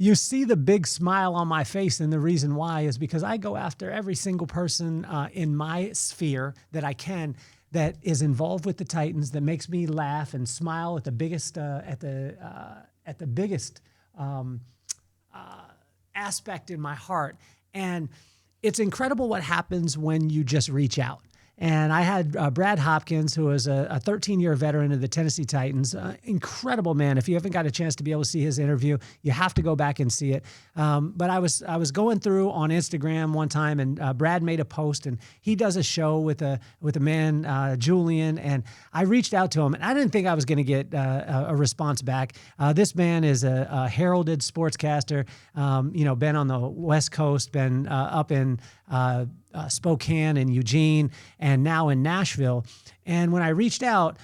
You see the big smile on my face, and the reason why is because I go after every single person in my sphere that I can that is involved with the Titans, that makes me laugh and smile at the biggest um, aspect in my heart. And it's incredible what happens when you just reach out. And I had Brad Hopkins, who was a 13-year veteran of the Tennessee Titans. Incredible man. If you haven't got a chance to be able to see his interview, you have to go back and see it. But I was going through on Instagram one time, and Brad made a post, and he does a show with a man, Julian, and I reached out to him, and I didn't think I was going to get a response back. This man is a heralded sportscaster, been on the West Coast, been up in Spokane and Eugene, and now in Nashville. And when I reached out,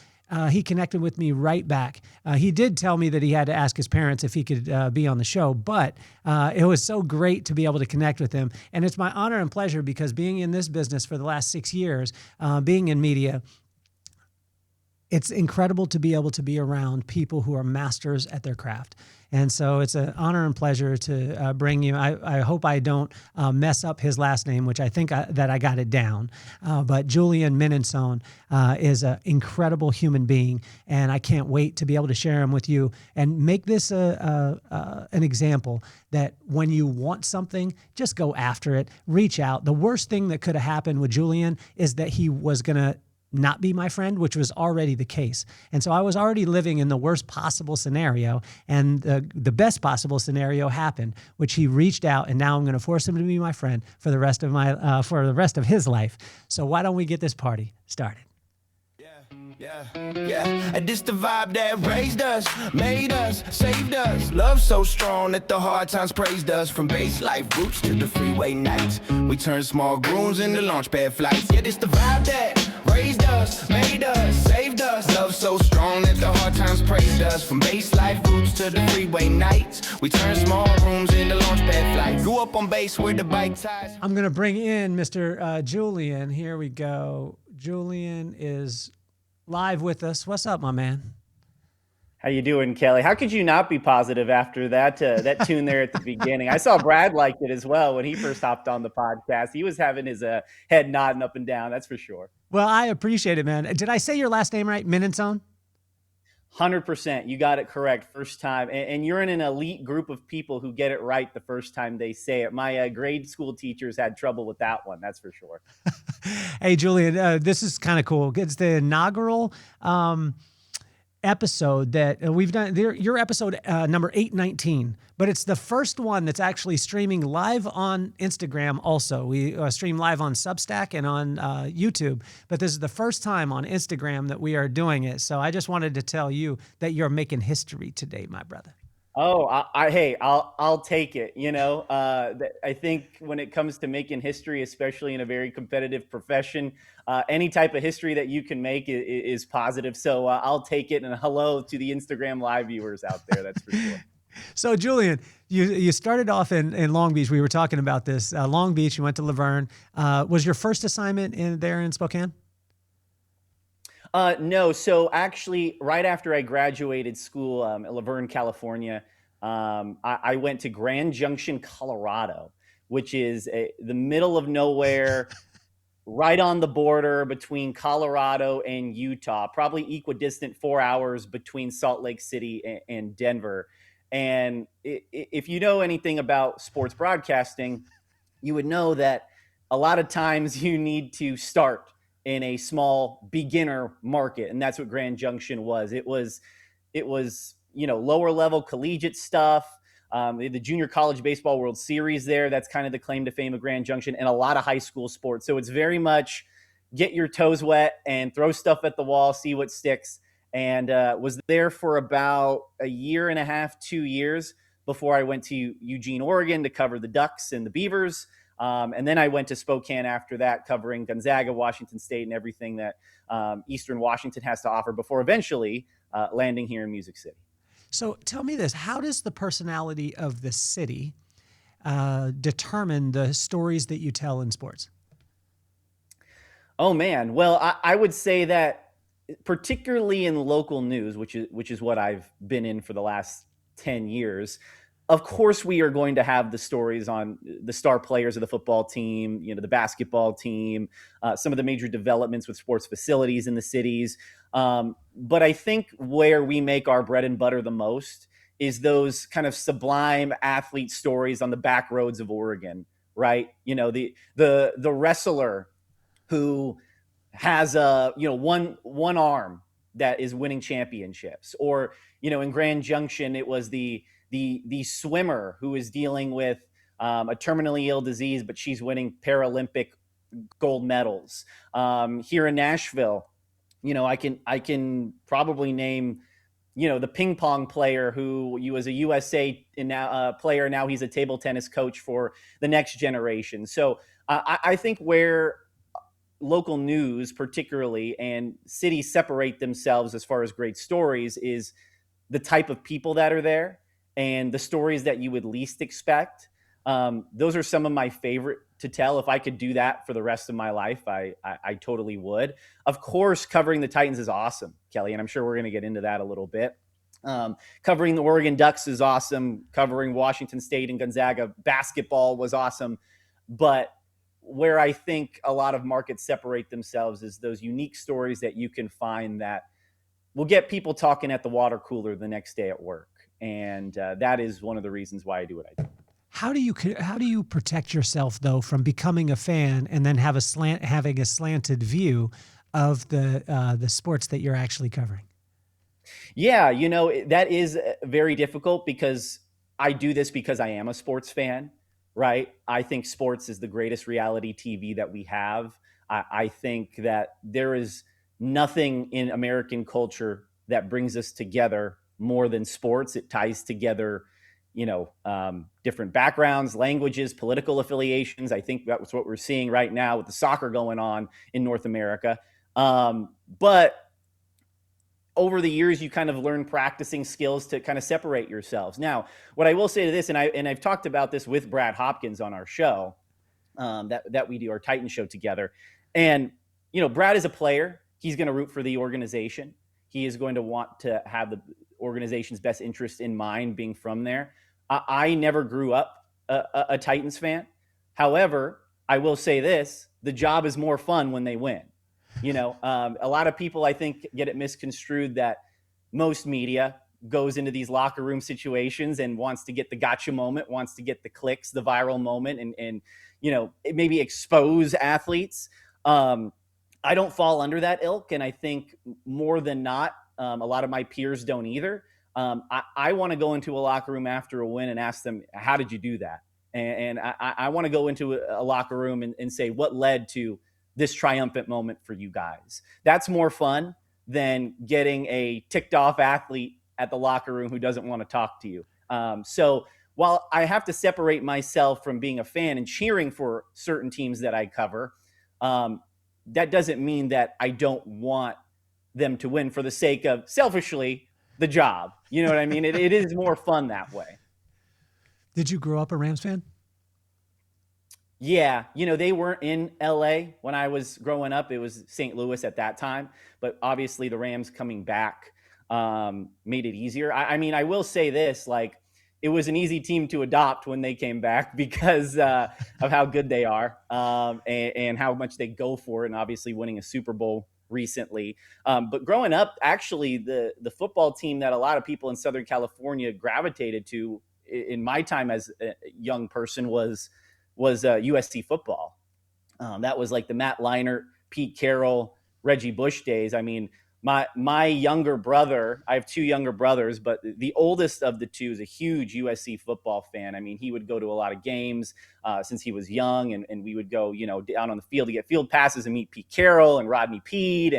he connected with me right back. He did tell me that he had to ask his parents if he could be on the show, but it was so great to be able to connect with him. And it's my honor and pleasure because being in this business for the last 6 years, being in media, it's incredible to be able to be around people who are masters at their craft. And so it's an honor and pleasure to bring you. I hope I don't mess up his last name, which I think that I got it down. But Julian Mininsohn is an incredible human being, and I can't wait to be able to share him with you and make this an example that when you want something, just go after it, reach out. The worst thing that could have happened with Julian is that he was going to not be my friend, which was already the case. And so I was already living in the worst possible scenario, and the best possible scenario happened, which he reached out, and now I'm going to force him to be my friend for the rest of his life. So why don't we get this party started? Yeah, and this the vibe that raised us, made us, saved us. Love so strong that the hard times praised us. From base life roots to the freeway nights, we turned small grooves into launch pad flights. Yeah, this the vibe that raised us, made us, saved us. Love so strong that the hard times praised us. From base life roots to the freeway nights, we turned small rooms into launch pad flights. Grew up on base where the bike ties. I'm going to bring in Mr. Julian. Here we go. Julian is live with us. What's up, my man? How you doing, Kelly? How could you not be positive after that tune there at the beginning? I saw Brad liked it as well when he first hopped on the podcast. He was having his head nodding up and down, that's for sure. Well, I appreciate it, man. Did I say your last name right? Mininsohn? 100%. You got it correct first time. And you're in an elite group of people who get it right the first time they say it. My grade school teachers had trouble with that one, that's for sure. Hey, Julian, this is kind of cool. It's the inaugural episode that we've done. Your episode number 819, but it's the first one that's actually streaming live on Instagram. Also, we stream live on Substack and on YouTube, but this is the first time on Instagram that we are doing it. So I just wanted to tell you that you're making history today, my brother. Oh, I'll take it. I think when it comes to making history, especially in a very competitive profession, any type of history that you can make is positive. So I'll take it. And hello to the Instagram live viewers out there. That's for sure. So, Julian, you started off in Long Beach. We were talking about this. Long Beach, you went to Laverne. Was your first assignment there in Spokane? No. So actually, right after I graduated school at Laverne, California, I went to Grand Junction, Colorado, which is the middle of nowhere, right on the border between Colorado and Utah, probably equidistant 4 hours between Salt Lake City and Denver. And if you know anything about sports broadcasting, you would know that a lot of times you need to start in a small beginner market. And that's what Grand Junction was. It was, lower level collegiate stuff. The Junior College Baseball World Series there. That's kind of the claim to fame of Grand Junction, and a lot of high school sports. So it's very much get your toes wet and throw stuff at the wall, see what sticks. And was there for about a year and a half, 2 years before I went to Eugene, Oregon to cover the Ducks and the Beavers. And then I went to Spokane after that, covering Gonzaga, Washington State, and everything that Eastern Washington has to offer before eventually landing here in Music City. So tell me this, how does the personality of the city determine the stories that you tell in sports? Oh, man. Well, I would say that particularly in local news, which is what I've been in for the last 10 years, of course, we are going to have the stories on the star players of the football team, the basketball team, some of the major developments with sports facilities in the cities. But I think where we make our bread and butter the most is those kind of sublime athlete stories on the back roads of Oregon, right? The wrestler who has one arm that is winning championships, or in Grand Junction it was the swimmer who is dealing with a terminally ill disease, but she's winning Paralympic gold medals. Here in Nashville, I can probably name the ping pong player who was a USA player. Now he's a table tennis coach for the next generation. So I think where local news particularly and cities separate themselves as far as great stories is the type of people that are there and the stories that you would least expect. Those are some of my favorite to tell. If I could do that for the rest of my life, I totally would. Of course, covering the Titans is awesome, Kelly, and I'm sure we're going to get into that a little bit. Covering the Oregon Ducks is awesome. Covering Washington State and Gonzaga basketball was awesome. But where I think a lot of markets separate themselves is those unique stories that you can find that will get people talking at the water cooler the next day at work. And that is one of the reasons why I do what I do. How do you protect yourself though from becoming a fan and then having a slanted view of the sports that you're actually covering? Yeah, that is very difficult because I do this because I am a sports fan, right? I think sports is the greatest reality TV that we have. I think that there is nothing in American culture that brings us together more than sports. It ties together different backgrounds, languages, political affiliations. I think that's what we're seeing right now with the soccer going on in North America. But over the years, you kind of learn practicing skills to kind of separate yourselves. Now, what I will say to this, and I've talked about this with Brad Hopkins on our show, that we do our Titan show together. And, Brad is a player. He's going to root for the organization. He is going to want to have the organization's best interest in mind, being from there. I never grew up a Titans fan. However, I will say this, the job is more fun when they win. A lot of people, I think, get it misconstrued that most media goes into these locker room situations and wants to get the gotcha moment, wants to get the clicks, the viral moment, and maybe expose athletes. I don't fall under that ilk, and I think more than not, a lot of my peers don't either. I want to go into a locker room after a win and ask them, how did you do that? And I want to go into a locker room and say, what led to this triumphant moment for you guys? That's more fun than getting a ticked off athlete at the locker room who doesn't want to talk to you. So while I have to separate myself from being a fan and cheering for certain teams that I cover, that doesn't mean that I don't want them to win for the sake of, selfishly, the job. You know what I mean? It is more fun that way. Did you grow up a Rams fan? Yeah. They weren't in LA when I was growing up. It was St. Louis at that time. But obviously the Rams coming back made it easier. I will say this, it was an easy team to adopt when they came back because of how good they are and how much they go for it, and obviously winning a Super Bowl recently. But growing up, actually, the football team that a lot of people in Southern California gravitated to in my time as a young person was USC football. That was like the Matt Leinart, Pete Carroll, Reggie Bush days. My younger brother, I have two younger brothers, but the oldest of the two is a huge USC football fan. He would go to a lot of games since he was young, and we would go, down on the field to get field passes and meet Pete Carroll and Rodney Peete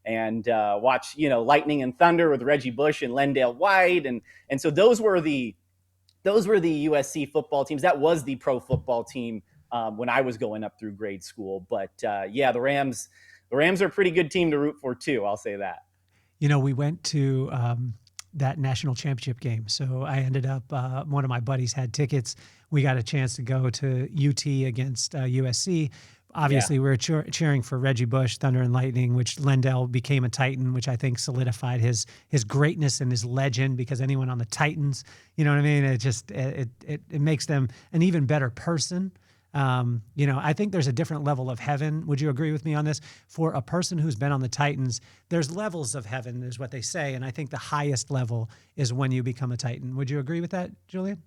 and watch, Lightning and Thunder with Reggie Bush and Lendale White. And so those were the USC football teams. That was the pro football team when I was going up through grade school. But the Rams are a pretty good team to root for too. I'll say that. We went to that national championship game. So I ended up, one of my buddies had tickets. We got a chance to go to UT against USC. obviously we were cheering for Reggie Bush, Thunder and Lightning, which Lendell became a Titan, which I think solidified his greatness and his legend, because anyone on the Titans, you know what I mean? It just, it makes them an even better person. I think there's a different level of heaven. Would you agree with me on this? For a person who's been on the Titans, there's levels of heaven is what they say. And I think the highest level is when you become a Titan. Would you agree with that, Julian?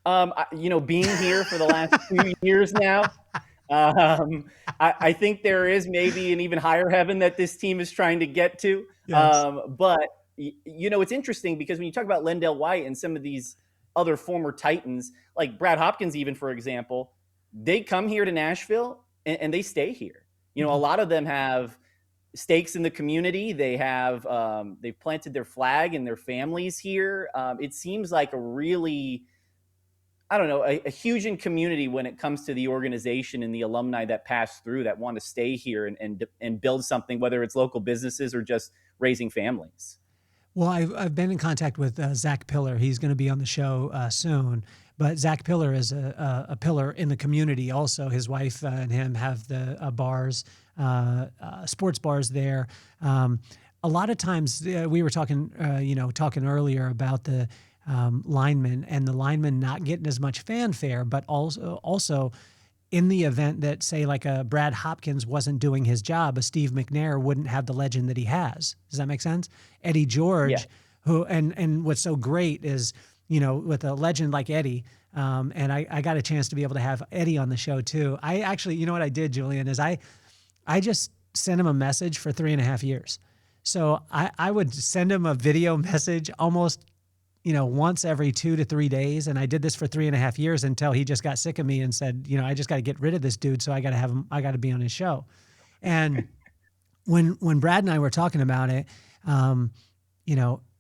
Being here for the last 2 years now, I think there is maybe an even higher heaven that this team is trying to get to. Yes. But it's interesting because when you talk about Lendell White and some of these other former Titans, like Brad Hopkins, even for example, they come here to Nashville and they stay here. A lot of them have stakes in the community. They have they've planted their flag and their families here. It seems like a really, I don't know, a huge in community when it comes to the organization and the alumni that pass through that want to stay here and build something, whether it's local businesses or just raising families. Well, I've been in contact with Zach Pillar. He's going to be on the show soon. But Zach Pillar is a pillar in the community also. His wife and him have the bars, sports bars there. A lot of times we were talking earlier about the linemen and the linemen not getting as much fanfare, but also in the event that, say, like a Brad Hopkins wasn't doing his job, a Steve McNair wouldn't have the legend that he has. Does that make sense? Eddie George, who and what's so great is, with a legend like Eddie, and I got a chance to be able to have Eddie on the show too. I actually, what I did, Julian, is I just sent him a message for 3.5 years. So I would send him a video message almost, once every 2 to 3 days. And I did this for 3.5 years until he just got sick of me and said, I just got to get rid of this dude. So I got to be on his show. And when Brad and I were talking about it,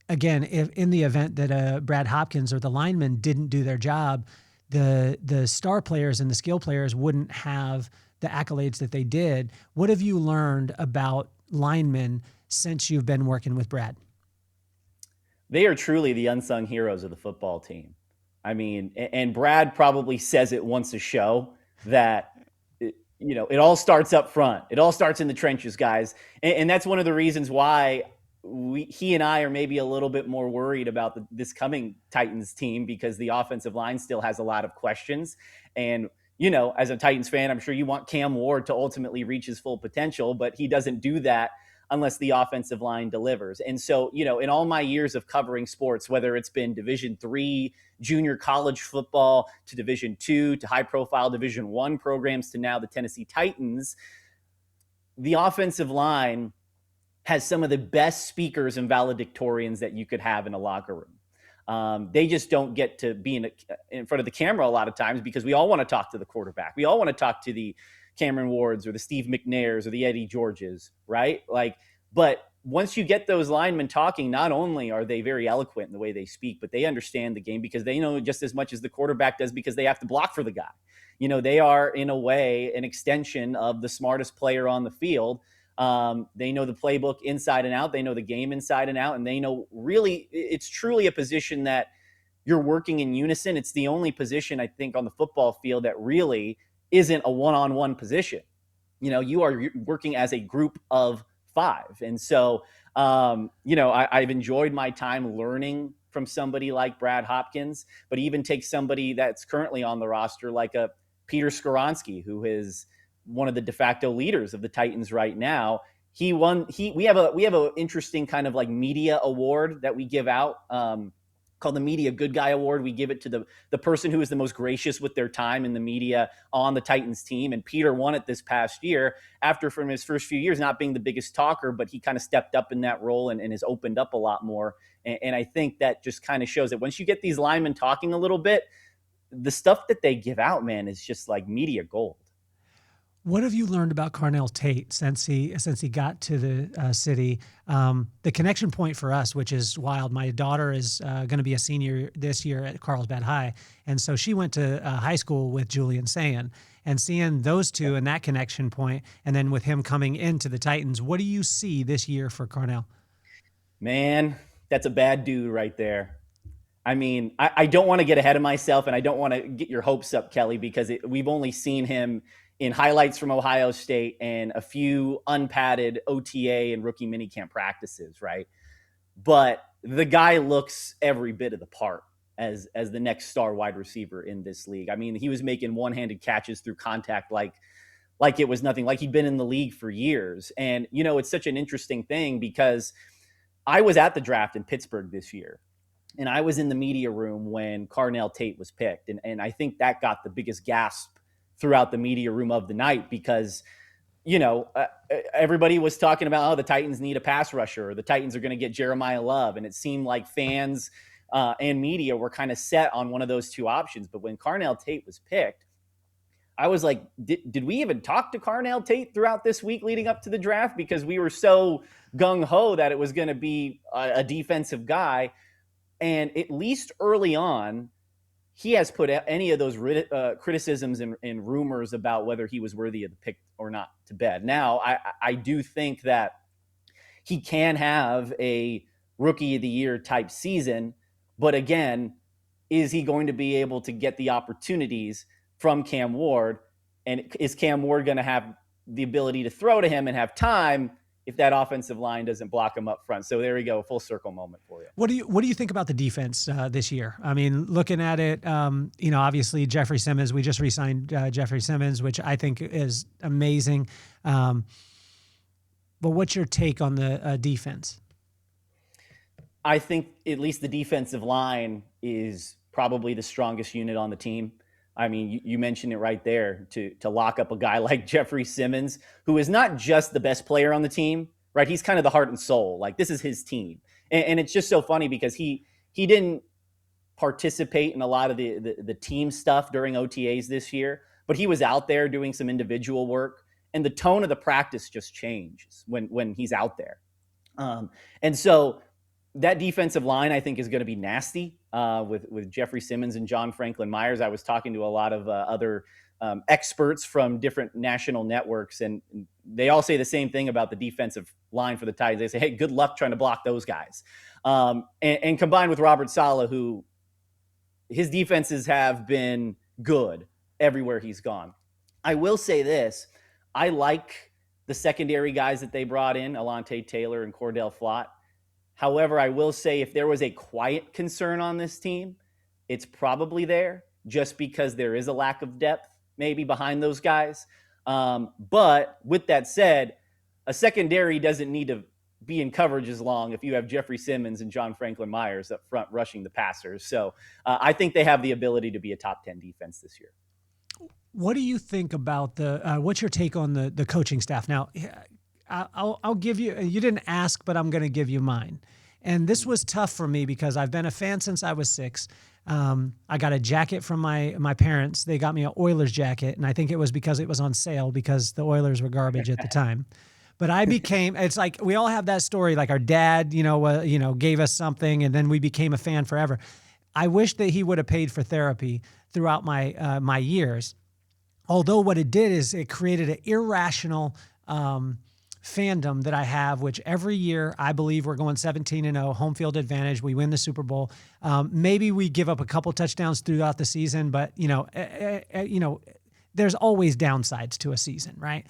again, if in the event that Brad Hopkins or the linemen didn't do their job, the star players and the skill players wouldn't have the accolades that they did. What have you learned about linemen since you've been working with Brad? They are truly the unsung heroes of the football team. I mean, and Brad probably says it once a show that, it all starts up front. It all starts in the trenches, guys. And that's one of the reasons why he and I are maybe a little bit more worried about this coming Titans team, because the offensive line still has a lot of questions. And, as a Titans fan, I'm sure you want Cam Ward to ultimately reach his full potential, but he doesn't do that unless the offensive line delivers. And so, in all my years of covering sports, whether it's been Division III, junior college football, to Division II, to high-profile Division I programs, to now the Tennessee Titans, the offensive line has some of the best speakers and valedictorians that you could have in a locker room. They just don't get to be in front of the camera a lot of times because we all want to talk to the quarterback. We all want to talk to the Cameron Wards or the Steve McNairs or the Eddie Georges, right? But once you get those linemen talking, not only are they very eloquent in the way they speak, but they understand the game because they know just as much as the quarterback does because they have to block for the guy. They are, in a way, an extension of the smartest player on the field. They know the playbook inside and out. They know the game inside and out. And they know really, it's truly a position that you're working in unison. It's the only position, I think, on the football field that really isn't a one-on-one position. You are working as a group of 5. And so, I've enjoyed my time learning from somebody like Brad Hopkins, but even take somebody that's currently on the roster like a Peter Skoronski, who is one of the de facto leaders of the Titans right now. We have a interesting kind of like media award that we give out, called the Media Good Guy Award. We give it to the person who is the most gracious with their time in the media on the Titans team. And Peter won it this past year after, from his first few years, not being the biggest talker, but he kind of stepped up in that role and has opened up a lot more. And I think that just kind of shows that once you get these linemen talking a little bit, the stuff that they give out, man, is just like media gold. What have you learned about Carnell Tate since he got to the city? The connection point for us, which is wild. My daughter is going to be a senior this year at Carlsbad High, and so she went to high school with Julian Mininsohn. And seeing those two and that connection point, and then with him coming into the Titans, what do you see this year for Carnell? Man, that's a bad dude right there. I mean, I don't want to get ahead of myself, and I don't want to get your hopes up, Kelly, because we've only seen him in highlights from Ohio State and a few unpadded OTA and rookie minicamp practices, right? But the guy looks every bit of the part as the next star wide receiver in this league. I mean, he was making one-handed catches through contact like it was nothing, like he'd been in the league for years. And, you know, it's such an interesting thing because I was at the draft in Pittsburgh this year, and I was in the media room when Carnell Tate was picked. And I think that got the biggest gasp throughout the media room of the night because, you know, everybody was talking about, oh, the Titans need a pass rusher, or the Titans are going to get Jeremiah Love. And it seemed like fans and media were kind of set on one of those two options. But when Carnell Tate was picked, I was like, did we even talk to Carnell Tate throughout this week leading up to the draft? Because we were so gung-ho that it was going to be a defensive guy. And at least early on, he has put any of those criticisms and rumors about whether he was worthy of the pick or not to bed. Now, I do think that he can have a rookie of the year type season. But again, is he going to be able to get the opportunities from Cam Ward? And is Cam Ward going to have the ability to throw to him and have time if that offensive line doesn't block him up front? So there we go, a full circle moment for you. What do you think about the defense this year? I mean, looking at it, you know, obviously Jeffrey Simmons, we just re-signed Jeffrey Simmons, which I think is amazing. But what's your take on the defense? I think at least the defensive line is probably the strongest unit on the team. I mean, you mentioned it right there, to lock up a guy like Jeffrey Simmons, who is not just the best player on the team, right? He's kind of the heart and soul. Like, this is his team. And it's just so funny because he didn't participate in a lot of the team stuff during OTAs this year, but he was out there doing some individual work, and the tone of the practice just changes when he's out there. And so that defensive line, I think, is going to be nasty with Jeffrey Simmons and John Franklin Myers. I was talking to a lot of other experts from different national networks, and they all say the same thing about the defensive line for the Titans. They say, hey, good luck trying to block those guys. And combined with Robert Saleh, who his defenses have been good everywhere he's gone. I will say this. I like the secondary guys that they brought in, Alontae Taylor and Cordell Flott. However, I will say if there was a quiet concern on this team, it's probably there just because there is a lack of depth maybe behind those guys. But with that said, a secondary doesn't need to be in coverage as long if you have Jeffrey Simmons and John Franklin Myers up front rushing the passers. So I think they have the ability to be a top 10 defense this year. What do you think about what's your take on the coaching staff? Now, I'll give you, you didn't ask, but I'm going to give you mine. And this was tough for me because I've been a fan since I was 6. I got a jacket from my parents. They got me an Oilers jacket, and I think it was because it was on sale because the Oilers were garbage at the time. But I became, it's like we all have that story, like our dad, gave us something, and then we became a fan forever. I wish that he would have paid for therapy throughout my years. Although what it did is it created an irrational fandom that I have, which every year I believe we're going 17-0, home field advantage. We win the Super Bowl. Maybe we give up a couple touchdowns throughout the season, but there's always downsides to a season, right?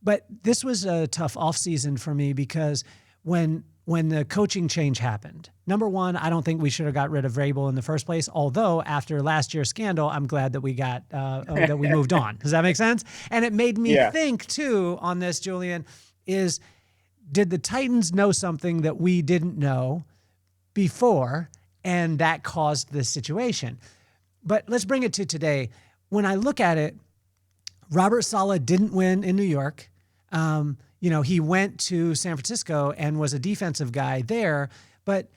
But this was a tough offseason for me because when the coaching change happened, number one, I don't think we should have got rid of Vrabel in the first place. Although after last year's scandal, I'm glad that we got that we moved on. Does that make sense? And it made me think too on this, Julian, did the Titans know something that we didn't know before, and that caused this situation? But let's bring it to today. When I look at it, Robert Saleh didn't win in New York. He went to San Francisco and was a defensive guy there, but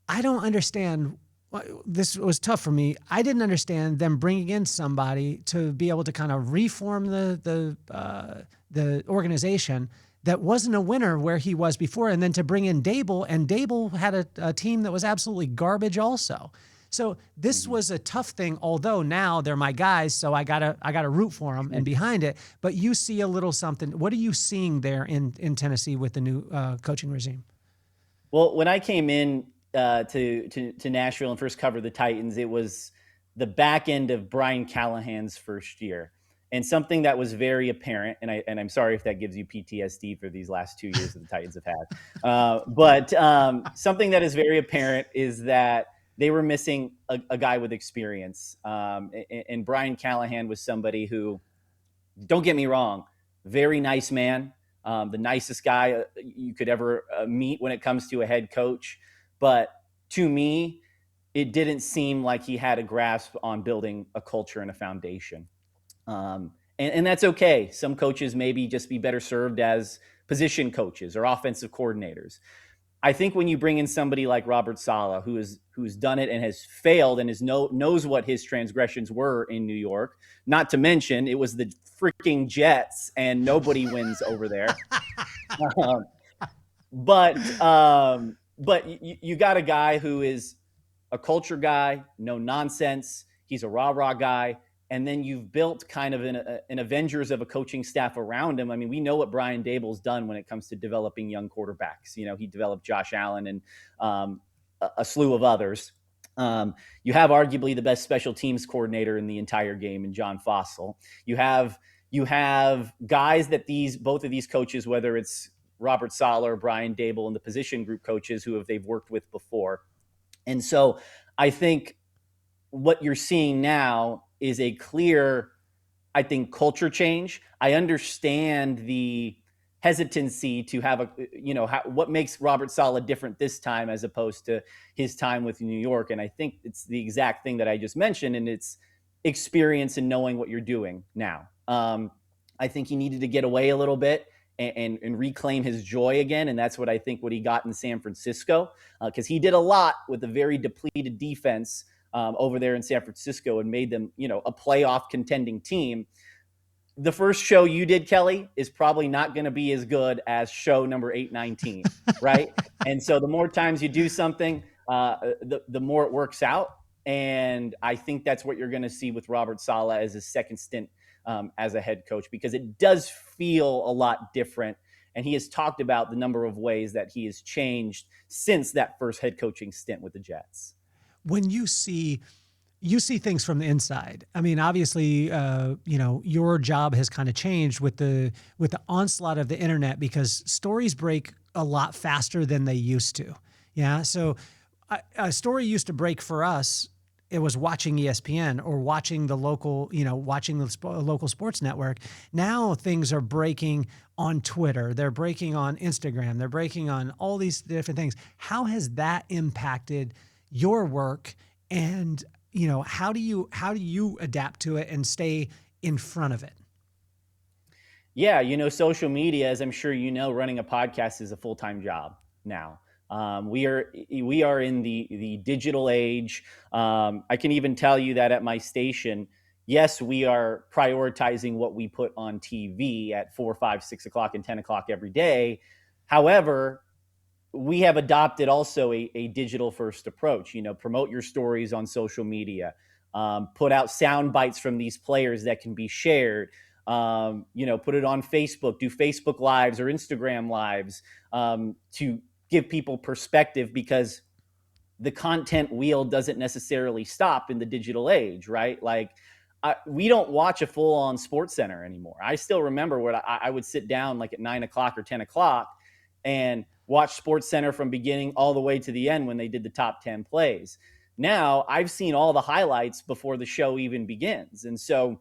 I don't understand. This was tough for me. I didn't understand them bringing in somebody to be able to kind of reform the organization that wasn't a winner where he was before, and then to bring in Dable, and Dable had a team that was absolutely garbage also. So this was a tough thing, although now they're my guys, so I gotta root for them and behind it. But you see a little something. What are you seeing there in Tennessee with the new coaching regime? Well, when I came in to Nashville and first covered the Titans, it was the back end of Brian Callahan's first year. And something that was very apparent, and I'm sorry if that gives you PTSD for these last 2 years that the Titans have had, but something that is very apparent is that they were missing a guy with experience. And Brian Callahan was somebody who, don't get me wrong, very nice man, the nicest guy you could ever meet when it comes to a head coach. But to me, it didn't seem like he had a grasp on building a culture and a foundation. And that's okay. Some coaches maybe just be better served as position coaches or offensive coordinators. I think when you bring in somebody like Robert Saleh, who's done it and has failed and knows what his transgressions were in New York, not to mention it was the freaking Jets and nobody wins over there. But you got a guy who is a culture guy, no nonsense. He's a rah-rah guy. And then you've built kind of an Avengers of a coaching staff around him. I mean, we know what Brian Daboll's done when it comes to developing young quarterbacks. You know, he developed Josh Allen and a slew of others. You have arguably the best special teams coordinator in the entire game in John Fossil. You have guys that both of these coaches, whether it's Robert Saleh or Brian Daboll and the position group coaches they've worked with before. And so I think what you're seeing now is a clear, I think, culture change. I understand the hesitancy to have what makes Robert Saleh different this time as opposed to his time with New York. And I think it's the exact thing that I just mentioned, and it's experience and knowing what you're doing now. I think he needed to get away a little bit and reclaim his joy again. And that's what I think what he got in San Francisco, because he did a lot with a very depleted defense over there in San Francisco and made them, a playoff contending team. The first show you did, Kelly, is probably not going to be as good as show number 819, right? And so the more times you do something, the more it works out. And I think that's what you're going to see with Robert Saleh as his second stint as a head coach, because it does feel a lot different. And he has talked about the number of ways that he has changed since that first head coaching stint with the Jets. When you see things from the inside, I mean, obviously, your job has kind of changed with the onslaught of the internet, because stories break a lot faster than they used to. Yeah. So a story used to break for us. It was watching ESPN or watching the local, watching the local sports network. Now things are breaking on Twitter. They're breaking on Instagram. They're breaking on all these different things. How has that impacted your work, and how do you adapt to it and stay in front of it? Yeah, social media, as I'm sure running a podcast is a full-time job now. We are in the digital age. I can even tell you that at my station, yes, we are prioritizing what we put on TV at 4, 5, 6 o'clock and 10 o'clock every day. However, we have adopted also a digital first approach. Promote your stories on social media, put out sound bites from these players that can be shared, put it on Facebook, do Facebook lives or Instagram lives to give people perspective, because the content wheel doesn't necessarily stop in the digital age, right? Like we don't watch a full on Sports Center anymore. I still remember what I would sit down like at 9 o'clock or 10 o'clock and watch Sports Center from beginning all the way to the end when they did the top 10 plays. Now I've seen all the highlights before the show even begins. And so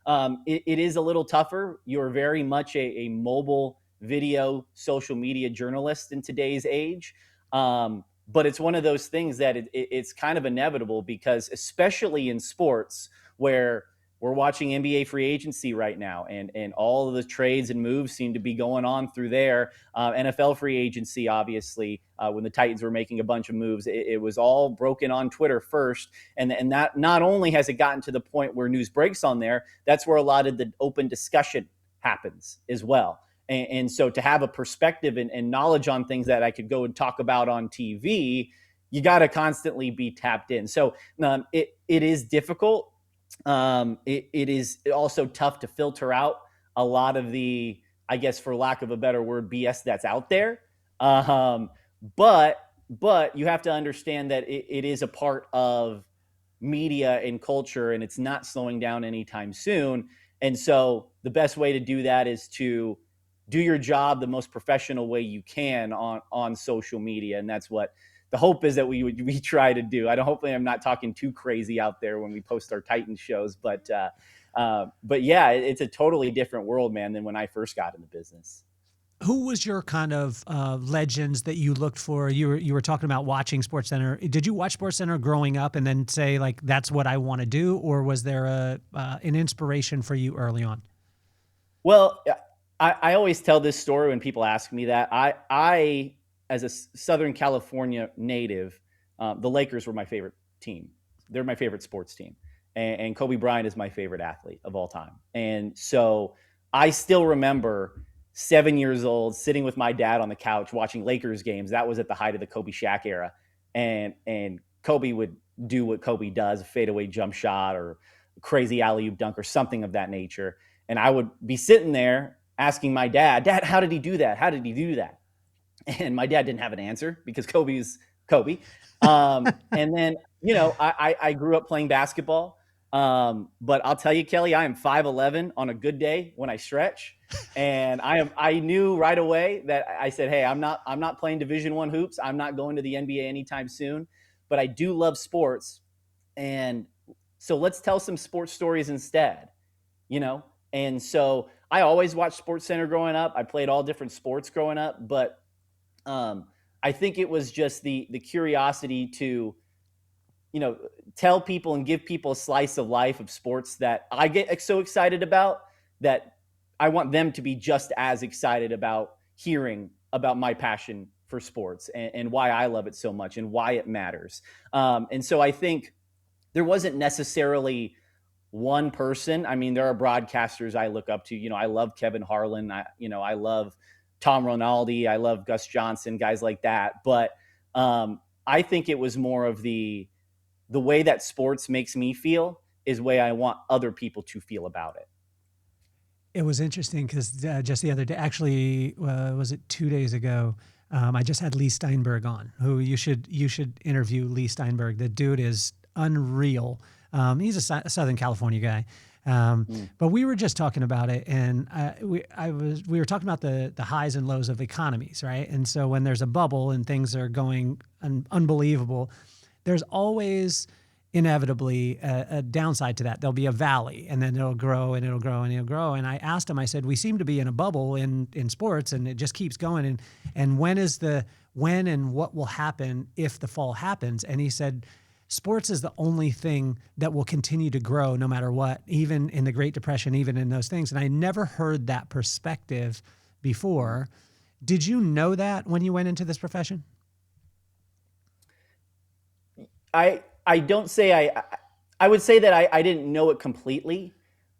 it is a little tougher. You're very much a mobile video, social media journalist in today's age. But it's one of those things that it's kind of inevitable, because especially in sports where we're watching NBA free agency right now, and all of the trades and moves seem to be going on through there. NFL free agency, obviously, when the Titans were making a bunch of moves, it was all broken on Twitter first. And that not only has it gotten to the point where news breaks on there, that's where a lot of the open discussion happens as well. And so to have a perspective and knowledge on things that I could go and talk about on TV, you got to constantly be tapped in. So it is difficult. It is also tough to filter out a lot of the, I guess, for lack of a better word, BS that's out there. But you have to understand that it is a part of media and culture, and it's not slowing down anytime soon. And so the best way to do that is to do your job the most professional way you can on social media. And that's what the hope is that we try to do. Hopefully I'm not talking too crazy out there when we post our Titans shows, but yeah, it's a totally different world, man, than when I first got in the business. Who was your kind of legends that you looked for? You were talking about watching SportsCenter. Did you watch SportsCenter growing up and then say, like, that's what I want to do? Or was there an inspiration for you early on? Well, I always tell this story when people ask me that. I as a Southern California native, the Lakers were my favorite team. They're my favorite sports team. And Kobe Bryant is my favorite athlete of all time. And so I still remember 7 years old, sitting with my dad on the couch watching Lakers games. That was at the height of the Kobe Shaq era. And Kobe would do what Kobe does, a fadeaway jump shot or a crazy alley-oop dunk or something of that nature. And I would be sitting there asking my dad, how did he do that? How did he do that? And my dad didn't have an answer because Kobe's Kobe. And then, I grew up playing basketball. But I'll tell you, Kelly, I am 5'11" on a good day when I stretch. And I knew right away that I said, hey, I'm not playing Division I hoops. I'm not going to the NBA anytime soon, but I do love sports. And so let's tell some sports stories instead, And so I always watched SportsCenter growing up. I played all different sports growing up, but I think it was just the curiosity to, tell people and give people a slice of life of sports that I get so excited about that I want them to be just as excited about hearing about my passion for sports and why I love it so much and why it matters. And so I think there wasn't necessarily one person. I mean, there are broadcasters I look up to. I love Kevin Harlan. I love Tom Rinaldi. I love Gus Johnson, guys like that. But I think it was more of the way that sports makes me feel is the way I want other people to feel about it. It was interesting because just the other day, actually, was it 2 days ago? I just had Lee Steinberg on, who you should interview. Lee Steinberg. The dude is unreal. He's a Southern California guy. But we were just talking about it, and we were talking about the highs and lows of economies, right? And so when there's a bubble and things are going unbelievable, there's always inevitably a downside to that. There'll be a valley, and then it'll grow and it'll grow and it'll grow. And I asked him, I said, we seem to be in a bubble in sports, and it just keeps going. And when and what will happen if the fall happens? And he said, sports is the only thing that will continue to grow no matter what, even in the Great Depression, even in those things. And I never heard that perspective before. Did you know that when you went into this profession? I don't say I would say that I didn't know it completely,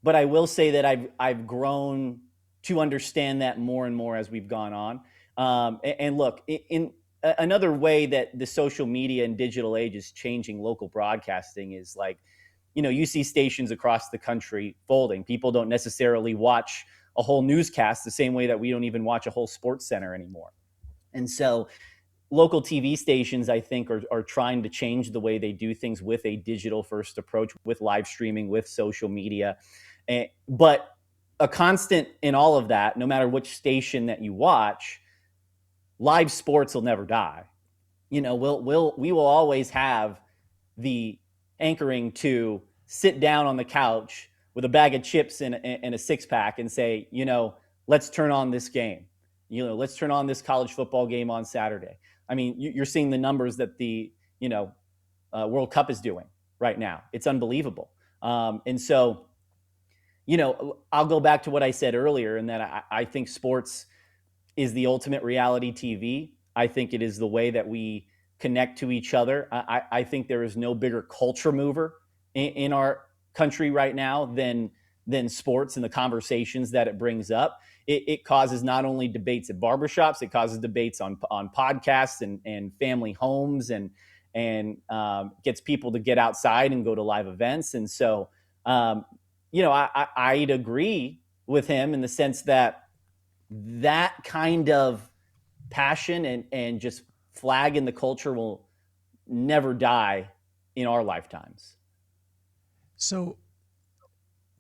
but I will say that I've grown to understand that more and more as we've gone on. And look, in another way that the social media and digital age is changing local broadcasting is like, you see stations across the country folding. People don't necessarily watch a whole newscast the same way that we don't even watch a whole sports center anymore. And so local TV stations, I think, are trying to change the way they do things with a digital first approach, with live streaming, with social media. But a constant in all of that, no matter which station that you watch, live sports will never die. We will always have the anchoring to sit down on the couch with a bag of chips and a six pack and say, let's turn on this game. Let's turn on this college football game on Saturday. I mean, you're seeing the numbers that the World Cup is doing right now. It's unbelievable. And so, I'll go back to what I said earlier, and that I think sports is the ultimate reality TV. I think it is the way that we connect to each other. I think there is no bigger culture mover in our country right now than sports and the conversations that it brings up. It causes not only debates at barbershops, it causes debates on podcasts and family homes and gets people to get outside and go to live events. And so, I'd agree with him in the sense that kind of passion and just flag in the culture will never die in our lifetimes. So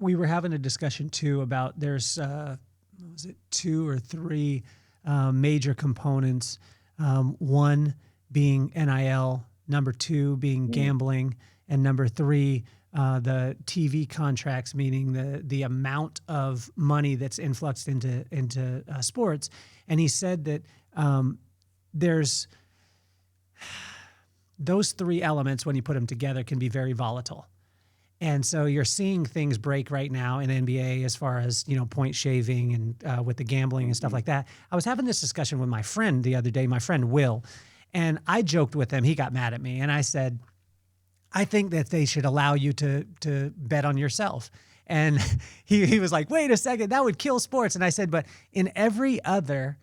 we were having a discussion too about there's, what was it, 2 or 3 major components. One being NIL, number 2 being gambling, and number 3, the TV contracts, meaning the amount of money that's influxed into sports. And he said that there's those 3 elements, when you put them together, can be very volatile. And so you're seeing things break right now in NBA as far as, point shaving and with the gambling and stuff like that. I was having this discussion with my friend the other day, my friend Will, and I joked with him. He got mad at me, and I said, I think that they should allow you to bet on yourself. And he was like, wait a second, that would kill sports. And I said, but in every other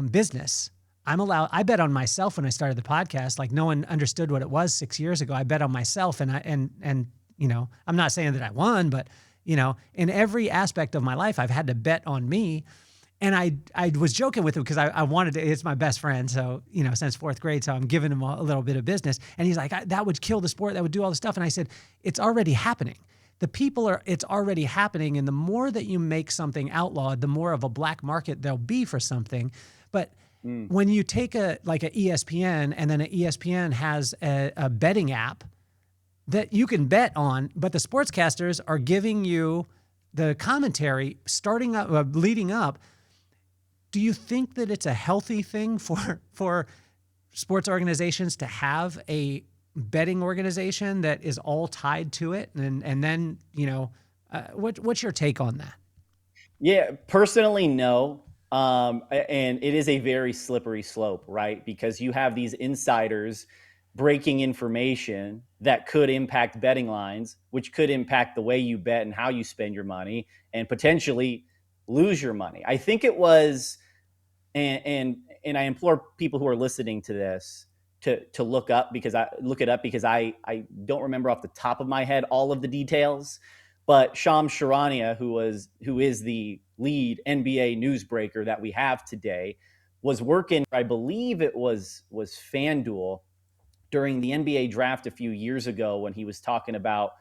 business, I bet on myself when I started the podcast. Like, no one understood what it was 6 years ago. I bet on myself, and I'm not saying that I won, but in every aspect of my life, I've had to bet on me. And I was joking with him because I wanted to, it's my best friend. So, since 4th grade, so I'm giving him a little bit of business. And he's like, that would kill the sport. That would do all the stuff. And I said, it's already happening. It's already happening. And the more that you make something outlawed, the more of a black market there'll be for something. But when you take a ESPN, and then an ESPN has a betting app that you can bet on, but the sportscasters are giving you the commentary starting up, leading up. Do you think that it's a healthy thing for sports organizations to have a betting organization that is all tied to it? And then, what's your take on that? Yeah, personally, no. And it is a very slippery slope, right? Because you have these insiders breaking information that could impact betting lines, which could impact the way you bet and how you spend your money, and potentially lose your money. I think it was, and I implore people who are listening to this to look it up because I don't remember off the top of my head all of the details. But Shams Charania, who is the lead NBA newsbreaker that we have today, was working, I believe it was FanDuel, during the NBA draft a few years ago, when he was talking about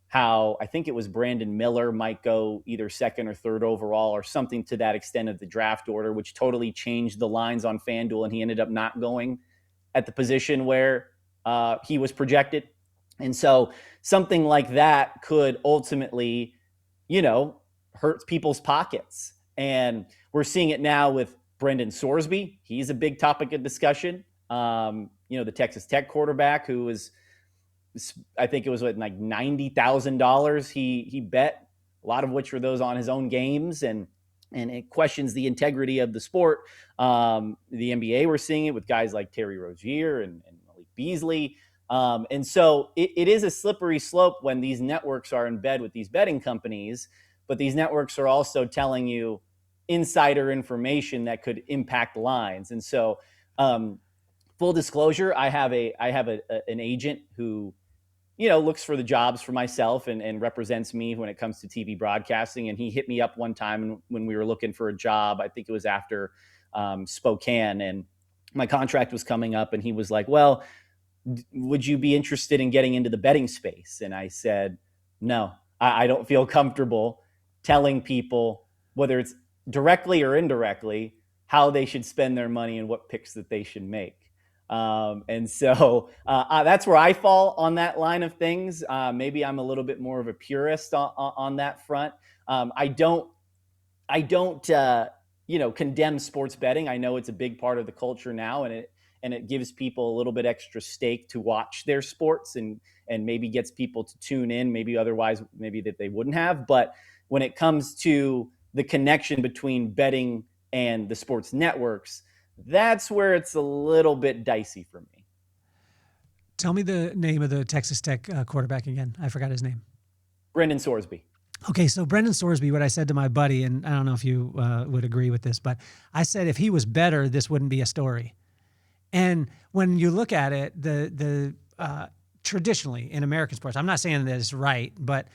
how I think it was Brandon Miller might go either 2nd or 3rd overall or something to that extent of the draft order, which totally changed the lines on FanDuel, and he ended up not going at the position where he was projected. And so something like that could ultimately, hurt people's pockets. And we're seeing it now with Brendan Sorsby. He's a big topic of discussion. The Texas Tech quarterback who was, I think it was like $90,000 he bet, a lot of which were those on his own games, and it questions the integrity of the sport. The NBA, we're seeing it with guys like Terry Rozier and Malik Beasley. And so it is a slippery slope when these networks are in bed with these betting companies, but these networks are also telling you insider information that could impact lines. And so, full disclosure, I have an agent who, looks for the jobs for myself and represents me when it comes to TV broadcasting. And he hit me up one time when we were looking for a job. I think it was after Spokane, and my contract was coming up, and he was like, well, would you be interested in getting into the betting space? And I said, no, I don't feel comfortable telling people, whether it's directly or indirectly, how they should spend their money and what picks that they should make. And so that's where I fall on that line of things. Maybe I'm a little bit more of a purist on that front. I don't condemn sports betting. I know it's a big part of the culture now, and it gives people a little bit extra stake to watch their sports and maybe gets people to tune in, maybe otherwise maybe that they wouldn't have. But when it comes to the connection between betting and the sports networks, that's where it's a little bit dicey for me. Tell me the name of the Texas Tech quarterback again. I forgot his name. Brendan Sorsby. Okay, so Brendan Sorsby, what I said to my buddy, and I don't know if you would agree with this, but I said if he was better, this wouldn't be a story. And when you look at it, the traditionally in American sports, I'm not saying that it's right, but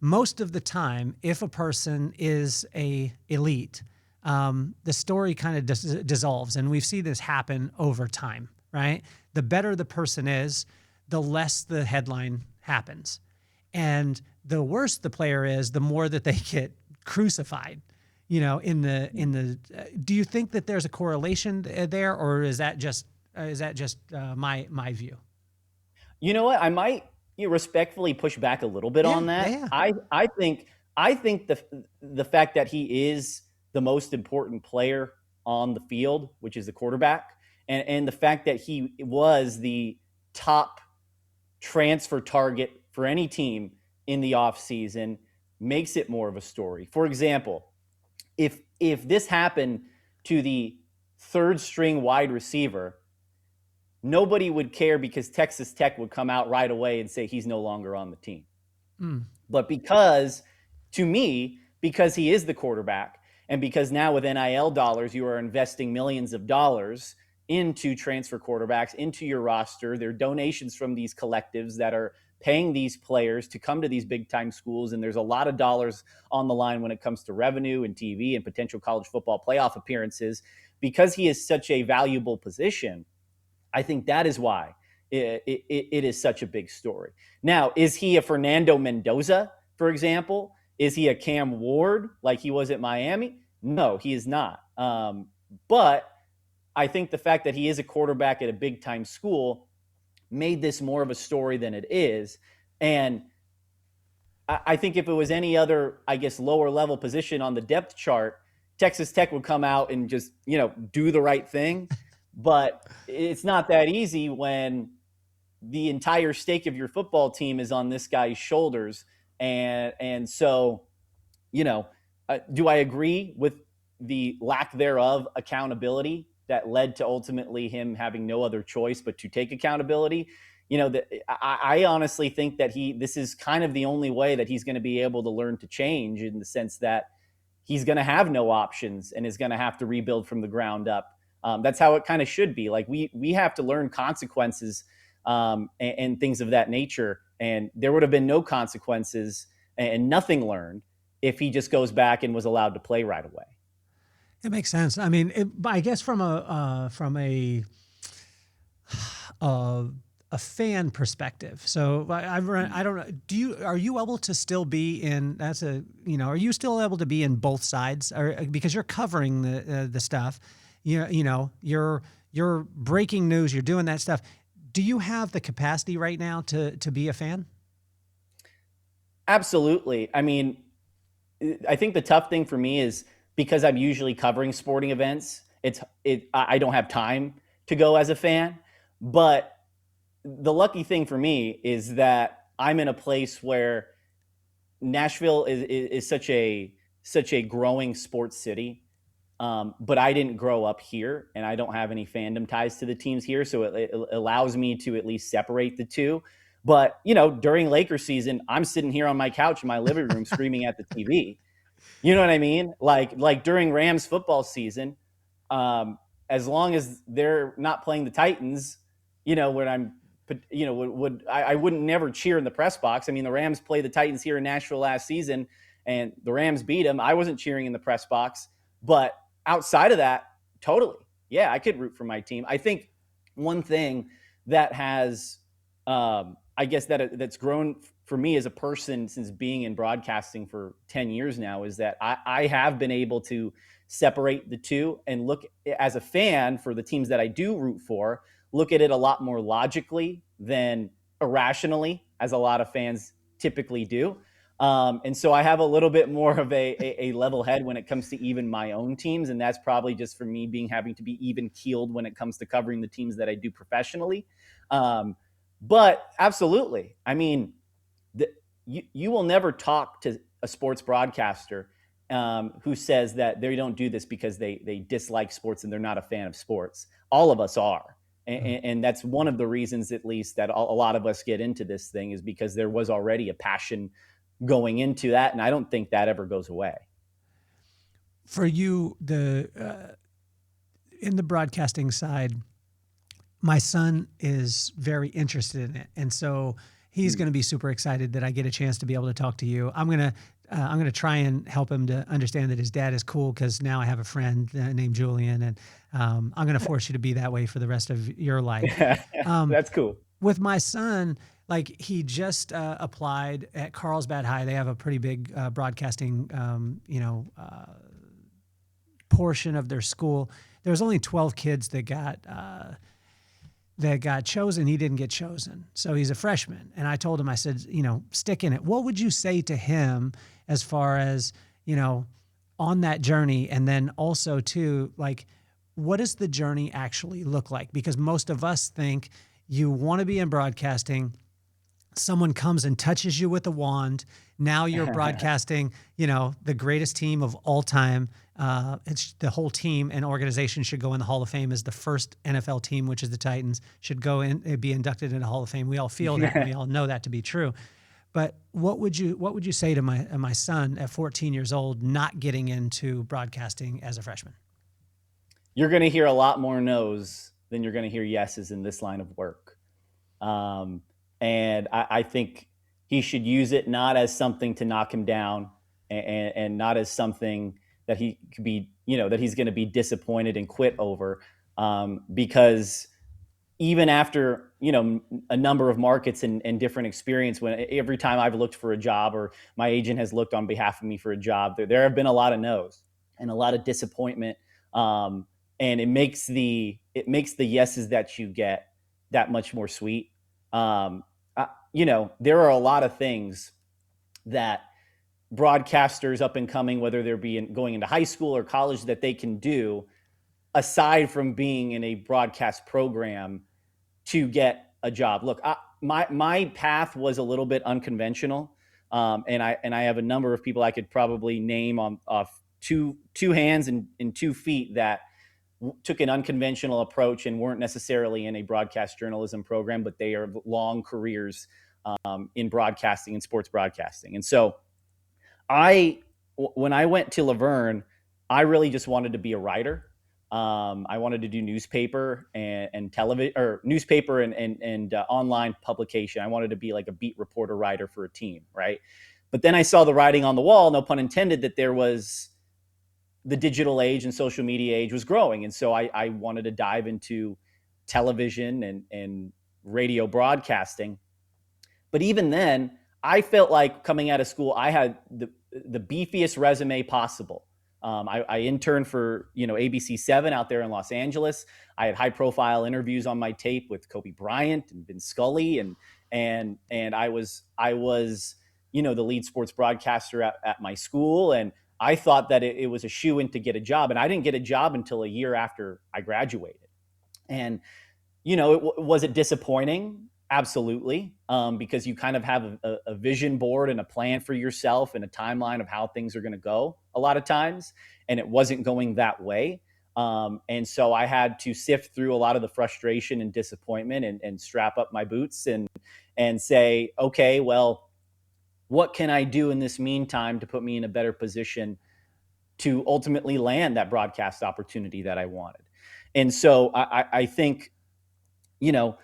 most of the time, if a person is a elite, the story kind of dissolves, and we've seen this happen over time, right? The better the person is, the less the headline happens. And the worse the player is, the more that they get crucified. Do you think that there's a correlation there, or is that just my view? You know what? I might respectfully push back a little bit on that. Yeah. I think the fact that he is the most important player on the field, which is the quarterback, and the fact that he was the top transfer target for any team in the offseason makes it more of a story. For example, if this happened to the third string wide receiver, nobody would care because Texas Tech would come out right away and say he's no longer on the team. But because he is the quarterback, and because now with NIL dollars, you are investing millions of dollars into transfer quarterbacks, into your roster. There are donations from these collectives that are paying these players to come to these big time schools. And there's a lot of dollars on the line when it comes to revenue and TV and potential college football playoff appearances. Because he is such a valuable position, I think that is why it is such a big story. Now, is he a Fernando Mendoza, for example? Is he a Cam Ward like he was at Miami? No, he is not. But I think the fact that he is a quarterback at a big time school made this more of a story than it is. And I think if it was any other, I guess, lower level position on the depth chart, Texas Tech would come out and just, do the right thing. But it's not that easy when the entire stake of your football team is on this guy's shoulders. And so, do I agree with the lack thereof accountability that led to ultimately him having no other choice but to take accountability? I honestly think that this is kind of the only way that he's going to be able to learn to change, in the sense that he's going to have no options and is going to have to rebuild from the ground up. That's how it kind of should be. Like we have to learn consequences and things of that nature. And there would have been no consequences and nothing learned if he just goes back and was allowed to play right away. It makes sense. I mean, I guess from a fan perspective. So I don't know. Are you able to still be in? Are you still able to be in both sides? Or because you're covering the stuff, you're breaking news. You're doing that stuff. Do you have the capacity right now to be a fan? Absolutely. I mean, I think the tough thing for me is, because I'm usually covering sporting events, I don't have time to go as a fan. But the lucky thing for me is that I'm in a place where Nashville is such a growing sports city. But I didn't grow up here, and I don't have any fandom ties to the teams here. So it allows me to at least separate the two. But, during Lakers season, I'm sitting here on my couch in my living room screaming at the TV. You know what I mean? Like during Rams football season, as long as they're not playing the Titans, when I wouldn't never cheer in the press box. I mean, the Rams played the Titans here in Nashville last season, and the Rams beat them. I wasn't cheering in the press box. But outside of that, totally. Yeah, I could root for my team. I think one thing that has, I guess that's grown for me as a person since being in broadcasting for 10 years now, is that I have been able to separate the two and look, as a fan for the teams that I do root for, look at it a lot more logically than irrationally, as a lot of fans typically do. And so I have a little bit more of a level head when it comes to even my own teams. And that's probably just for me having to be even keeled when it comes to covering the teams that I do professionally. But absolutely. I mean, you will never talk to a sports broadcaster who says that they don't do this because they dislike sports and they're not a fan of sports. All of us are. And that's one of the reasons, at least, that a lot of us get into this thing, is because there was already a passion going into that. And I don't think that ever goes away. For you, in the broadcasting side, my son is very interested in it. And so he's going to be super excited that I get a chance to be able to talk to you. I'm going to try and help him to understand that his dad is cool, because now I have a friend named Julian, and I'm going to force you to be that way for the rest of your life. That's cool. With my son, like he just applied at Carlsbad High. They have a pretty big broadcasting, portion of their school. There was only 12 kids that got chosen. He didn't get chosen. So he's a freshman. And I told him, I said, stick in it. What would you say to him as far as, on that journey? And then also too, like, what does the journey actually look like? Because most of us think you want to be in broadcasting. Someone comes and touches you with a wand. Now you're broadcasting, the greatest team of all time. It's the whole team and organization should go in the Hall of Fame as the first NFL team, which is the Titans, should go in and be inducted into the Hall of Fame. We all feel that, and we all know that to be true. But what would you say to my son at 14 years old, not getting into broadcasting as a freshman? You're going to hear a lot more no's than you're going to hear yeses in this line of work. And I think he should use it not as something to knock him down and not as something that he could be, that he's going to be disappointed and quit over. Because even after, a number of markets and different experience, when every time I've looked for a job or my agent has looked on behalf of me for a job, there have been a lot of no's and a lot of disappointment. And it makes the yeses that you get that much more sweet. There are a lot of things that broadcasters up and coming, whether they're going into high school or college, that they can do aside from being in a broadcast program to get a job. Look, my path was a little bit unconventional. And I have a number of people I could probably name off two hands and 2 feet that took an unconventional approach and weren't necessarily in a broadcast journalism program, but they are long careers in broadcasting and sports broadcasting. And so when I went to Laverne, I really just wanted to be a writer. I wanted to do newspaper and television, or newspaper and online publication. I wanted to be like a beat reporter writer for a team, right? But then I saw the writing on the wall, no pun intended, that there was the digital age and social media age was growing. And so I wanted to dive into television and radio broadcasting. But even then, I felt like coming out of school, I had the beefiest resume possible. I interned for, ABC 7 out there in Los Angeles. I had high profile interviews on my tape with Kobe Bryant and Vin Scully. And I was, the lead sports broadcaster at my school. And I thought that it was a shoo-in to get a job. And I didn't get a job until a year after I graduated. And, was it disappointing? Absolutely. Because you kind of have a vision board and a plan for yourself and a timeline of how things are going to go a lot of times. And it wasn't going that way. And so I had to sift through a lot of the frustration and disappointment and strap up my boots and say, okay, well, what can I do in this meantime to put me in a better position to ultimately land that broadcast opportunity that I wanted? And so I think, I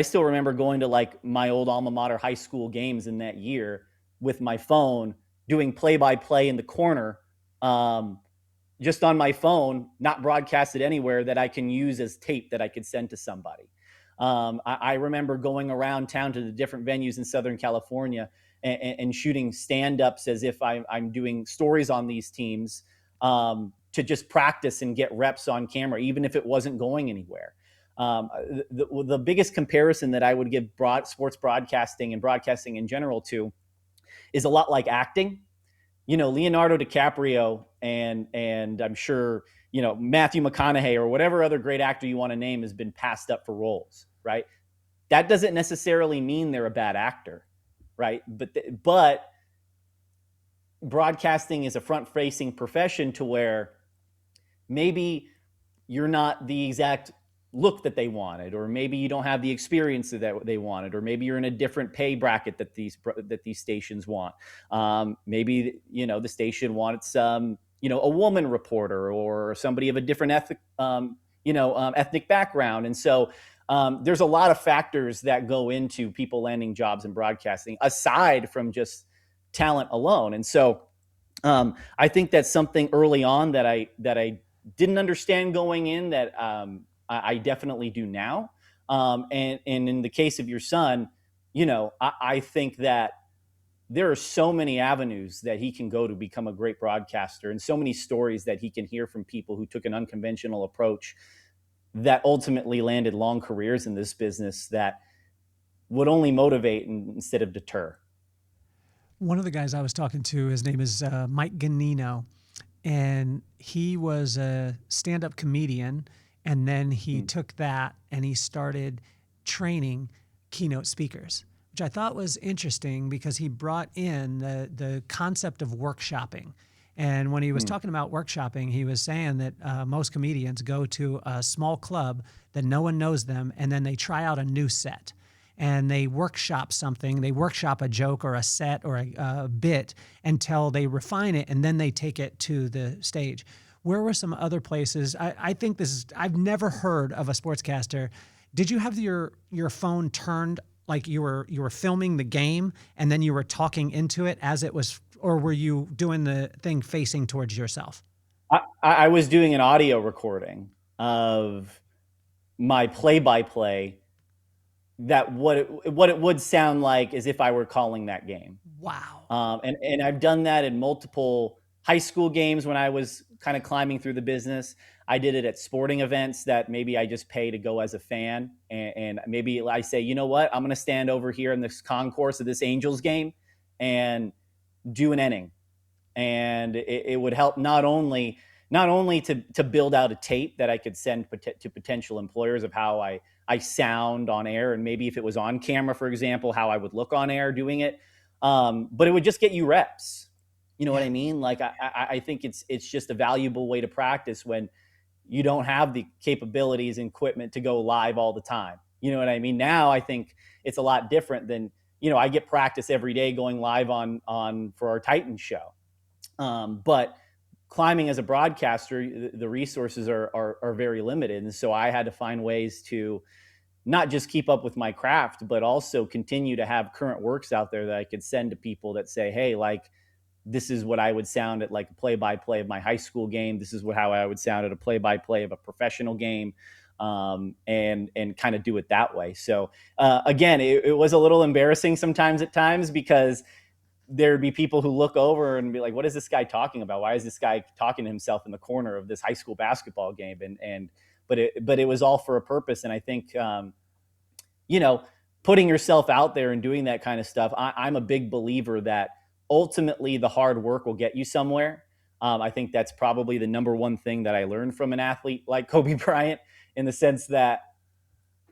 still remember going to like my old alma mater high school games in that year with my phone, doing play-by-play in the corner, just on my phone, not broadcasted anywhere, that I can use as tape that I could send to somebody. I remember going around town to the different venues in Southern California and shooting stand-ups as if I'm doing stories on these teams, to just practice and get reps on camera, even if it wasn't going anywhere. The biggest comparison that I would give sports broadcasting and broadcasting in general to is a lot like acting. Leonardo DiCaprio and I'm sure, Matthew McConaughey or whatever other great actor you want to name has been passed up for roles, right? That doesn't necessarily mean they're a bad actor, right? But broadcasting is a front-facing profession to where maybe you're not the exact look that they wanted, or maybe you don't have the experience that they wanted, or maybe you're in a different pay bracket that these stations want. Maybe, the station wants, a woman reporter or somebody of a different ethnic background. And so there's a lot of factors that go into people landing jobs in broadcasting aside from just talent alone. And so I think that's something early on that I didn't understand going in that I definitely do now. And in the case of your son, I think that there are so many avenues that he can go to become a great broadcaster, and so many stories that he can hear from people who took an unconventional approach that ultimately landed long careers in this business that would only motivate instead of deter. One of the guys I was talking to, his name is Mike Ganino, and he was a stand-up comedian, and then he took that and he started training keynote speakers, which I thought was interesting because he brought in the concept of workshopping. And when he was talking about workshopping, he was saying that most comedians go to a small club that no one knows them, and then they try out a new set. And they workshop something, they workshop a joke or a set or a bit until they refine it, and then they take it to the stage. Where were some other places? I think this is, I've never heard of a sportscaster. Did you have your phone turned like you were filming the game and then you were talking into it as it was, or were you doing the thing facing towards yourself? I was doing an audio recording of my play-by-play that what it would sound like as if I were calling that game. Wow. And I've done that in multiple high school games when I was kind of climbing through the business. I did it at sporting events that maybe I just pay to go as a fan. And maybe I say, you know what, I'm going to stand over here in this concourse of this Angels game and do an inning. And it would help not only to build out a tape that I could send to potential employers of how I sound on air, and maybe if it was on camera, for example, how I would look on air doing it. But it would just get you reps. You know what I mean? Like I think it's just a valuable way to practice when you don't have the capabilities and equipment to go live all the time. You know what I mean? Now I think it's a lot different than, I get practice every day going live on for our Titans show. But climbing as a broadcaster, the resources are very limited. And so I had to find ways to not just keep up with my craft, but also continue to have current works out there that I could send to people that say, hey, like, this is what I would sound at like a play-by-play of my high school game. This is how I would sound at a play-by-play of a professional game. And kind of do it that way. So again, it was a little embarrassing sometimes at times because there'd be people who look over and be like, what is this guy talking about? Why is this guy talking to himself in the corner of this high school basketball game? But it was all for a purpose. And I think, putting yourself out there and doing that kind of stuff, I'm a big believer that ultimately the hard work will get you somewhere. I think that's probably the number one thing that I learned from an athlete like Kobe Bryant, in the sense that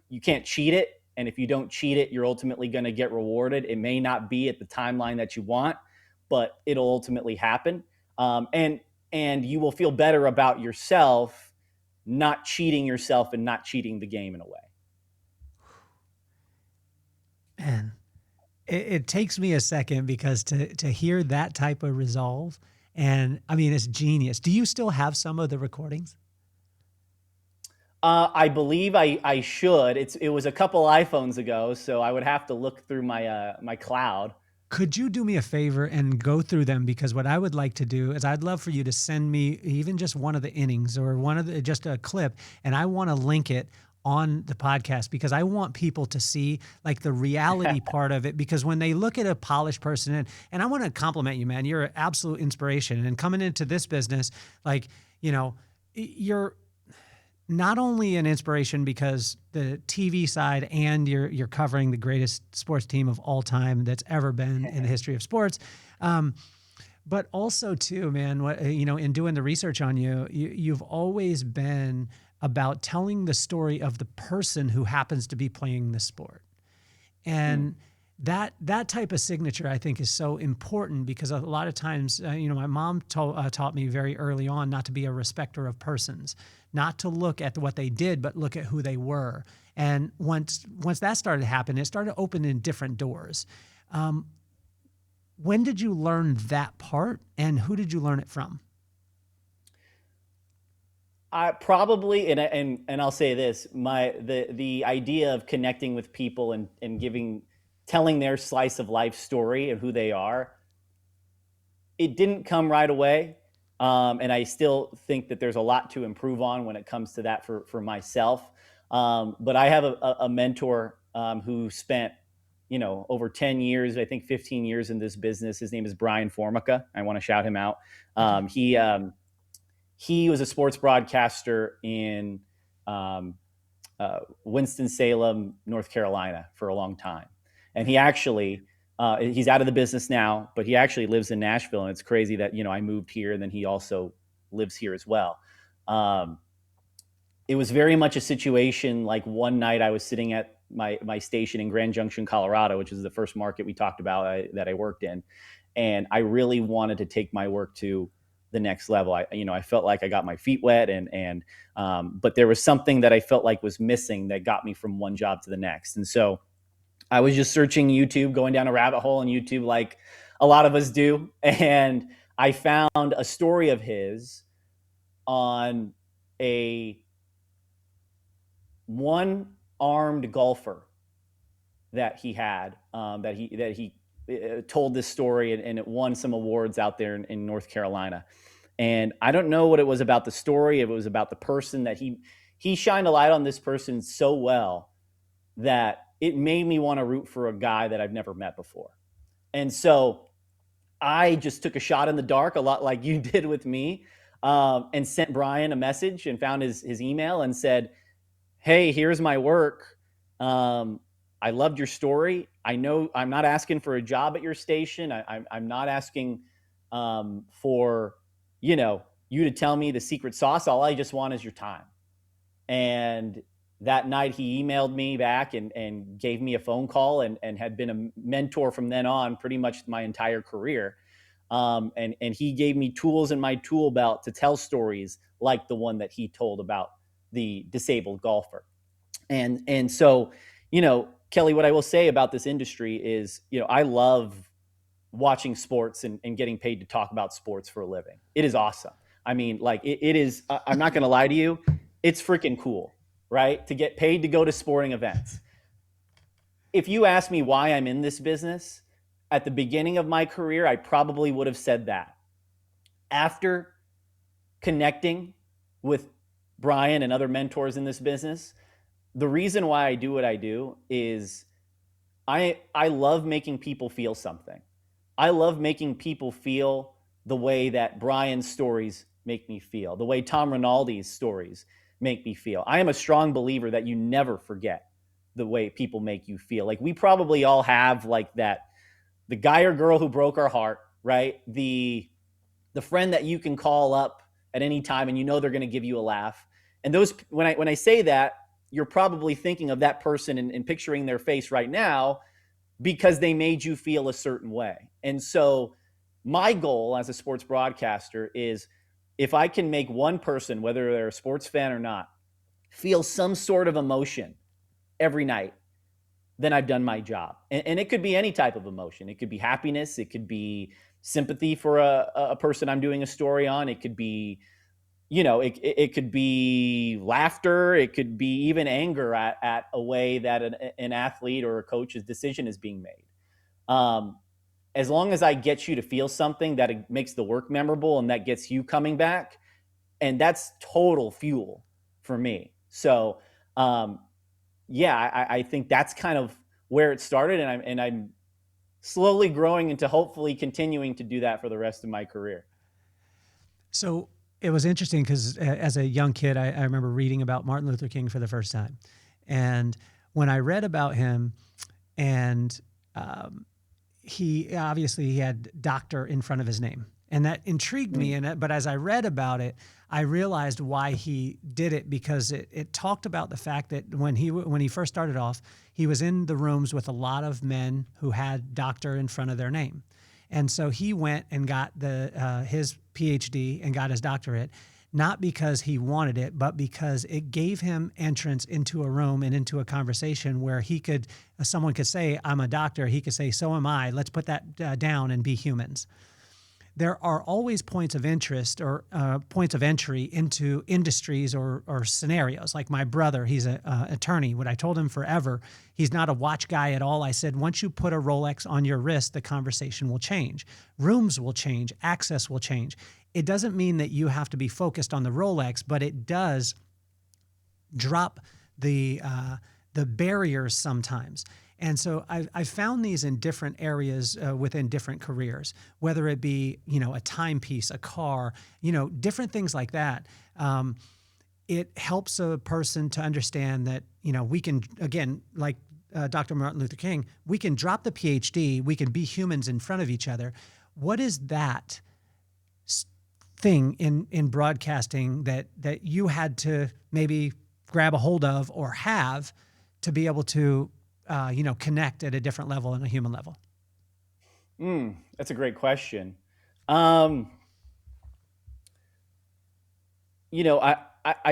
you can't cheat it. And if you don't cheat it, you're ultimately going to get rewarded. It may not be at the timeline that you want, but it'll ultimately happen. And you will feel better about yourself, not cheating yourself and not cheating the game in a way. Man, it takes me a second because to hear that type of resolve, and I mean, it's genius. Do you still have some of the recordings? I believe I should. It was a couple iPhones ago, so I would have to look through my cloud. Could you do me a favor and go through them? Because what I would like to do is I'd love for you to send me even just one of the innings or just a clip, and I want to link it on the podcast because I want people to see like the reality part of it. Because when they look at a polished person, and I want to compliment you, man, you're an absolute inspiration. And coming into this business, like, you're not only an inspiration because the TV side and you're covering the greatest sports team of all time that's ever been in the history of sports. But also too, man, in doing the research on you've always been about telling the story of the person who happens to be playing the sport. And that type of signature, I think, is so important because a lot of times, my mom taught me very early on not to be a respecter of persons, not to look at what they did, but look at who they were. And once that started happening, it started opening different doors. When did you learn that part, and who did you learn it from? I probably, and I'll say this, the idea of connecting with people and telling their slice of life story of who they are, it didn't come right away. And I still think that there's a lot to improve on when it comes to that for myself. But I have a mentor who spent, over 10 years, I think 15 years in this business. His name is Brian Formica. I want to shout him out. He was a sports broadcaster in Winston-Salem, North Carolina for a long time. And he actually, he's out of the business now, but he actually lives in Nashville. And it's crazy that, I moved here and then he also lives here as well. It was very much a situation like one night I was sitting at my station in Grand Junction, Colorado, which is the first market we talked about that I worked in. And I really wanted to take my work to the next level. I felt like I got my feet wet but there was something that I felt like was missing that got me from one job to the next. And so I was just searching YouTube, going down a rabbit hole on YouTube, like a lot of us do. And I found a story of his on a one-armed golfer that he had, that he told this story and it won some awards out there in North Carolina. And I don't know what it was about the story. It was about the person that he shined a light on this person so well that it made me want to root for a guy that I've never met before. And so I just took a shot in the dark, a lot like you did with me, and sent Brian a message and found his email and said, "Hey, here's my work. I loved your story. I know I'm not asking for a job at your station. I'm not asking for, you to tell me the secret sauce. All I just want is your time." And that night he emailed me back and gave me a phone call and had been a mentor from then on pretty much my entire career. And he gave me tools in my tool belt to tell stories like the one that he told about the disabled golfer. And so, Kelly, what I will say about this industry is, I love watching sports and getting paid to talk about sports for a living. It is awesome. I mean, like it is, I'm not going to lie to you. It's freaking cool, right? To get paid to go to sporting events. If you ask me why I'm in this business, at the beginning of my career, I probably would have said that. After connecting with Brian and other mentors in this business, the reason why I do what I do is I love making people feel something. I love making people feel the way that Brian's stories make me feel, the way Tom Rinaldi's stories make me feel. I am a strong believer that you never forget the way people make you feel. Like we probably all have like that, the guy or girl who broke our heart, right? The friend that you can call up at any time and they're going to give you a laugh. And those, when I say that, you're probably thinking of that person and picturing their face right now because they made you feel a certain way. And so my goal as a sports broadcaster is if I can make one person, whether they're a sports fan or not, feel some sort of emotion every night, then I've done my job. And it could be any type of emotion. It could be happiness. It could be sympathy for a person I'm doing a story on. It could be, it could be laughter. It could be even anger at a way that an athlete or a coach's decision is being made. As long as I get you to feel something that makes the work memorable and that gets you coming back, and that's total fuel for me. So, I think that's kind of where it started, and I'm slowly growing into hopefully continuing to do that for the rest of my career. So it was interesting because as a young kid, I remember reading about Martin Luther King for the first time. And when I read about him, and he had doctor in front of his name. And that intrigued me. But as I read about it, I realized why he did it, because it talked about the fact that when he first started off, he was in the rooms with a lot of men who had doctor in front of their name. And so he went and got his PhD and got his doctorate, not because he wanted it, but because it gave him entrance into a room and into a conversation where someone could say, "I'm a doctor." He could say, "So am I. Let's put that down and be humans." There are always points of interest or points of entry into industries or scenarios. Like my brother, he's an attorney. What I told him forever, he's not a watch guy at all. I said, once you put a Rolex on your wrist, the conversation will change. Rooms will change. Access will change. It doesn't mean that you have to be focused on the Rolex, but it does drop the barriers sometimes. And so I found these in different areas within different careers, whether it be, a timepiece, a car, different things like that. It helps a person to understand that, we can, again, like Dr. Martin Luther King, we can drop the PhD, we can be humans in front of each other. What is that thing in broadcasting that you had to maybe grab a hold of or have to be able to connect at a different level and a human level? That's a great question. I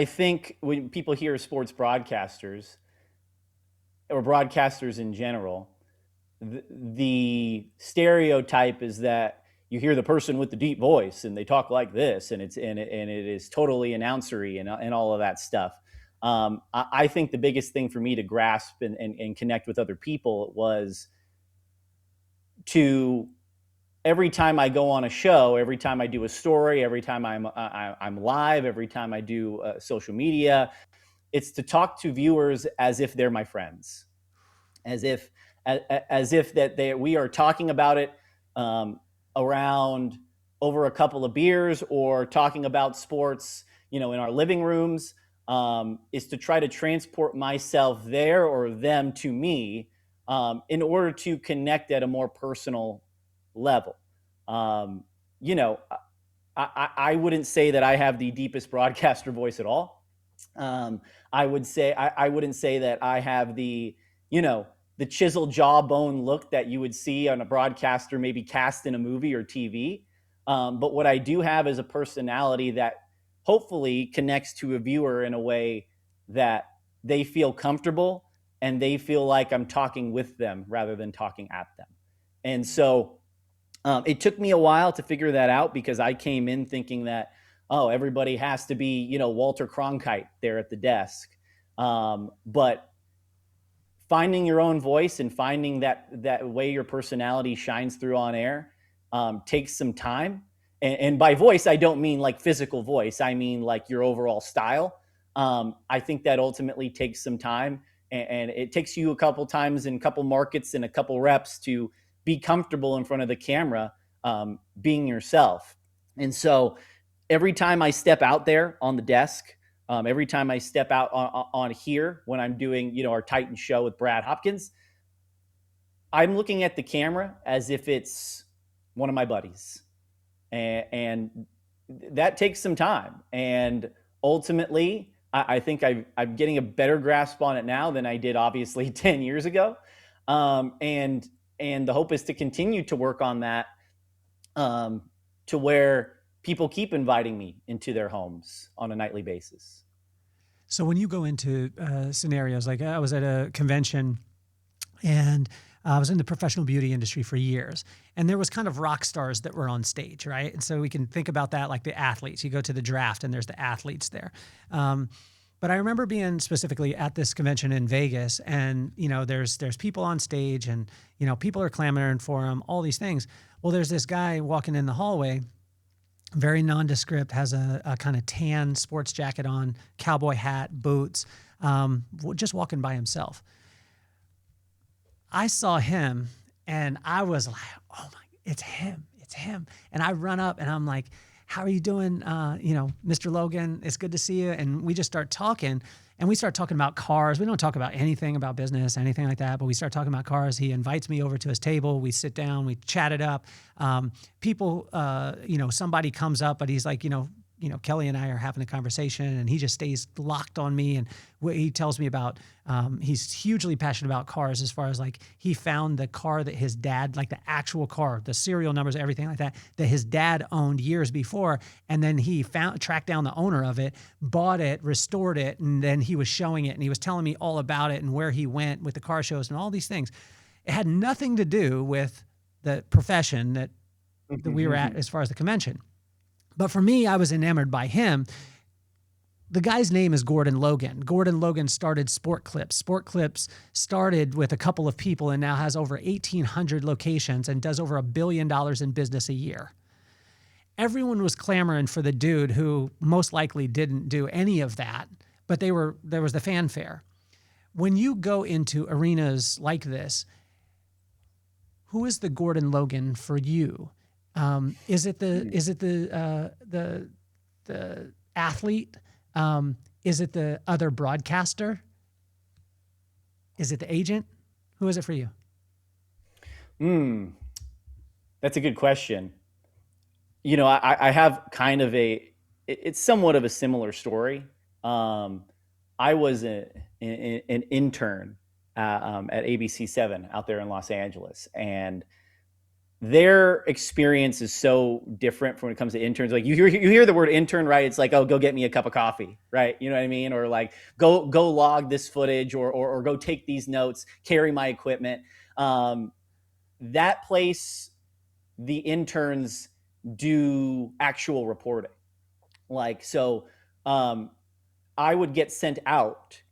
think when people hear sports broadcasters or broadcasters in general, the stereotype is that you hear the person with the deep voice and they talk like this, and it is totally announcery and all of that stuff. I think the biggest thing for me to grasp and connect with other people was to, every time I go on a show, every time I do a story, every time I'm live, every time I do social media, it's to talk to viewers as if they're my friends, as if we are talking about it around over a couple of beers, or talking about sports, in our living rooms. Is to try to transport myself there or them to me in order to connect at a more personal level. I wouldn't say that I have the deepest broadcaster voice at all. I wouldn't say that I have the chiseled jawbone look that you would see on a broadcaster maybe cast in a movie or TV. But what I do have is a personality that hopefully connects to a viewer in a way that they feel comfortable and they feel like I'm talking with them rather than talking at them. And so it took me a while to figure that out, because I came in thinking that, everybody has to be, Walter Cronkite there at the desk. But finding your own voice and finding that way your personality shines through on air takes some time. And by voice, I don't mean like physical voice. I mean like your overall style. I think that ultimately takes some time, and it takes you a couple times in a couple markets and a couple reps to be comfortable in front of the camera, being yourself. And so every time I step out there on the desk, every time I step out on here when I'm doing, our Titan show with Brad Hopkins, I'm looking at the camera as if it's one of my buddies. And that takes some time. And ultimately, I think I'm getting a better grasp on it now than I did, obviously, 10 years ago. And the hope is to continue to work on that to where people keep inviting me into their homes on a nightly basis. So when you go into scenarios, like I was at a convention and I was in the professional beauty industry for years, and there was kind of rock stars that were on stage, right? And so we can think about that like the athletes. You go to the draft and there's the athletes there. But I remember being specifically at this convention in Vegas, and there's people on stage, and people are clamoring for him, all these things. Well, there's this guy walking in the hallway, very nondescript, has a kind of tan sports jacket on, cowboy hat, boots, just walking by himself. I saw him and I was like, oh my, it's him. And I run up and I'm like, how are you doing? Mr. Logan, it's good to see you. And we just start talking, and we start talking about cars. We don't talk about anything about business, anything like that, but we start talking about cars. He invites me over to his table. We sit down, we chat it up. People, somebody comes up, but he's like, Kelly and I are having a conversation, and he just stays locked on me. And he tells me about, he's hugely passionate about cars, as far as like he found the car that his dad, like the actual car, the serial numbers, everything like that his dad owned years before. And then he tracked down the owner of it, bought it, restored it. And then he was showing it, and he was telling me all about it and where he went with the car shows and all these things. It had nothing to do with the profession that we were at as far as the convention. But for me, I was enamored by him. The guy's name is Gordon Logan. Gordon Logan started Sport Clips. Sport Clips started with a couple of people and now has over 1,800 locations and does over $1 billion in business a year. Everyone was clamoring for the dude who most likely didn't do any of that, but there was the fanfare. when you go into arenas like this, who is the Gordon Logan for you? Is it the athlete? Is it the other broadcaster? Is it the agent? Who is it for you? That's a good question. You know, I have kind of it's somewhat of a similar story. I was an intern at ABC7 out there in Los Angeles, and their experience is so different from when it comes to interns. Like you hear the word intern, right? It's like, oh, go get me a cup of coffee, right? You know what I mean? Or like go log this footage, or go take these notes, carry my equipment. That place, the interns do actual reporting. Like, so I would get sent out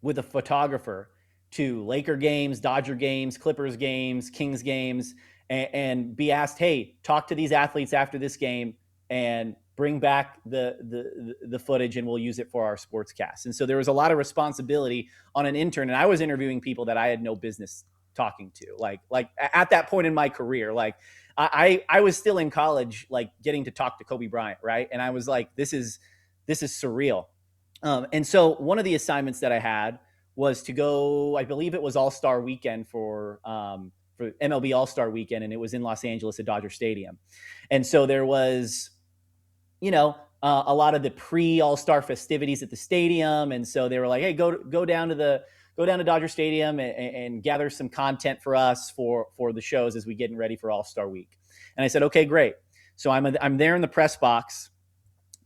with a photographer to Laker games, Dodger games, Clippers games, Kings games, and be asked, hey, talk to these athletes after this game and bring back the footage, and we'll use it for our sportscast. And so there was a lot of responsibility on an intern, and I was interviewing people that I had no business talking to. Like at that point in my career, like I was still in college, like getting to talk to Kobe Bryant, right? And I was like, this is surreal. And so one of the assignments that I had was to go, I believe it was All-Star Weekend for MLB All-Star Weekend, and it was in Los Angeles at Dodger Stadium. And so there was, you know, a lot of the pre-All-Star festivities at the stadium, and so they were like, hey, go down to Dodger Stadium and gather some content for us for the shows as we getting ready for All-Star Week. And I said, okay, great. So I'm there in the press box,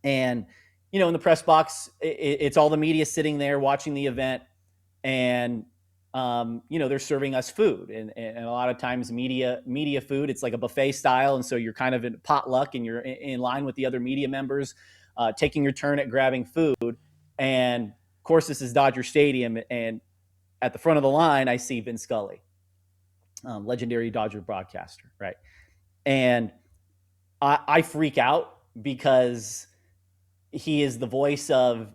and you know, in the press box, it's all the media sitting there watching the event, and you know, they're serving us food, and a lot of times media food, it's like a buffet style, and so you're kind of in potluck, and you're in line with the other media members, taking your turn at grabbing food. And of course, this is Dodger Stadium, and at the front of the line, I see Vin Scully, legendary Dodger broadcaster, right? And I freak out because he is the voice of,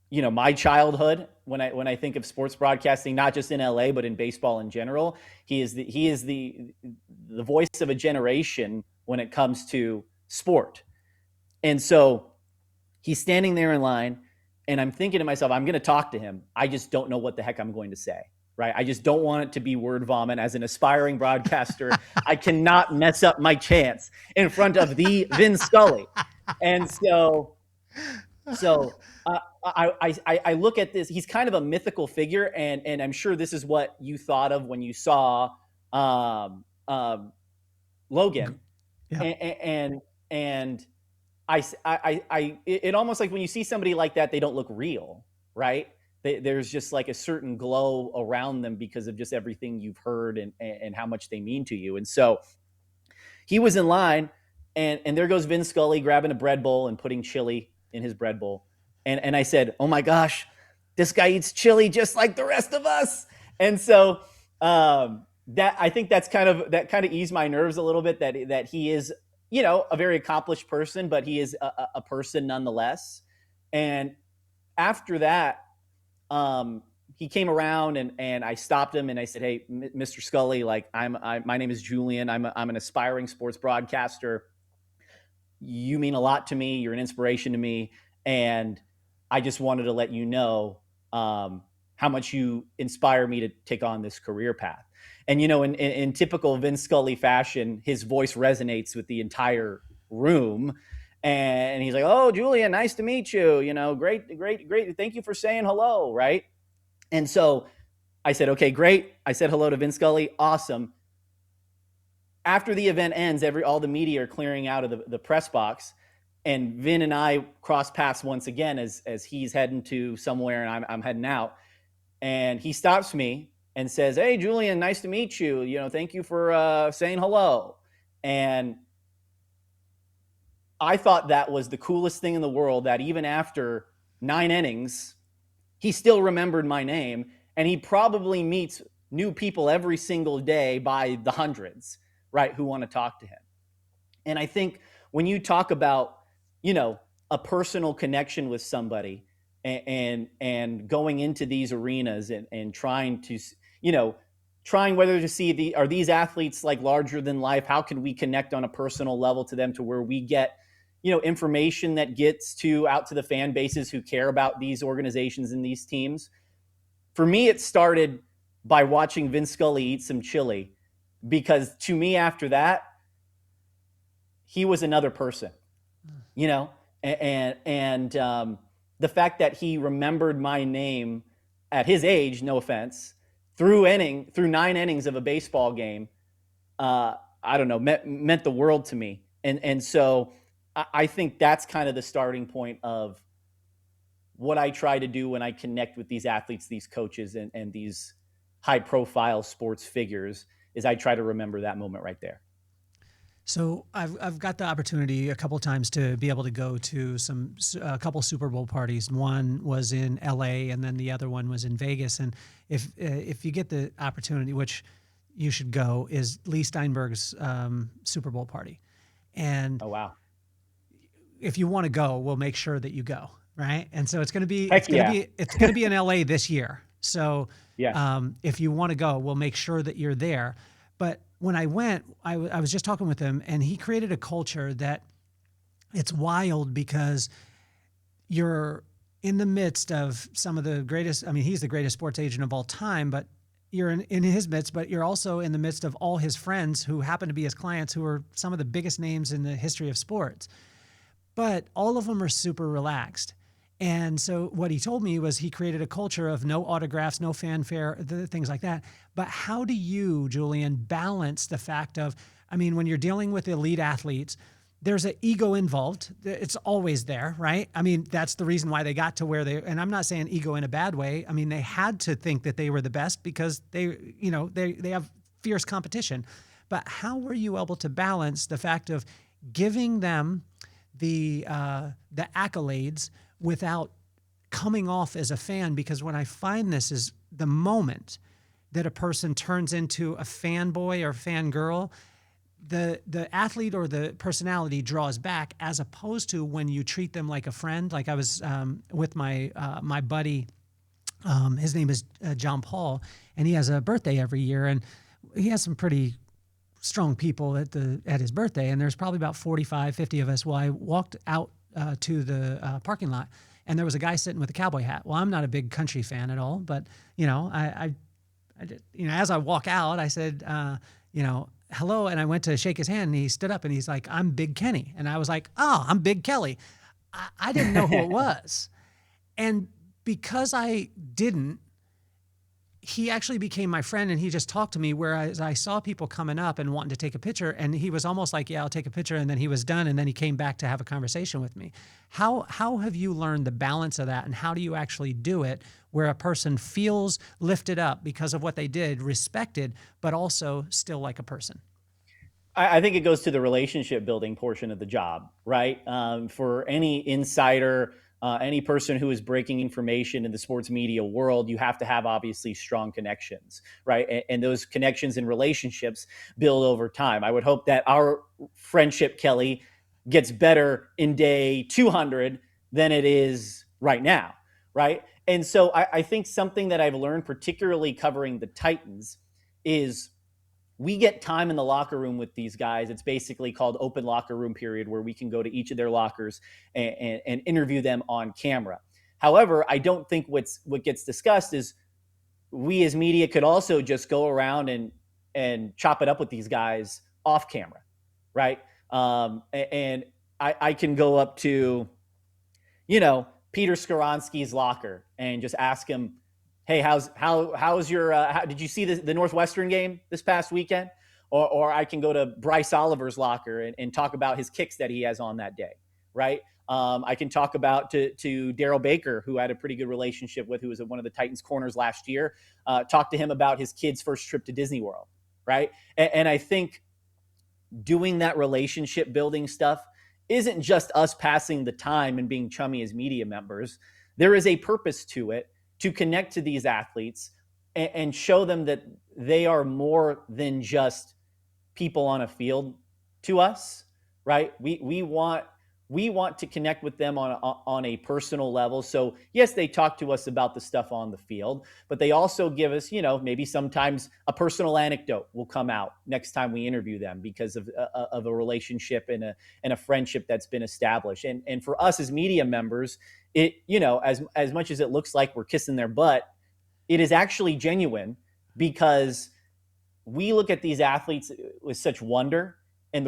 you know, my childhood. When I think of sports broadcasting, not just in LA, but in baseball in general, he is the voice of a generation when it comes to sport. And so he's standing there in line, and I'm thinking to myself, I'm going to talk to him. I just don't know what the heck I'm going to say, right? I just don't want it to be word vomit. As an aspiring broadcaster, I cannot mess up my chance in front of the Vin Scully. And so I look at this. He's kind of a mythical figure, and I'm sure this is what you thought of when you saw Logan. Yeah. And it almost like when you see somebody like that, they don't look real, right? There's just like a certain glow around them because of just everything you've heard and how much they mean to you. And so he was in line, and there goes Vin Scully grabbing a bread bowl and putting chili in his bread bowl. And I said, oh my gosh, this guy eats chili just like the rest of us. And so that, I think that kind of eased my nerves a little bit, that he is, you know, a very accomplished person, but he is a person nonetheless. And after that, he came around, and I stopped him, and I said, hey, Mr. Scully, like my name is Julian. I'm an aspiring sports broadcaster. You mean a lot to me. You're an inspiration to me. And I just wanted to let you know how much you inspire me to take on this career path. And, you know, in typical Vin Scully fashion, his voice resonates with the entire room. And he's like, oh, Julian, nice to meet you. You know, great. Thank you for saying hello. Right. And so I said, okay, great. I said hello to Vin Scully. Awesome. After the event ends, all the media are clearing out of the press box. And Vin and I cross paths once again as he's heading to somewhere, and I'm heading out. And he stops me and says, hey, Julian, nice to meet you. You know, thank you for saying hello. And I thought that was the coolest thing in the world, that even after 9 innings, he still remembered my name. And he probably meets new people every single day by the hundreds, right, who want to talk to him. And I think when you talk about, you know, a personal connection with somebody, and going into these arenas and trying to, trying whether to see are these athletes like larger than life? How can we connect on a personal level to them to where we get, information that gets out to the fan bases who care about these organizations and these teams. For me, it started by watching Vince Scully eat some chili, because to me, after that, he was another person, and the fact that he remembered my name at his age, no offense, through 9 innings of a baseball game, I don't know, meant the world to me. And so I think that's kind of the starting point of what I try to do when I connect with these athletes, these coaches, and these high profile sports figures, is I try to remember that moment right there. So I've got the opportunity a couple of times to be able to go to a couple Super Bowl parties. One was in LA, and then the other one was in Vegas. And if you get the opportunity, which you should go, is Lee Steinberg's Super Bowl party. And oh wow, if you want to go, we'll make sure that you go, right? And so it's going to be in LA this year. So yeah. If you want to go, we'll make sure that you're there. But when I went, I was just talking with him, and he created a culture that it's wild, because you're in the midst of some of the greatest. I mean, he's the greatest sports agent of all time, but you're in his midst, but you're also in the midst of all his friends who happen to be his clients, who are some of the biggest names in the history of sports. But all of them are super relaxed. And so what he told me was he created a culture of no autographs, no fanfare, things like that. But how do you, Julian, balance the fact of, I mean, when you're dealing with elite athletes, there's an ego involved. It's always there, right? I mean, that's the reason why they got to where and I'm not saying ego in a bad way. I mean, they had to think that they were the best because they have fierce competition. But how were you able to balance the fact of giving them the accolades without coming off as a fan? Because what I find this is the moment that a person turns into a fanboy or fangirl, the athlete or the personality draws back, as opposed to when you treat them like a friend. Like I was with my buddy, his name is John Paul, and he has a birthday every year, and he has some pretty strong people at his birthday, and there's probably about 45, 50 of us. Well, I walked out to the parking lot, and there was a guy sitting with a cowboy hat. Well, I'm not a big country fan at all, but I did, as I walk out, I said, hello, and I went to shake his hand, and he stood up, and he's like, "I'm Big Kenny," and I was like, "Oh, I'm Big Kelly." I didn't know who it was, and because I didn't, he actually became my friend, and he just talked to me, whereas I saw people coming up and wanting to take a picture, and he was almost like, "Yeah, I'll take a picture," and then he was done, and then he came back to have a conversation with me. How have you learned the balance of that, and how do you actually do it where a person feels lifted up because of what they did, respected, but also still like a person? I think it goes to the relationship building portion of the job, right? For any insider, any person who is breaking information in the sports media world, you have to have obviously strong connections, right? And those connections and relationships build over time. I would hope that our friendship, Kelly, gets better in day 200 than it is right now, right? And so I think something that I've learned, particularly covering the Titans, is we get time in the locker room with these guys. It's basically called open locker room period, where we can go to each of their lockers and interview them on camera. However, I don't think what gets discussed is we as media could also just go around and chop it up with these guys off camera, right? And I can go up to, Peter Skoronsky's locker and just ask him, "Hey, how's your? Did you see the Northwestern game this past weekend?" Or I can go to Bryce Oliver's locker and talk about his kicks that he has on that day, right? I can talk about to Daryl Baker, who I had a pretty good relationship with, who was one of the Titans corners last year. Talk to him about his kid's first trip to Disney World, right? And I think doing that relationship building stuff isn't just us passing the time and being chummy as media members. There is a purpose to it, to connect to these athletes and show them that they are more than just people on a field to us, right? We want we want to connect with them on a personal level. So yes, they talk to us about the stuff on the field, but they also give us, maybe sometimes a personal anecdote will come out next time we interview them because of a relationship and a friendship that's been established. And for us as media members, it, as much as it looks like we're kissing their butt, it is actually genuine, because we look at these athletes with such wonder. And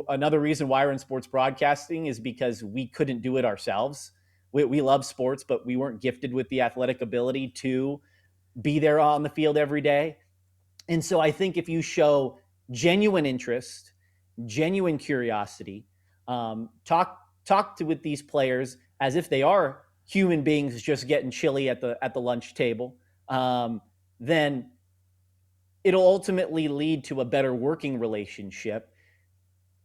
another reason why we're in sports broadcasting is because we couldn't do it ourselves. We love sports, but we weren't gifted with the athletic ability to be there on the field every day. And so I think if you show genuine interest, genuine curiosity, talk with these players as if they are human beings just getting chili at the lunch table, then it'll ultimately lead to a better working relationship,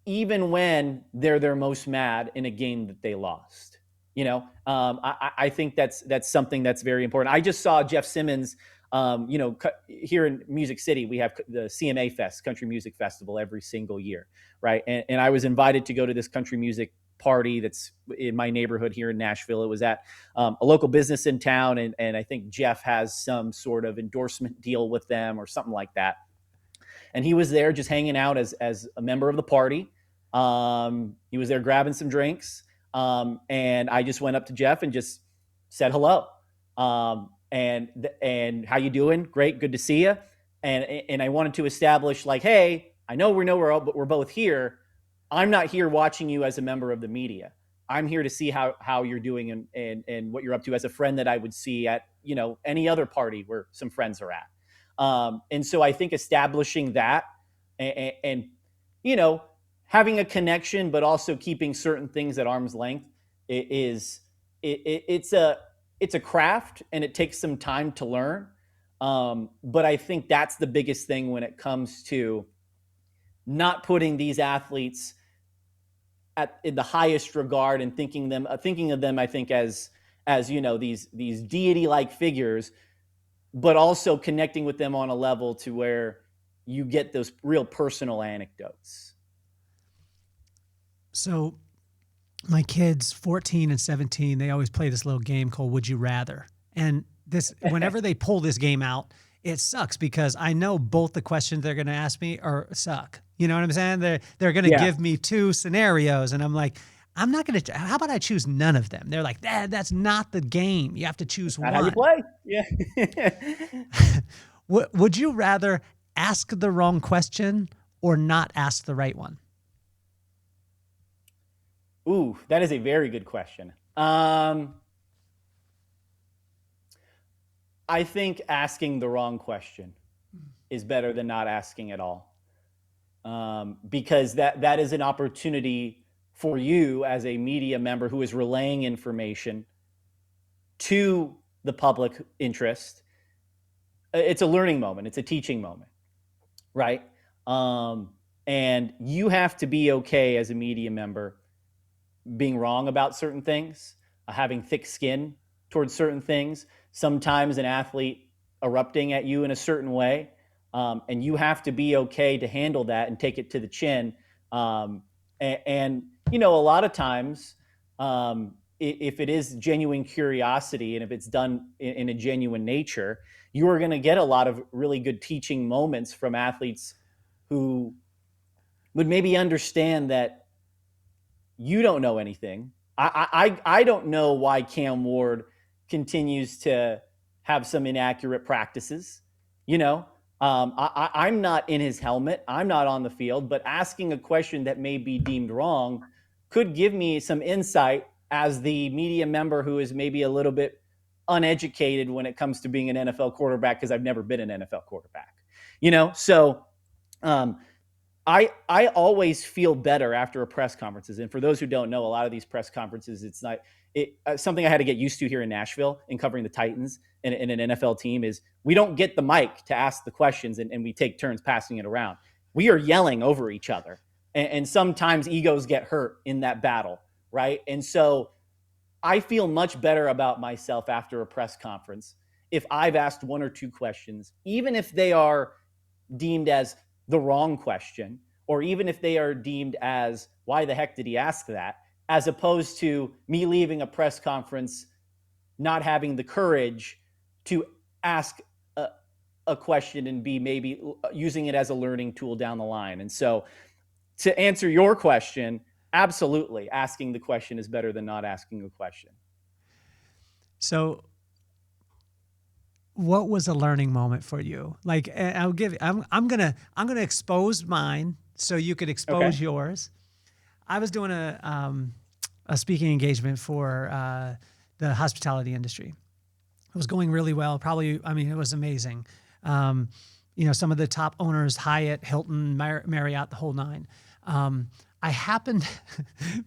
even when they're their most mad in a game that they lost. I think that's something that's very important. I just saw Jeff Simmons, here in Music City, we have the CMA Fest, Country Music Festival, every single year, right? And I was invited to go to this country music party that's in my neighborhood here in Nashville. It was at a local business in town, and I think Jeff has some sort of endorsement deal with them or something like that. And he was there just hanging out as a member of the party. He was there grabbing some drinks. And I just went up to Jeff and just said hello. And how you doing? Great. Good to see you. And I wanted to establish, like, hey, I know we're both here. I'm not here watching you as a member of the media. I'm here to see how you're doing and what you're up to, as a friend that I would see at, any other party where some friends are at. And so I think establishing that and having a connection, but also keeping certain things at arm's length it's a craft, and it takes some time to learn. But I think that's the biggest thing when it comes to not putting these athletes in the highest regard and thinking of them, I think, as these deity-like figures, but also connecting with them on a level to where you get those real personal anecdotes. So my kids, 14 and 17, they always play this little game called Would You Rather? And whenever they pull this game out, it sucks, because I know both the questions they're going to ask me suck. You know what I'm saying? They're going to give me two scenarios, and I'm like, I'm not going to. How about I choose none of them? They're like, that's not the game. You have to choose one. How you play? Yeah. Would you rather ask the wrong question or not ask the right one? Ooh, that is a very good question. I think asking the wrong question is better than not asking at all. Because that is an opportunity for you as a media member who is relaying information to the public interest. It's a learning moment. It's a teaching moment, right? And you have to be okay as a media member being wrong about certain things, having thick skin towards certain things, sometimes an athlete erupting at you in a certain way. And you have to be okay to handle that and take it to the chin. And a lot of times, if it is genuine curiosity and if it's done in a genuine nature, you are going to get a lot of really good teaching moments from athletes who would maybe understand that you don't know anything. I don't know why Cam Ward continues to have some inaccurate practices. I'm not in his helmet. I'm not on the field, but asking a question that may be deemed wrong could give me some insight as the media member who is maybe a little bit uneducated when it comes to being an NFL quarterback, because I've never been an NFL quarterback. So I always feel better after a press conferences. And for those who don't know, a lot of these press conferences, it's not something I had to get used to here in Nashville in covering the Titans in an NFL team is we don't get the mic to ask the questions and we take turns passing it around. We are yelling over each other. And sometimes egos get hurt in that battle, right? And so I feel much better about myself after a press conference if I've asked one or two questions, even if they are deemed as the wrong question, or even if they are deemed as, why the heck did he ask that? as opposed to me leaving a press conference, not having the courage to ask a question and be maybe using it as a learning tool down the line. And so to answer your question, absolutely, asking the question is better than not asking a question. So what was a learning moment for you? Like, I'm gonna expose mine so you could expose yours. I was doing a speaking engagement for the hospitality industry. It was going really well. Probably, I mean, it was amazing. Some of the top owners, Hyatt, Hilton, Marriott, the whole nine. I happened,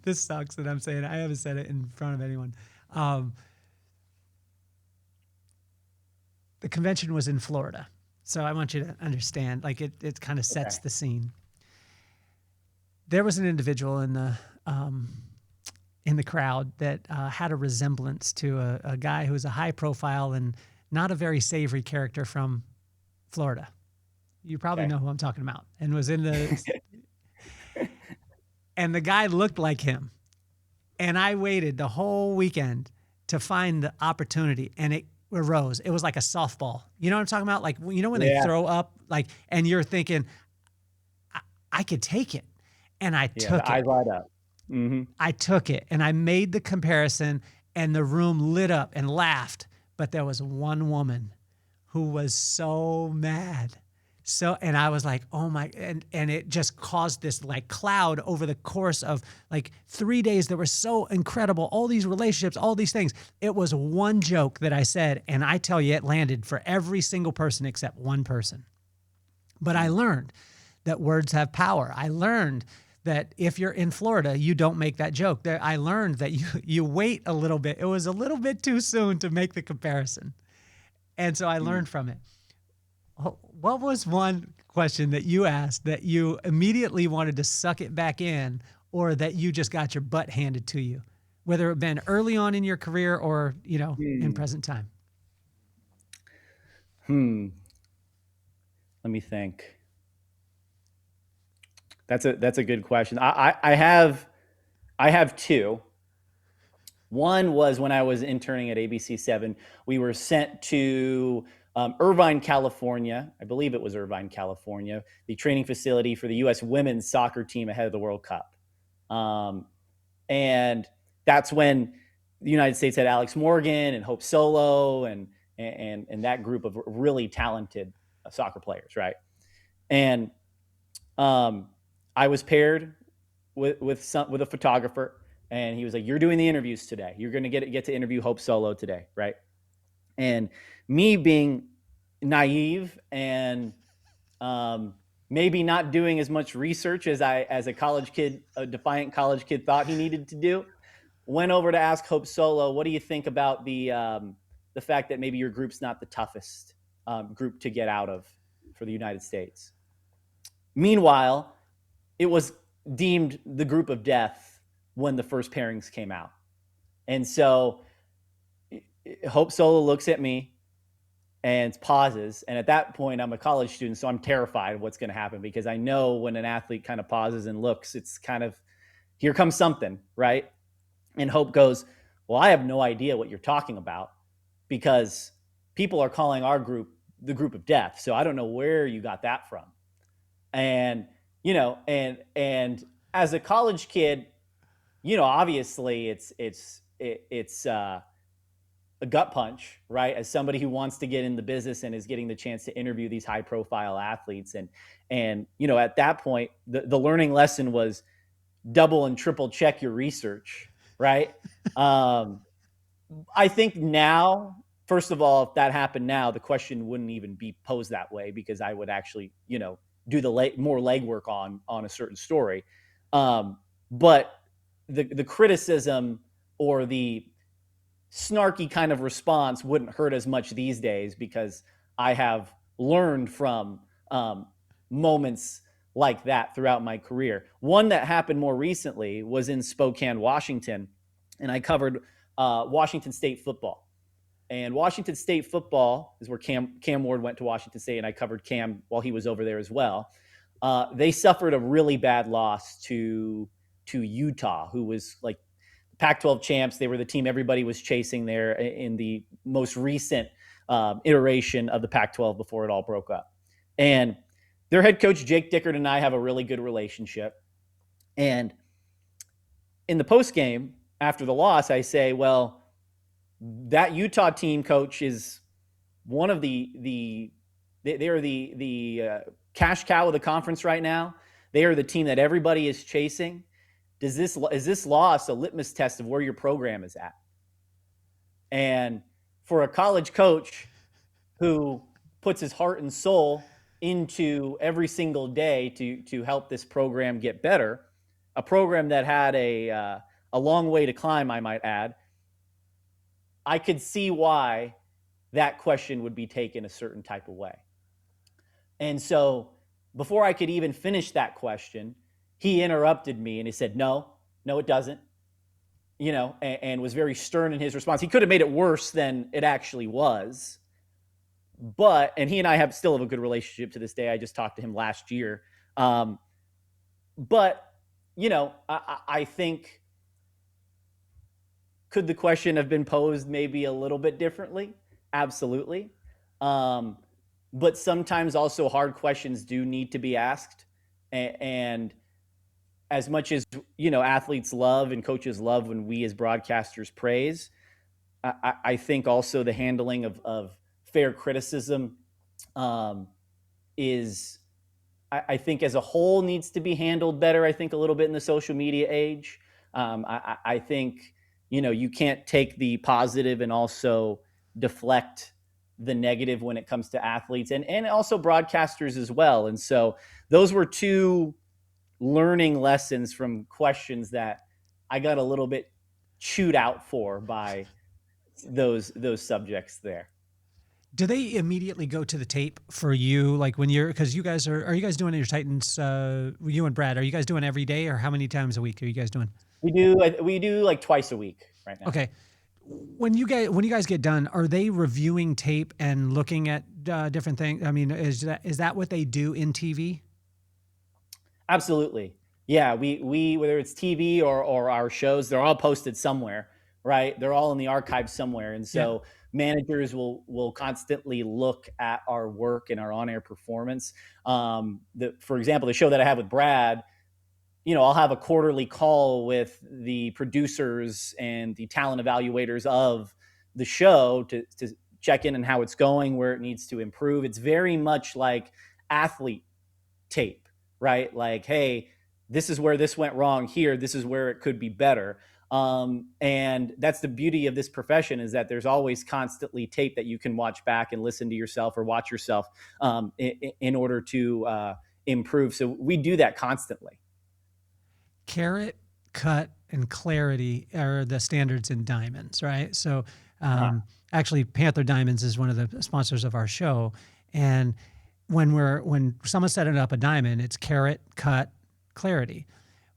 this sucks that I'm saying it. I haven't said it in front of anyone. The convention was in Florida. So I want you to understand, like it kind of sets the scene. There was an individual in the crowd that had a resemblance to a guy who was a high profile and not a very savory character from Florida. You probably know who I'm talking about. And was in the and the guy looked like him. And I waited the whole weekend to find the opportunity, and it arose. It was like a softball. You know what I'm talking about? Like, you know, when they throw up, like, and you're thinking, I could take it. And I took it. Eyes wide up. Mm-hmm. I took it, and I made the comparison, and the room lit up and laughed. But there was one woman who was so mad. And I was like, oh my, and it just caused this like cloud over the course of like 3 days that were so incredible. All these relationships, all these things. It was one joke that I said, and I tell you, it landed for every single person except one person. But I learned that words have power. I learned that if you're in Florida, you don't make that joke. I learned that you wait a little bit. It was a little bit too soon to make the comparison. And so I learned from it. What was one question that you asked that you immediately wanted to suck it back in, or that you just got your butt handed to you, whether it been early on in your career or, in present time? Let me think. That's a good question. I have two. One was when I was interning at ABC7. We were sent to Irvine, California. I believe it was Irvine, California, the training facility for the U.S. women's soccer team ahead of the World Cup. And that's when the United States had Alex Morgan and Hope Solo and that group of really talented soccer players, right? And I was paired with a photographer, and he was like, "You're doing the interviews today. You're going to get to interview Hope Solo today, right?" And me being naive and maybe not doing as much research as a college kid, a defiant college kid, thought he needed to do, went over to ask Hope Solo, "What do you think about the fact that maybe your group's not the toughest group to get out of for the United States?" Meanwhile, it was deemed the group of death when the first pairings came out. And so Hope Solo looks at me and pauses. And at that point, I'm a college student, so I'm terrified of what's going to happen, because I know when an athlete kind of pauses and looks, it's kind of, here comes something, right? And Hope goes, "Well, I have no idea what you're talking about, because people are calling our group the group of death. So I don't know where you got that from." And, and as a college kid, obviously it's a gut punch, right? As somebody who wants to get in the business and is getting the chance to interview these high profile athletes. And, at that point, the learning lesson was double and triple check your research, right? I think now, first of all, if that happened now, the question wouldn't even be posed that way, because I would actually, do the more legwork on a certain story. But the criticism or the snarky kind of response wouldn't hurt as much these days, because I have learned from moments like that throughout my career. One that happened more recently was in Spokane, Washington, and I covered Washington State football. And Washington State football is where Cam Ward went to Washington State, and I covered Cam while he was over there as well. They suffered a really bad loss to Utah, who was like Pac-12 champs. They were the team everybody was chasing there in the most recent iteration of the Pac-12 before it all broke up. And their head coach, Jake Dickert, and I have a really good relationship. And in the postgame, after the loss, I say, well, that Utah team, coach, is one of they are the cash cow of the conference right now. They are the team that everybody is chasing. Is this loss a litmus test of where your program is at? And for a college coach who puts his heart and soul into every single day to help this program get better, a program that had a long way to climb, I might add, I could see why that question would be taken a certain type of way. And so before I could even finish that question, he interrupted me and he said, no, it doesn't, and was very stern in his response. He could have made it worse than it actually was. And he and I still have a good relationship to this day. I just talked to him last year. I think, could the question have been posed maybe a little bit differently? Absolutely. But sometimes also hard questions do need to be asked. And as much as, athletes love and coaches love when we as broadcasters praise, I think also the handling of fair criticism is, I think as a whole, needs to be handled better, I think a little bit in the social media age. I think, you can't take the positive and also deflect the negative when it comes to athletes and also broadcasters as well. And so those were two learning lessons from questions that I got a little bit chewed out for by those subjects there. Do they immediately go to the tape for you? Like when because you guys are you guys doing your Titans, you and Brad, are you guys doing every day or how many times a week are you guys doing? We do like twice a week right now. Okay. When you guys get done, are they reviewing tape and looking at different things? I mean, is that what they do in TV? Absolutely. Yeah. We whether it's TV or our shows, they're all posted somewhere, right? They're all in the archive somewhere. And so managers will constantly look at our work and our on-air performance. For example, the show that I have with Brad, I'll have a quarterly call with the producers and the talent evaluators of the show to check in on how it's going, where it needs to improve. It's very much like athlete tape, right? Like, hey, this is where this went wrong here. This is where it could be better. And that's the beauty of this profession, is that there's always constantly tape that you can watch back and listen to yourself or watch yourself in order to improve. So we do that constantly. Carat, cut, and clarity are the standards in diamonds, right? So actually, Panther Diamonds is one of the sponsors of our show. And when someone's setting up a diamond, it's carat, cut, clarity.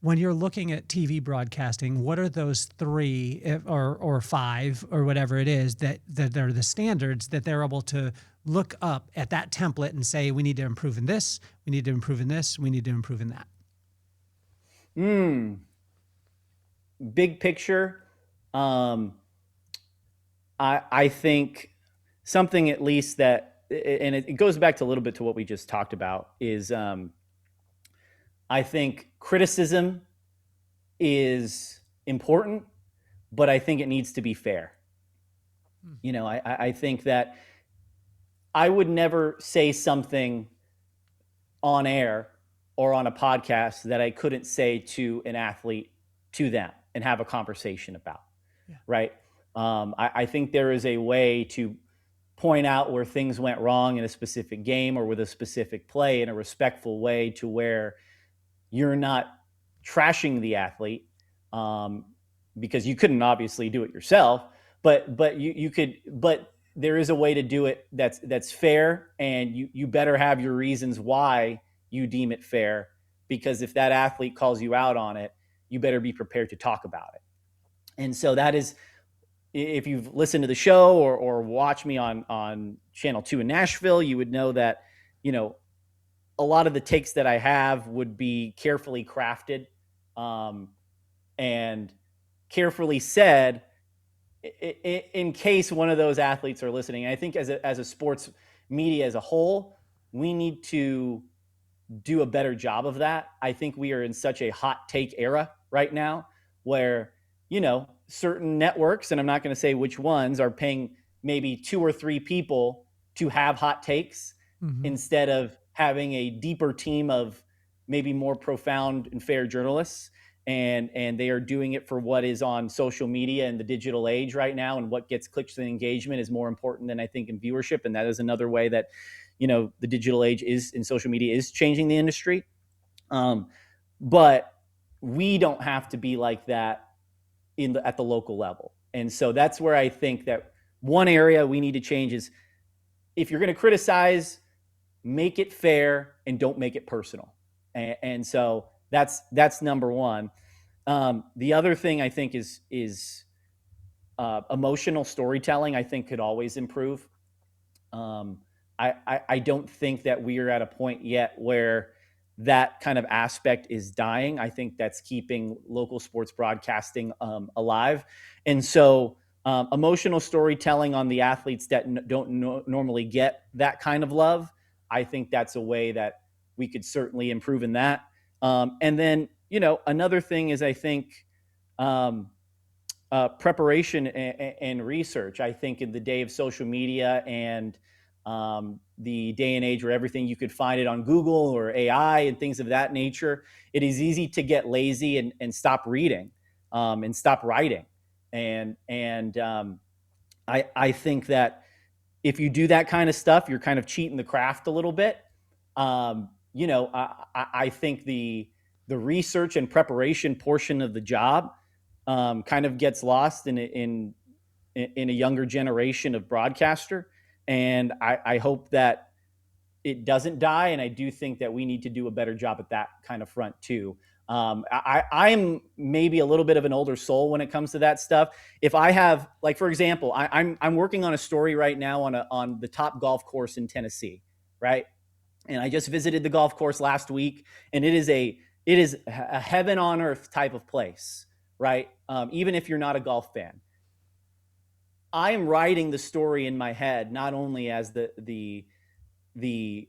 When you're looking at TV broadcasting, what are those three or five or whatever it is that are the standards that they're able to look up at that template and say, we need to improve in this, we need to improve in this, we need to improve in that? Big picture. I think something at least that, and it goes back to a little bit to what we just talked about, is I think criticism is important, but I think it needs to be fair. I think that I would never say something on air or on a podcast that I couldn't say to an athlete, to them, and have a conversation about, right? I think there is a way to point out where things went wrong in a specific game or with a specific play in a respectful way, to where you're not trashing the athlete, because you couldn't obviously do it yourself, but you could, but there is a way to do it that's fair, and you better have your reasons why you deem it fair, because if that athlete calls you out on it, you better be prepared to talk about it. And so that is, if you've listened to the show or watched me on Channel 2 in Nashville, you would know that, a lot of the takes that I have would be carefully crafted. And carefully said, in case one of those athletes are listening. I think as a sports media as a whole, we need to do a better job of that. I think we are in such a hot take era right now where, certain networks, and I'm not going to say which ones, are paying maybe 2 or 3 people to have hot takes instead of having a deeper team of maybe more profound and fair journalists. And they are doing it for what is on social media and the digital age right now, and what gets clicks and engagement is more important than I think in viewership. And that is another way that, the digital age is in social media is changing the industry. But we don't have to be like that at the local level. And so that's where I think that one area we need to change is, if you're going to criticize, make it fair and don't make it personal. And so that's number one. The other thing I think is emotional storytelling. I think could always improve. I don't think that we are at a point yet where that kind of aspect is dying. I think that's keeping local sports broadcasting alive. And so emotional storytelling on the athletes that don't normally get that kind of love, I think that's a way that we could certainly improve in that. And then, another thing is, I think preparation and research. I think in the day of social media and the day and age where everything, you could find it on Google or AI and things of that nature, it is easy to get lazy and stop reading and stop writing. And I think that if you do that kind of stuff, you're kind of cheating the craft a little bit. I think the research and preparation portion of the job kind of gets lost in a younger generation of broadcaster. And I hope that it doesn't die. And I do think that we need to do a better job at that kind of front too. I'm maybe a little bit of an older soul when it comes to that stuff. If I have, like, for example, I'm working on a story right now on the top golf course in Tennessee, right? And I just visited the golf course last week, and it is a heaven on earth type of place, right? Even if you're not a golf fan. I am writing the story in my head, not only as the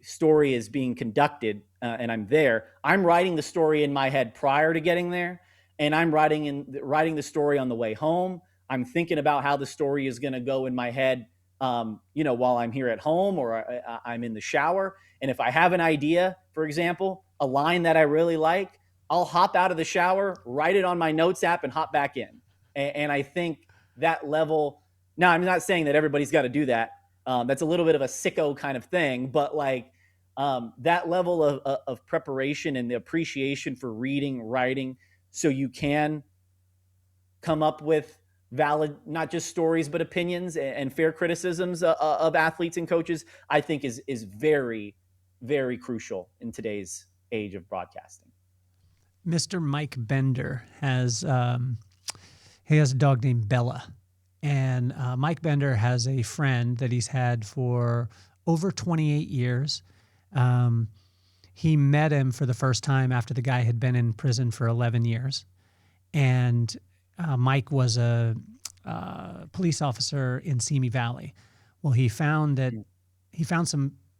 story is being conducted and I'm there. I'm writing the story in my head prior to getting there, and I'm writing the story on the way home. I'm thinking about how the story is going to go in my head, while I'm here at home or I'm in the shower. And if I have an idea, for example, a line that I really like, I'll hop out of the shower, write it on my notes app, and hop back in. And I think that level. Now, I'm not saying that everybody's got to do that. That's a little bit of a sicko kind of thing, but that level of preparation and the appreciation for reading, writing, so you can come up with valid, not just stories, but opinions and fair criticisms of athletes and coaches, I think is very, very crucial in today's age of broadcasting. Mr. Mike Bender has he has a dog named Bella. And Mike Bender has a friend that he's had for over 28 years. He met him for the first time after the guy had been in prison for 11 years. And Mike was a police officer in Simi Valley. Well, he found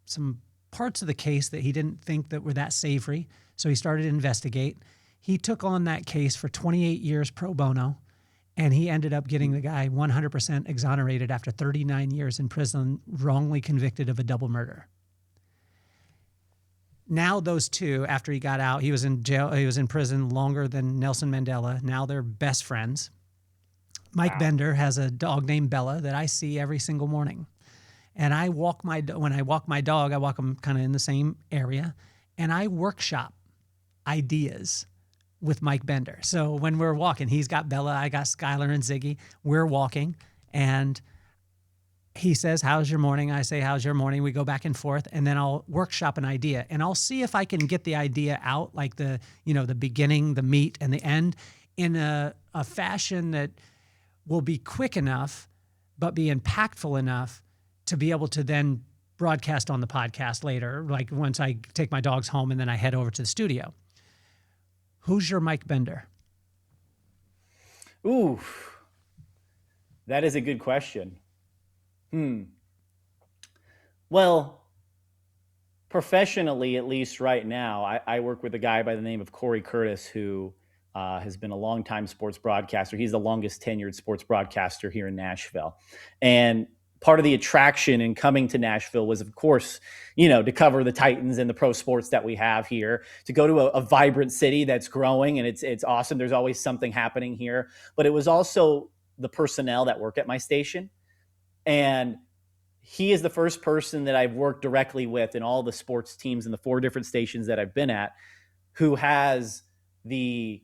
some parts of the case that he didn't think that were that savory. So he started to investigate. He took on that case for 28 years pro bono. And he ended up getting the guy 100% exonerated after 39 years in prison, wrongly convicted of a double murder. Now those two, after he got out, he was in jail. He was in prison longer than Nelson Mandela. Now they're best friends. Mike Bender has a dog named Bella that I see every single morning. And when I walk my dog, I walk him kind of in the same area, and I workshop ideas with Mike Bender. So when we're walking, he's got Bella, I got Skylar and Ziggy. We're walking, and he says, "How's your morning?" I say, "How's your morning?" We go back and forth, and then I'll workshop an idea, and I'll see if I can get the idea out, like the beginning, the meat, and the end, in a fashion that will be quick enough, but be impactful enough to be able to then broadcast on the podcast later, like once I take my dogs home and then I head over to the studio. Who's your Mike Bender? Ooh, that is a good question. Well, professionally, at least right now, I work with a guy by the name of Corey Curtis, who has been a longtime sports broadcaster. He's the longest tenured sports broadcaster here in Nashville. And part of the attraction in coming to Nashville was, of course, to cover the Titans and the pro sports that we have here, to go to a vibrant city that's growing, and it's awesome. There's always something happening here. But it was also the personnel that work at my station. And he is the first person that I've worked directly with in all the sports teams in the 4 different stations that I've been at, who has the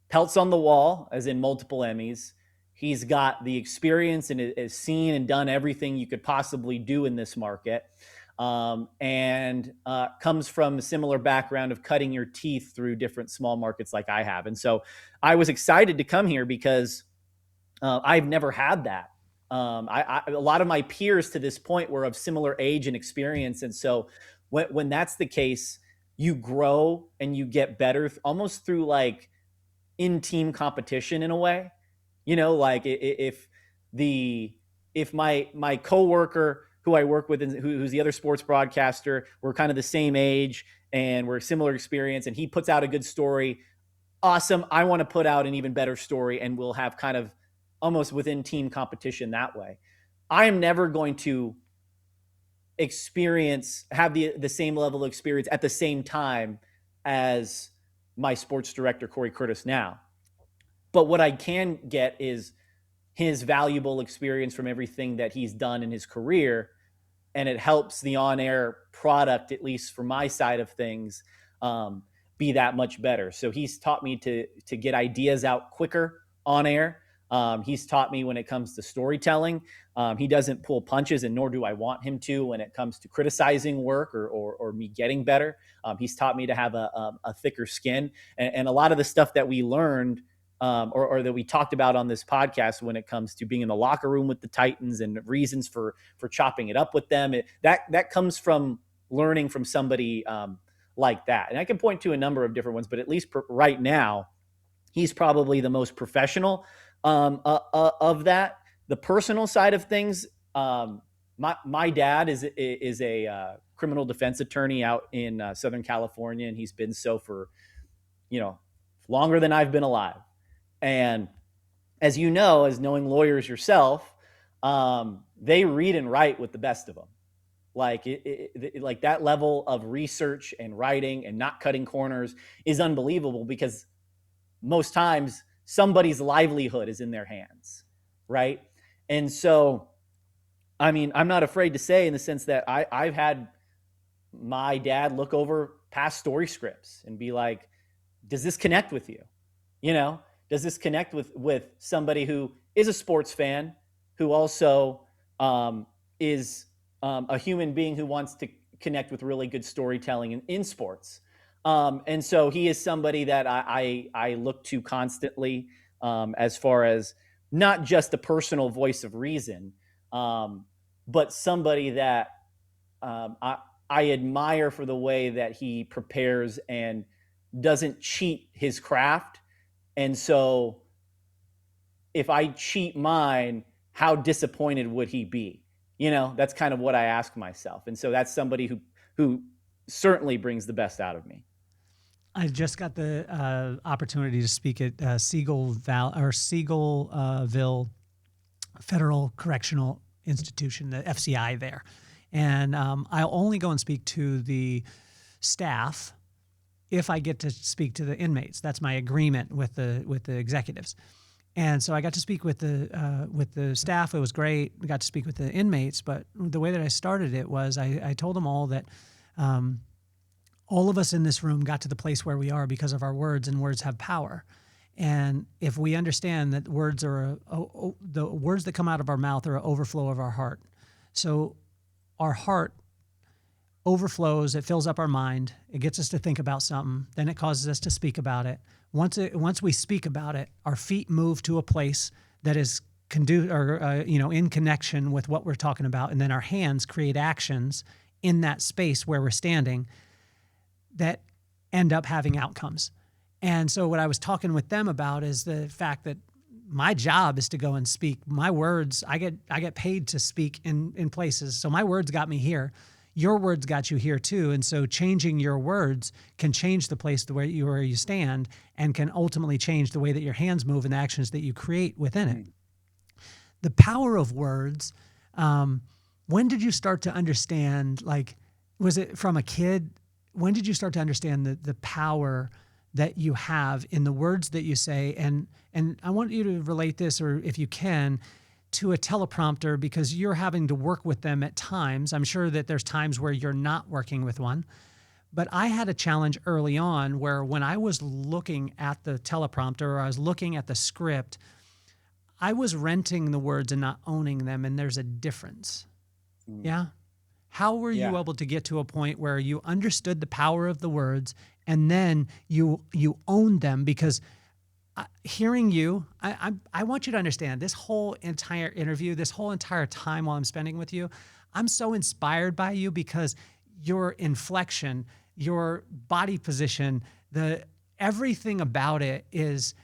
pelts on the wall, as in multiple Emmys. He's got the experience and has seen and done everything you could possibly do in this market, and comes from a similar background of cutting your teeth through different small markets like I have. And so I was excited to come here because I've never had that. A lot of my peers to this point were of similar age and experience. And so when that's the case, you grow and you get better almost through like in-team competition in a way. Like if my coworker who I work with, who's the other sports broadcaster, we're kind of the same age and we're similar experience, and he puts out a good story. Awesome. I want to put out an even better story, and we'll have kind of almost within team competition that way. I am never going to have the same level of experience at the same time as my sports director, Corey Curtis, now. But what I can get is his valuable experience from everything that he's done in his career. And it helps the on-air product, at least for my side of things, be that much better. So he's taught me to get ideas out quicker on air. He's taught me when it comes to storytelling. He doesn't pull punches, and nor do I want him to when it comes to criticizing work or me getting better. He's taught me to have a thicker skin. And a lot of the stuff that we learned or that we talked about on this podcast when it comes to being in the locker room with the Titans and reasons for chopping it up with them, that comes from learning from somebody like that. And I can point to a number of different ones, but at least right now, he's probably the most professional of that. The personal side of things, my dad is a criminal defense attorney out in Southern California, and he's been so for longer than I've been alive. And as you know, as knowing lawyers yourself, they read and write with the best of them. Like like that level of research and writing and not cutting corners is unbelievable, because most times somebody's livelihood is in their hands, right? And so, I mean, I'm not afraid to say, in the sense that I've had my dad look over past story scripts and be like, does this connect with you? Does this connect with somebody who is a sports fan, who also is a human being who wants to connect with really good storytelling in sports? And so he is somebody that I look to constantly, as far as not just a personal voice of reason, but somebody that I admire for the way that he prepares and doesn't cheat his craft. And so if I cheat mine, how disappointed would he be? That's kind of what I ask myself. And so that's somebody who certainly brings the best out of me. I just got the opportunity to speak at Seagullville Federal Correctional Institution, the FCI there. And I'll only go and speak to the staff if I get to speak to the inmates. That's my agreement with the executives. And so I got to speak with the staff. It was great. We got to speak with the inmates. But the way that I started it was I told them all that all of us in this room got to the place where we are because of our words, and words have power. And if we understand that words are the words that come out of our mouth are an overflow of our heart. So our heart overflows, it fills up our mind, it gets us to think about something, then it causes us to speak about it. Once we speak about it, our feet move to a place that is in connection with what we're talking about, and then our hands create actions in that space where we're standing that end up having outcomes. And so what I was talking with them about is the fact that my job is to go and speak. My words, I get paid to speak in places. So my words got me here. Your words got you here too. And so changing your words can change the place where you stand, and can ultimately change the way that your hands move and the actions that you create within it. The power of words. When did you start to understand, like, was it from a kid? When did you start to understand the power that you have in the words that you say? And I want you to relate this, or if you can, to a teleprompter, because you're having to work with them at times. I'm sure that there's times where you're not working with one. But I had a challenge early on where when I was looking at the teleprompter, or I was looking at the script, I was renting the words and not owning them, and there's a difference. Yeah? How were you able to get to a point where you understood the power of the words and then you owned them? Because hearing you, I want you to understand this whole entire interview, this whole entire time while I'm spending with you, I'm so inspired by you, because your inflection, your body position, everything about it is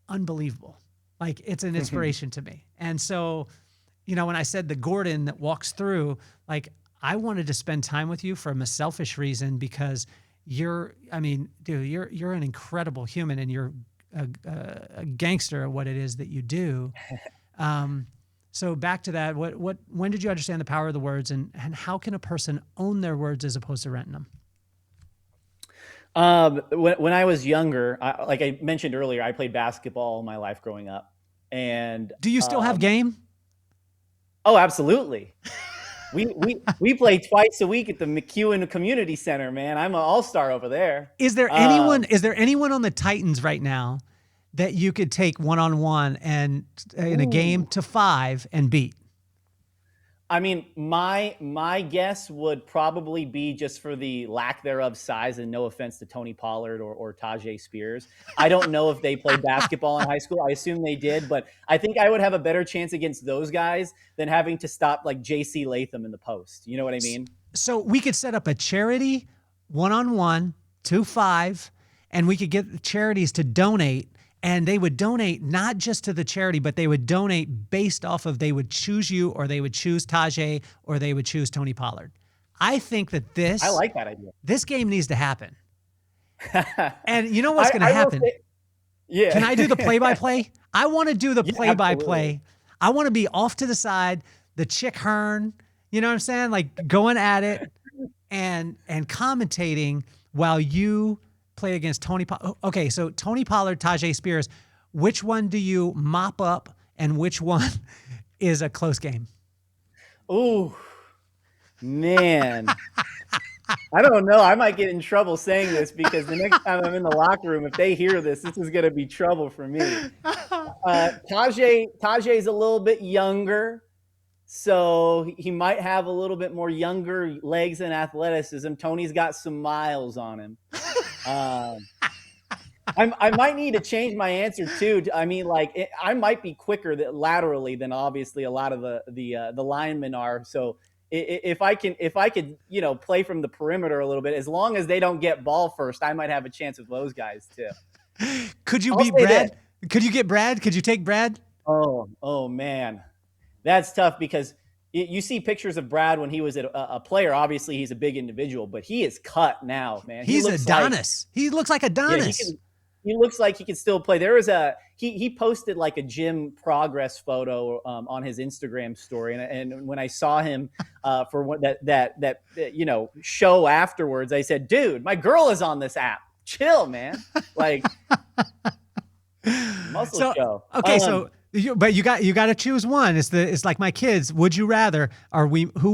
unbelievable. Like, it's an inspiration to me. And so, when I said the Gordon that walks through, like, I wanted to spend time with you from a selfish reason, because you're an incredible human, and you're a gangster at what it is that you do. So back to that, when did you understand the power of the words, and how can a person own their words as opposed to renting them? When I was younger, like I mentioned earlier, I played basketball all my life growing up. And do you still have game? Oh, absolutely. We play twice a week at the McEwen Community Center, man. I'm an all-star over there. Is there anyone on the Titans right now that you could take one-on-one and in a game to 5 and beat? I mean, my guess would probably be, just for the lack thereof size, and no offense to Tony Pollard or Tajay Spears. I don't know if they played basketball in high school. I assume they did, but I think I would have a better chance against those guys than having to stop like J.C. Latham in the post. You know what I mean? So we could set up a charity 1-on-1, 2-5, and we could get the charities to donate. And they would donate not just to the charity, but they would donate based off of, they would choose you, or they would choose Tajay, or they would choose Tony Pollard. I think that I like that idea. This game needs to happen. And you know what's going to happen? Yeah. Can I do the play-by-play? I want to do the play-by-play. I want to be off to the side, the Chick Hearn, you know what I'm saying? Like, going at it and commentating while you play against Tony Pollard. Okay, so Tony Pollard, Tajay Spears, which one do you mop up, and which one is a close game? Oh, man. I don't know. I might get in trouble saying this, because the next time I'm in the locker room, if they hear this is going to be trouble for me. Tajay's a little bit younger, so he might have a little bit more younger legs and athleticism. Tony's got some miles on him. I might need to change my answer too. I mean, like, I might be quicker laterally than obviously a lot of the linemen are. So if I could, play from the perimeter a little bit, as long as they don't get ball first, I might have a chance with those guys too. Could you beat Brad? Could you get Brad? Could you take Brad? Oh man, that's tough, because you see pictures of Brad when he was a player. Obviously, he's a big individual, but he is cut now, man. He's Adonis. He looks like Adonis. Yeah, he looks like he can still play. There was he posted like a gym progress photo on his Instagram story, and when I saw him for that show afterwards, I said, "Dude, my girl is on this app. Chill, man." Like, muscle show. Okay, but you got to choose one. It's like my kids. Would you rather? Who are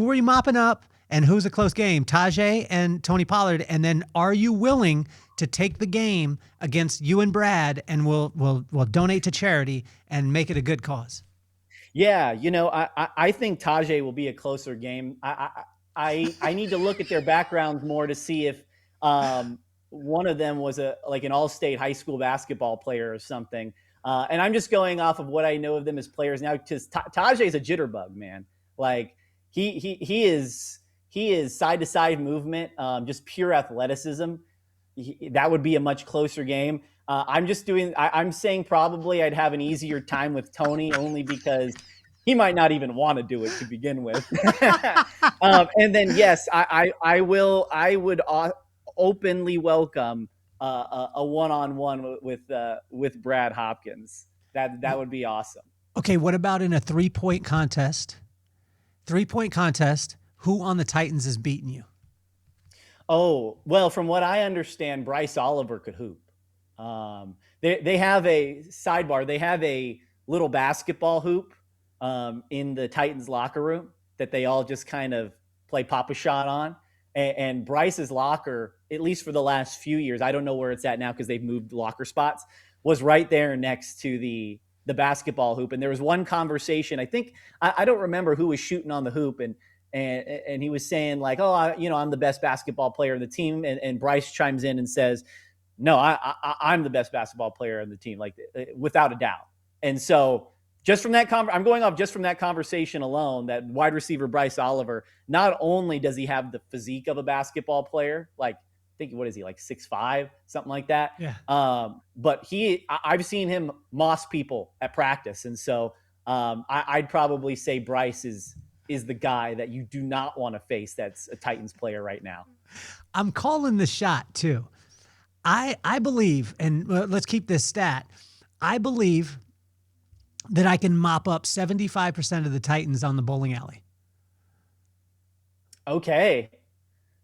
we mopping up, and who's a close game? Tajay and Tony Pollard. And then, are you willing to take the game against you and Brad, and we'll donate to charity and make it a good cause? Yeah, I think Tajay will be a closer game. I need to look at their backgrounds more to see if one of them was an all-state high school basketball player or something. And I'm just going off of what I know of them as players now, because Tajay's a jitterbug, man. Like, he is side to side movement, just pure athleticism. that would be a much closer game. I'm saying probably I'd have an easier time with Tony, only because he might not even want to do it to begin with. And then, yes, I would openly welcome a one-on-one with Brad Hopkins. That would be awesome. Okay, what about in a 3-point contest? 3-point contest, who on the Titans is beating you? Oh, well, from what I understand, Bryce Oliver could hoop. They have a sidebar. They have a little basketball hoop in the Titans locker room that they all just kind of play Pop-A-Shot on. And Bryce's locker, at least for the last few years, I don't know where it's at now because they've moved locker spots, was right there next to the basketball hoop. And there was one conversation, I think, I don't remember who was shooting on the hoop, and he was saying like, oh, I'm the best basketball player in the team. And Bryce chimes in and says, no, I'm the best basketball player in the team, like without a doubt. And so just from that I'm going off just from that conversation alone, that wide receiver Bryce Oliver, not only does he have the physique of a basketball player, like I think, what is he, like 6'5", something like that? Yeah. But I've seen him moss people at practice. And so I'd probably say Bryce is the guy that you do not want to face that's a Titans player right now. I'm calling the shot too. I believe, and let's keep this stat, I believe that I can mop up 75% of the Titans on the bowling alley. Okay.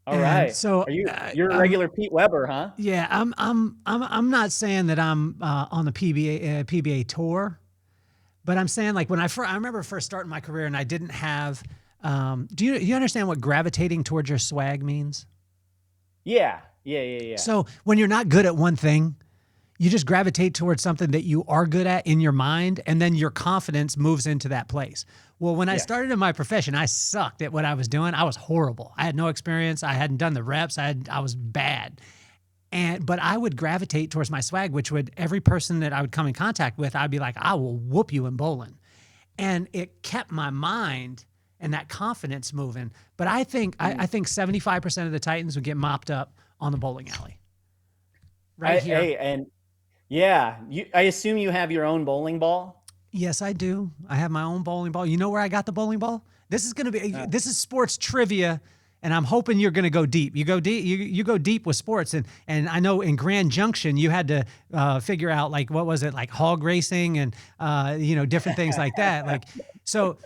All right. So you're a regular Pete Weber, huh? Yeah, I'm not saying that I'm on the PBA tour, but I'm saying like when I remember first starting my career and I didn't have. Do you understand what gravitating towards your swag means? Yeah. So when you're not good at one thing, you just gravitate towards something that you are good at in your mind, and then your confidence moves into that place. Well, when I started in my profession, I sucked at what I was doing. I was horrible. I had no experience. I hadn't done the reps. I was bad. But I would gravitate towards my swag, which would, every person that I would come in contact with, I'd be like, I will whoop you in bowling. And it kept my mind and that confidence moving. But I think 75% of the Titans would get mopped up on the bowling alley. Right here. Hey, and yeah, I assume you have your own bowling ball? Yes, I do. I have my own bowling ball. You know where I got the bowling ball? This is sports trivia, and I'm hoping you're going to go deep. You go deep. You go deep with sports, and I know in Grand Junction you had to figure out, like, what was it, like hog racing and different things like that. Like, so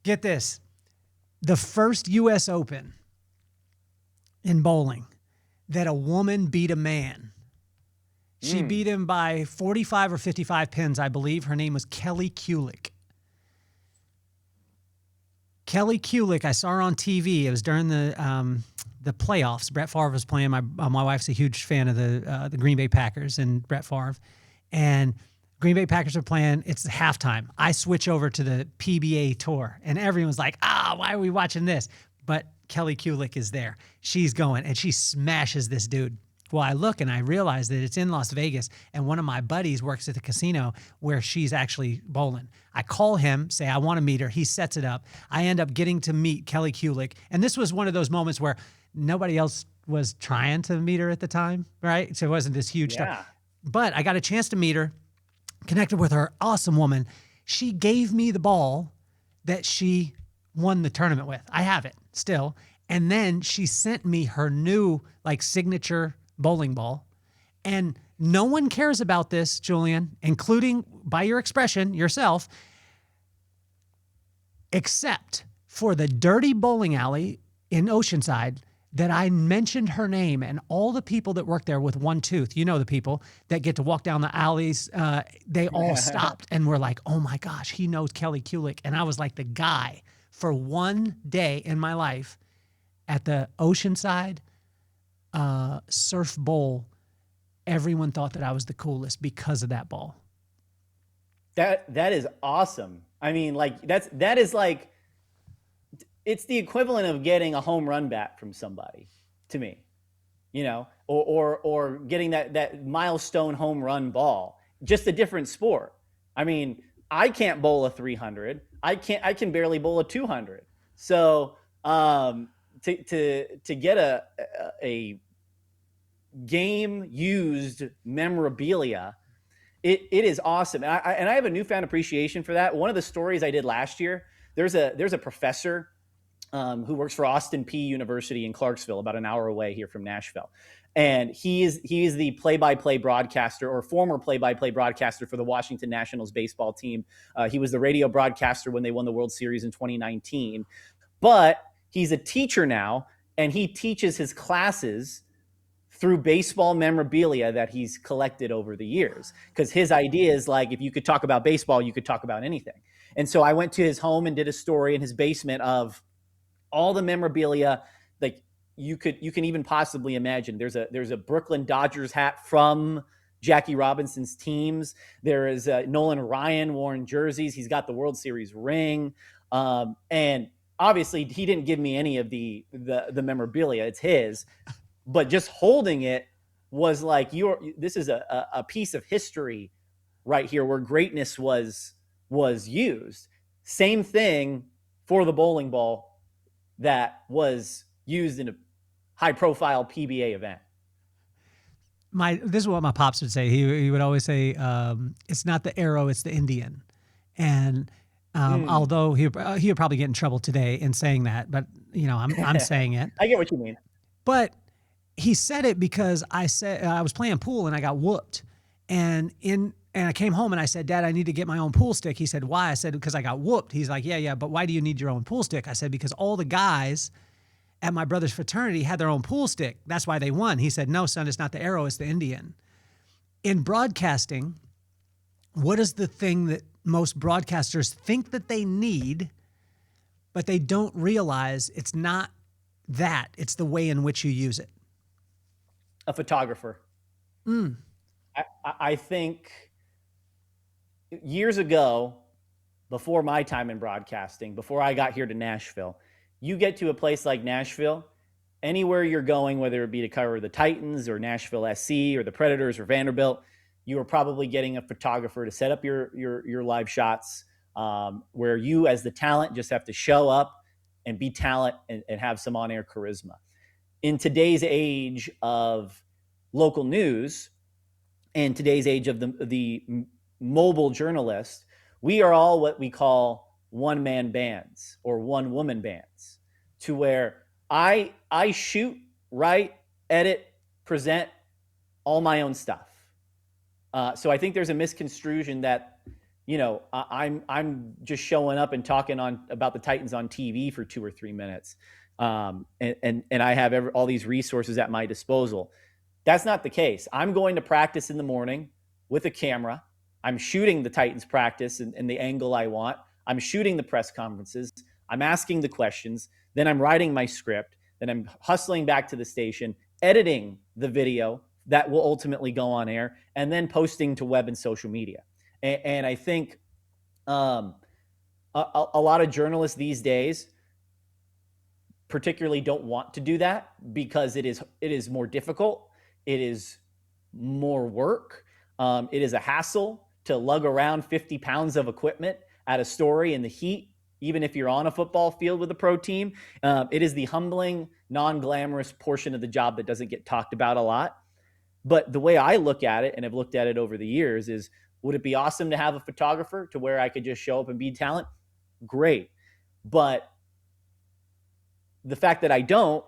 get this: the first U.S. Open in bowling that a woman beat a man. She beat him by 45 or 55 pins, I believe. Her name was Kelly Kulick. Kelly Kulick, I saw her on TV. It was during the playoffs. Brett Favre was playing. My wife's a huge fan of the Green Bay Packers and Brett Favre. And Green Bay Packers are playing. It's halftime. I switch over to the PBA tour, and everyone's like, why are we watching this? But Kelly Kulick is there. She's going, and she smashes this dude. Well, I look and I realize that it's in Las Vegas, and one of my buddies works at the casino where she's actually bowling. I call him, say I want to meet her. He sets it up. I end up getting to meet Kelly Kulick, and this was one of those moments where nobody else was trying to meet her at the time, right? So it wasn't this huge stuff. But I got a chance to meet her, connected with her, awesome woman. She gave me the ball that she won the tournament with. I have it still. And then she sent me her new, like, signature bowling ball. And no one cares about this, Julian, including, by your expression, yourself, except for the dirty bowling alley in Oceanside that I mentioned her name, and all the people that work there with one tooth, you know, the people that get to walk down the alleys, they all stopped and were like, oh my gosh, he knows Kelly Kulick. And I was like the guy for one day in my life at the Oceanside surf bowl. Everyone thought that I was the coolest because of that ball. That is awesome. I mean, like, that is like, it's the equivalent of getting a home run bat from somebody, to me, you know, or getting that milestone home run ball. Just a different sport. I mean, I can't bowl a 300. I can barely bowl a 200. So to get a game used memorabilia. It is awesome. And I have a newfound appreciation for that. One of the stories I did last year, there's a professor who works for Austin Peay University in Clarksville, about an hour away here from Nashville. And he is the play-by-play broadcaster, or former play-by-play broadcaster, for the Washington Nationals baseball team. He was the radio broadcaster when they won the World Series in 2019. But he's a teacher now, and he teaches his classes through baseball memorabilia that he's collected over the years. Because his idea is, like, if you could talk about baseball, you could talk about anything. And so I went to his home and did a story in his basement of all the memorabilia like you can even possibly imagine. There's a Brooklyn Dodgers hat from Jackie Robinson's teams. There is Nolan Ryan worn jerseys. He's got the World Series ring. And obviously he didn't give me any of the memorabilia. It's his. But just holding it was like, this is a piece of history right here where greatness was used. Same thing for the bowling ball that was used in a high-profile PBA event. This is what my pops would say. He would always say, "It's not the arrow, it's the Indian." And although he would probably get in trouble today in saying that, but I'm saying it. I get what you mean. But he said it because I said I was playing pool and I got whooped, and I came home and I said, "Dad, I need to get my own pool stick." He said, "Why?" I said, "Because I got whooped." He's like, "Yeah, but why do you need your own pool stick?" I said, "Because all the guys at my brother's fraternity had their own pool stick. That's why they won." He said, "No, son, it's not the arrow, it's the Indian." In broadcasting, what is the thing that most broadcasters think that they need, but they don't realize it's not that, it's the way in which you use it? A photographer. I think years ago, before my time in broadcasting, before I got here to Nashville, you get to a place like Nashville, anywhere you're going, whether it be to cover the Titans or Nashville SC or the Predators or Vanderbilt, you are probably getting a photographer to set up your live shots, where you as the talent just have to show up and be talent and have some on-air charisma. In today's age of local news and today's age of the mobile journalist, we are all what we call one-man bands or one-woman bands, to where I shoot, write, edit, present all my own stuff. So I think there's a misconstruction that, I'm just showing up and talking about the Titans on TV for 2 or 3 minutes. And I have all these resources at my disposal. That's not the case. I'm going to practice in the morning with a camera. I'm shooting the Titans practice in the angle I want. I'm shooting the press conferences. I'm asking the questions. Then I'm writing my script. Then I'm hustling back to the station, editing the video that will ultimately go on air, and then posting to web and social media. And I think a lot of journalists these days particularly don't want to do that because it is more difficult. It is more work. It is a hassle to lug around 50 pounds of equipment at a story in the heat, even if you're on a football field with a pro team. It is the humbling, non-glamorous portion of the job that doesn't get talked about a lot. But the way I look at it, and I've looked at it over the years, is would it be awesome to have a photographer to where I could just show up and be talent? Great. But the fact that I don't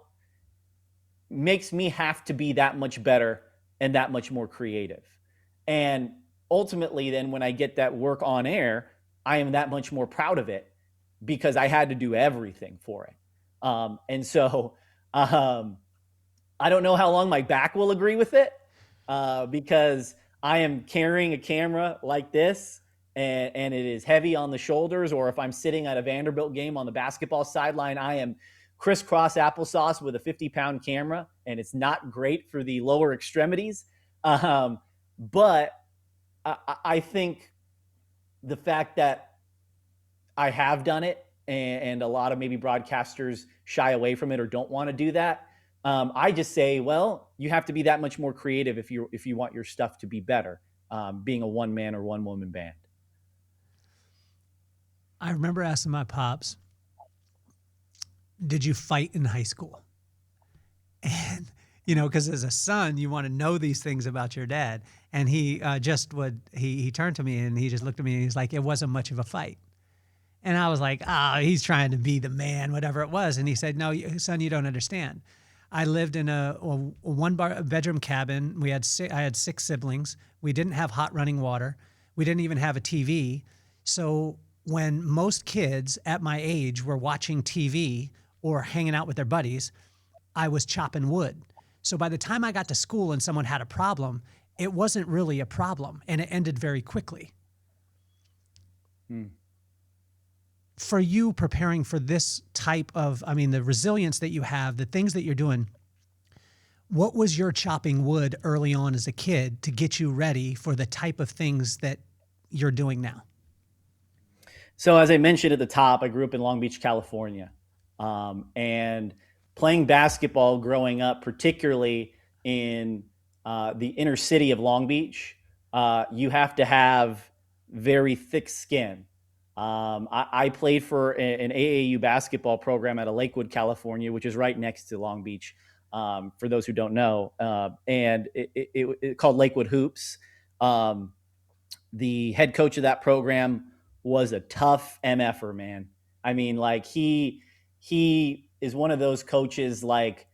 makes me have to be that much better and that much more creative. And ultimately, then when I get that work on air, I am that much more proud of it because I had to do everything for it. And so I don't know how long my back will agree with it, because I am carrying a camera like this and it is heavy on the shoulders. Or if I'm sitting at a Vanderbilt game on the basketball sideline, I am crisscross applesauce with a 50-pound camera, and it's not great for the lower extremities. But I think the fact that I have done it, and a lot of maybe broadcasters shy away from it or don't want to do that, I just say, well, you have to be that much more creative if you want your stuff to be better, being a one-man or one-woman band. I remember asking my pops, "Did you fight in high school?" And because as a son, you want to know these things about your dad. And he he turned to me and he just looked at me and he's like, it wasn't much of a fight. And I was like, he's trying to be the man, whatever it was. And he said, no, son, you don't understand. I lived in a one-bedroom cabin. I had 6 siblings. We didn't have hot running water. We didn't even have a TV. So when most kids at my age were watching TV or hanging out with their buddies, I was chopping wood. So by the time I got to school and someone had a problem, it wasn't really a problem, and it ended very quickly. For you preparing for this type of, the resilience that you have, the things that you're doing, what was your chopping wood early on as a kid to get you ready for the type of things that you're doing now? So as I mentioned at the top, I grew up in Long Beach, California, and playing basketball growing up, particularly in the inner city of Long Beach, you have to have very thick skin. I played for an AAU basketball program out of Lakewood, California, which is right next to Long Beach, for those who don't know, and it called Lakewood Hoops. The head coach of that program was a tough MFer, man. He is one of those coaches like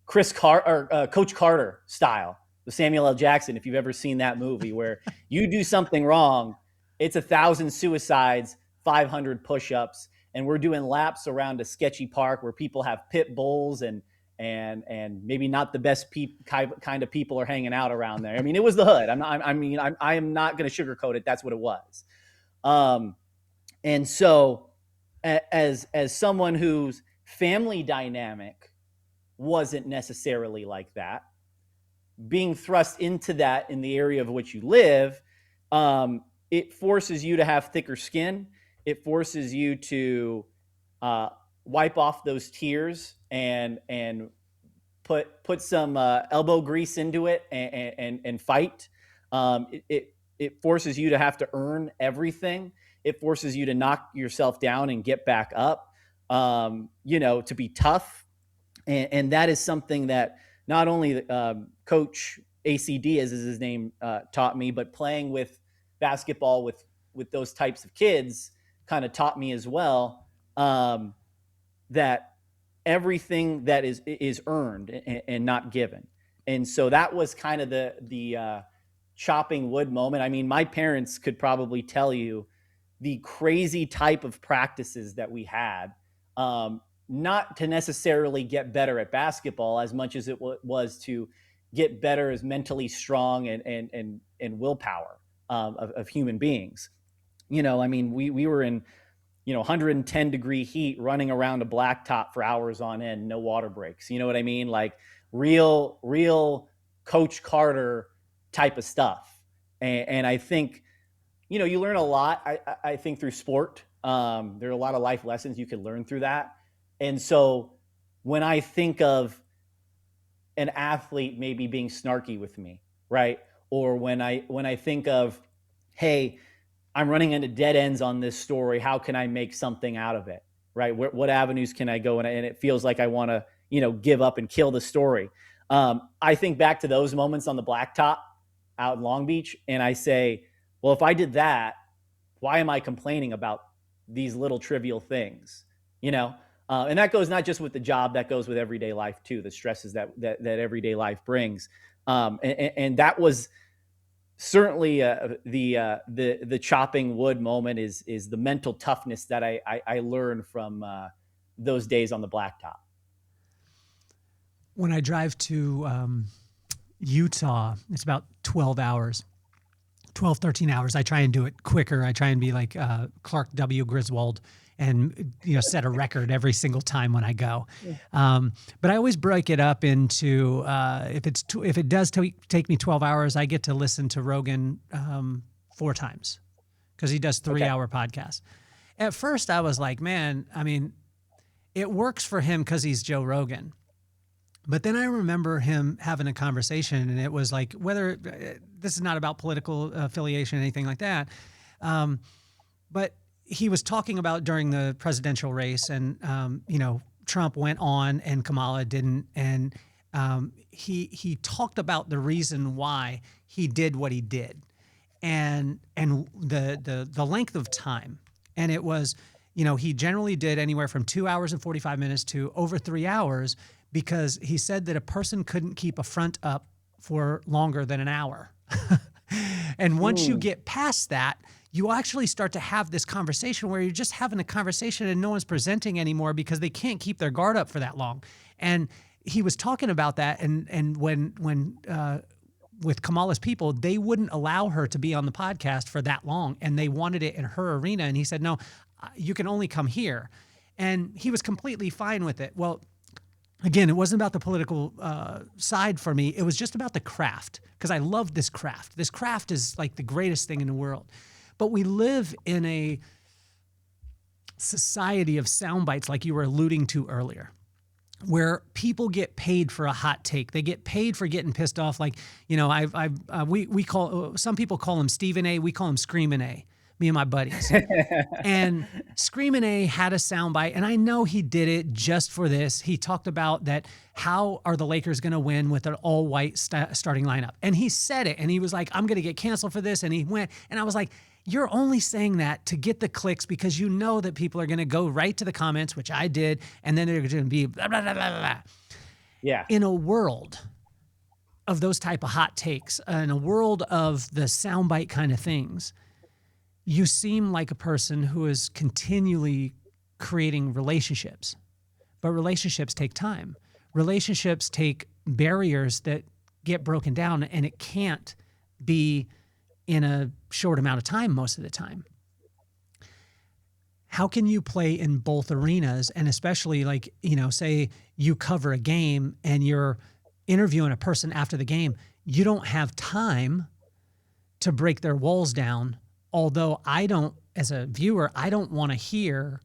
Coach Carter style, with Samuel L. Jackson, if you've ever seen that movie, where you do something wrong, it's 1,000 suicides, 500 push-ups, and we're doing laps around a sketchy park where people have pit bulls and maybe not the best kind of people are hanging out around there. It was the hood. I am not going to sugarcoat it. That's what it was. And so as someone whose family dynamic wasn't necessarily like that, being thrust into that in the area of which you live, it forces you to have thicker skin. It forces you to wipe off those tears and put some elbow grease into it and fight. It forces you to have to earn everything. It forces you to knock yourself down and get back up, to be tough. And that is something that not only Coach ACD, as is his name, taught me, but playing with basketball with those types of kids kind of taught me as well, that everything that is earned and not given. And so that was kind of the chopping wood moment. My parents could probably tell you the crazy type of practices that we had, not to necessarily get better at basketball as much as it was to get better as mentally strong and willpower of human beings. We were in 110 degree heat running around a blacktop for hours on end, no water breaks. You know what I mean? Like real Coach Carter type of stuff. And I think, you learn a lot, I think, through sport. There are a lot of life lessons you can learn through that. And so when I think of an athlete maybe being snarky with me, right? Or when I think of, hey, I'm running into dead ends on this story, how can I make something out of it, right? What avenues can I go? And it feels like I want to, give up and kill the story. I think back to those moments on the blacktop out in Long Beach, and I say, well, if I did that, why am I complaining about these little trivial things, And that goes not just with the job, that goes with everyday life too, the stresses that everyday life brings. And that was certainly the chopping wood moment is the mental toughness that I learned from those days on the blacktop. When I drive to Utah, it's about 12 hours. 12, 13 hours. I try and do it quicker. I try and be like Clark W. Griswold and set a record every single time when I go. But I always break it up into if it does take me 12 hours, I get to listen to Rogan 4 times because he does 3-hour podcasts. At first, I was like, man, it works for him because he's Joe Rogan. But then I remember him having a conversation, and it was like, whether this is not about political affiliation or anything like that, but he was talking about during the presidential race, and Trump went on and Kamala didn't, and he talked about the reason why he did what he did, and the length of time. And it was, he generally did anywhere from 2 hours and 45 minutes to over 3 hours, because he said that a person couldn't keep a front up for longer than an hour. And once you get past that, you actually start to have this conversation where you're just having a conversation and no one's presenting anymore because they can't keep their guard up for that long. And he was talking about that. And when with Kamala's people, they wouldn't allow her to be on the podcast for that long, and they wanted it in her arena. And he said, no, you can only come here. And he was completely fine with it. Well, again, it wasn't about the political side for me. It was just about the craft, because I love this craft. This craft is like the greatest thing in the world. But we live in a society of sound bites, like you were alluding to earlier, where people get paid for a hot take. They get paid for getting pissed off. Like, we call, some people call him Stephen A. We call him Screamin' A. Me and my buddies. And Screamin' A had a soundbite, and I know he did it just for this. He talked about that, how are the Lakers going to win with an all-white starting lineup? And he said it, and he was like, I'm going to get canceled for this, and he went, and I was like, you're only saying that to get the clicks because you know that people are going to go right to the comments, which I did, and then they're going to be blah, blah, blah, blah, blah. Yeah. In a world of those type of hot takes, in a world of the soundbite kind of things, you seem like a person who is continually creating relationships, but relationships take time. Relationships take barriers that get broken down, and it can't be in a short amount of time most of the time. How can you play in both arenas? And especially like, say you cover a game and you're interviewing a person after the game, you don't have time to break their walls down. Although as a viewer, I don't want to hear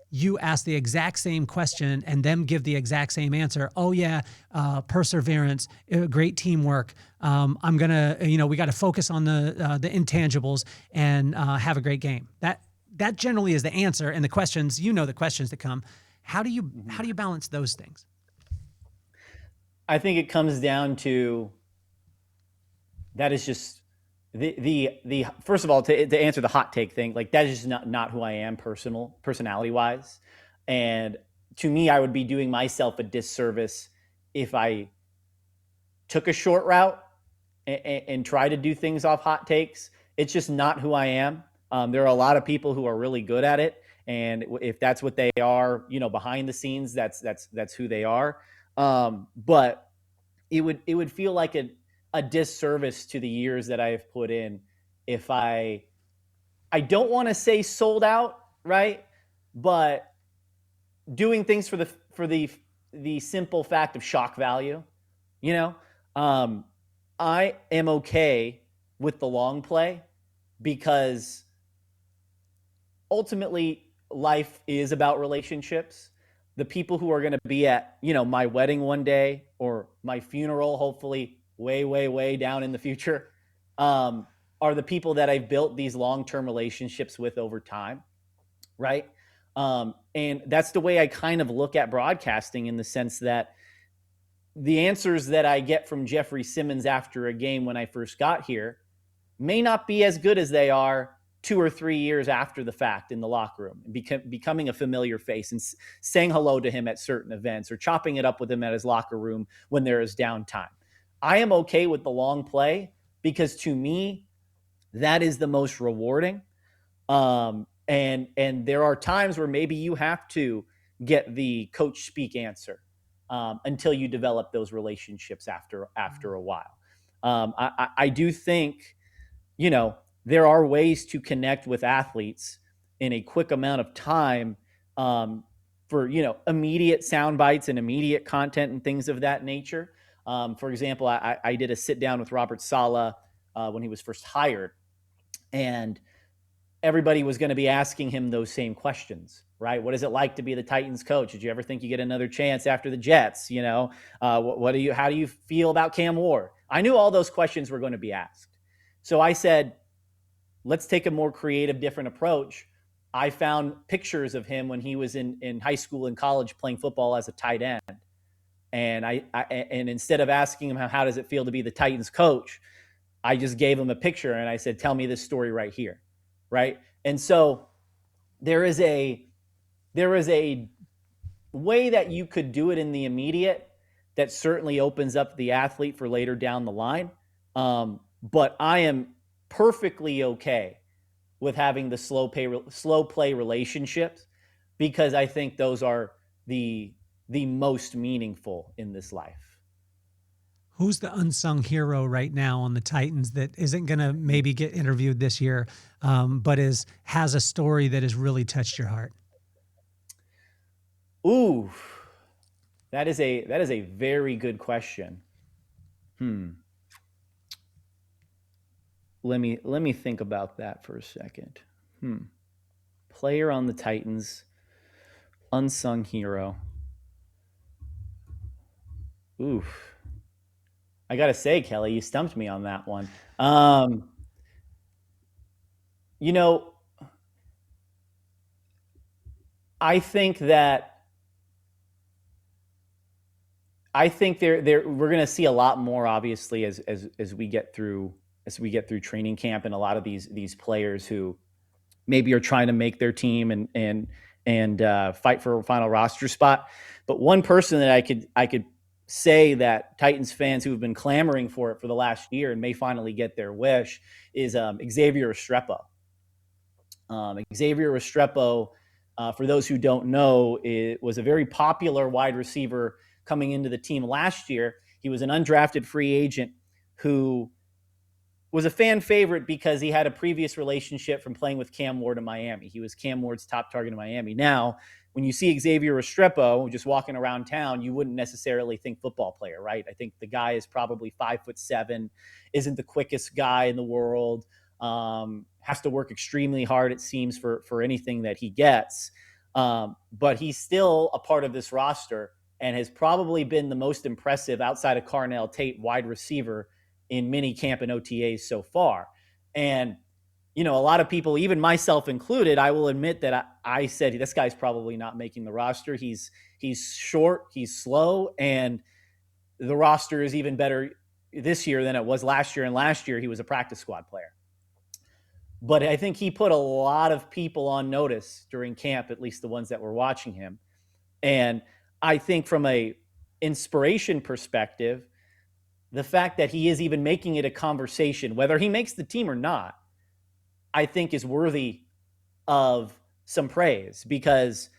you ask the exact same question and them give the exact same answer. Oh yeah, perseverance, great teamwork. I'm gonna, we got to focus on the intangibles and have a great game. That generally is the answer. And the questions, the questions that come. How do you balance those things? I think it comes down to, that is just the first of all, to answer the hot take thing, like that is just not who I am personality wise. And to me, I would be doing myself a disservice if I took a short route and try to do things off hot takes. It's just not who I am. There are a lot of people who are really good at it. And if that's what they are, behind the scenes, that's who they are. But it would feel like a disservice to the years that I've put in if I don't want to say sold out, right? But doing things for the simple fact of shock value, I am okay with the long play, because ultimately life is about relationships. The people who are going to be at, my wedding one day, or my funeral, hopefully way, way, way down in the future, are the people that I've built these long-term relationships with over time, right? And that's the way I kind of look at broadcasting, in the sense that the answers that I get from Jeffrey Simmons after a game when I first got here may not be as good as they are 2 or 3 years after the fact in the locker room, and becoming a familiar face and saying hello to him at certain events, or chopping it up with him at his locker room when there is downtime. I am okay with the long play, because to me, that is the most rewarding. And there are times where maybe you have to get the coach speak answer until you develop those relationships after a while. I do think, there are ways to connect with athletes in a quick amount of time for, immediate sound bites and immediate content and things of that nature. For example, I did a sit down with Robert Saleh when he was first hired, and everybody was going to be asking him those same questions, right? What is it like to be the Titans coach? Did you ever think you get another chance after the Jets? How do you feel about Cam Ward? I knew all those questions were going to be asked. So I said, let's take a more creative, different approach. I found pictures of him when he was in high school and college playing football as a tight end. And and instead of asking him how does it feel to be the Titans coach, I just gave him a picture and I said, tell me this story right here. Right. And so there is a way that you could do it in the immediate that certainly opens up the athlete for later down the line. But I am perfectly okay with having the slow play relationships, because I think those are the most meaningful in this life. Who's the unsung hero right now on the Titans that isn't going to maybe get interviewed this year, but has a story that has really touched your heart? Ooh, that is a very good question. Let me think about that for a second. Player on the Titans, unsung hero. Oof. I gotta say, Kelly, you stumped me on that one. You know, I think we're going to see a lot more, obviously, as we get through training camp, and a lot of these players who maybe are trying to make their team and fight for a final roster spot. But one person that I could say that Titans fans who have been clamoring for it for the last year and may finally get their wish is Xavier Restrepo. Xavier Restrepo, for those who don't know, it was a very popular wide receiver coming into the team last year. He was an undrafted free agent who was a fan favorite because he had a previous relationship from playing with Cam Ward in Miami. He was Cam Ward's top target in Miami. Now, when you see Xavier Restrepo just walking around town, you wouldn't necessarily think football player, right? I think the guy is probably 5'7", isn't the quickest guy in the world, has to work extremely hard, it seems, for anything that he gets. But he's still a part of this roster and has probably been the most impressive outside of Carnell Tate wide receiver in mini camp and OTAs so far. And, you know, a lot of people, even myself included, I will admit that I said, this guy's probably not making the roster. He's short, he's slow, and the roster is even better this year than it was last year. And last year he was a practice squad player. But I think he put a lot of people on notice during camp, at least the ones that were watching him. And I think from a inspiration perspective, the fact that he is even making it a conversation, whether he makes the team or not, I think is worthy of some praise, because,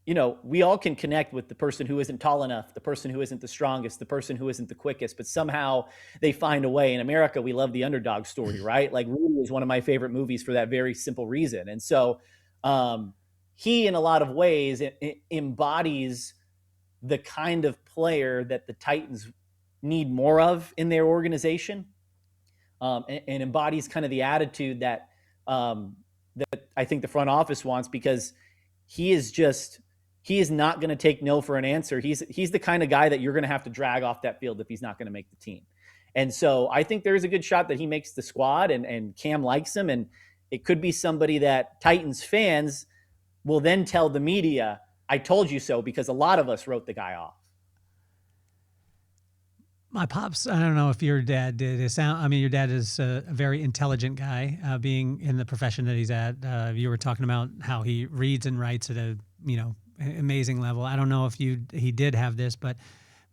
you know, we all can connect with the person who isn't tall enough, the person who isn't the strongest, the person who isn't the quickest, but somehow they find a way. In America, we love the underdog story, right? Like, Rudy is one of my favorite movies for that very simple reason. And so he, in a lot of ways, embodies the kind of player that the Titans need more of in their organization, and embodies kind of the attitude that I think the front office wants, because he is not going to take no for an answer. He's the kind of guy that you're going to have to drag off that field if he's not going to make the team. And so I think there is a good shot that he makes the squad, and Cam likes him, and it could be somebody that Titans fans will then tell the media, I told you so, because a lot of us wrote the guy off. My pops, I don't know if your dad did. Your dad is a very intelligent guy, being in the profession that he's at. You were talking about how he reads and writes at a, amazing level. I don't know if he did have this, but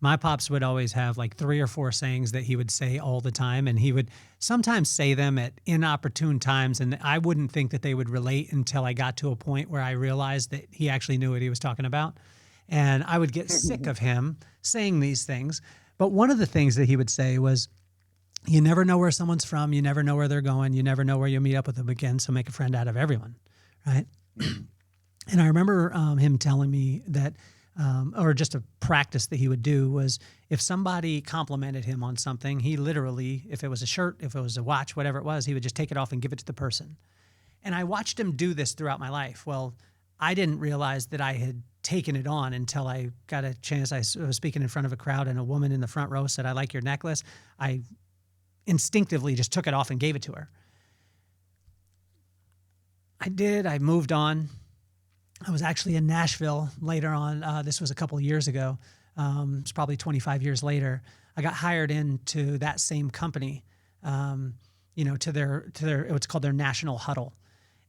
my pops would always have like 3 or 4 sayings that he would say all the time, and he would sometimes say them at inopportune times, and I wouldn't think that they would relate until I got to a point where I realized that he actually knew what he was talking about. And I would get sick of him saying these things. But one of the things that he would say was, you never know where someone's from. You never know where they're going. You never know where you'll meet up with them again. So make a friend out of everyone, right? And I remember him telling me that, or just a practice that he would do was, if somebody complimented him on something, he literally, if it was a shirt, if it was a watch, whatever it was, he would just take it off and give it to the person. And I watched him do this throughout my life. Well, I didn't realize that I had taken it on until I got a chance. I was speaking in front of a crowd, and a woman in the front row said, I like your necklace. I instinctively just took it off and gave it to her. I did. I moved on. I was actually in Nashville later on. This was a couple of years ago. it's probably 25 years later, I got hired into that same company, to their what's called their national huddle.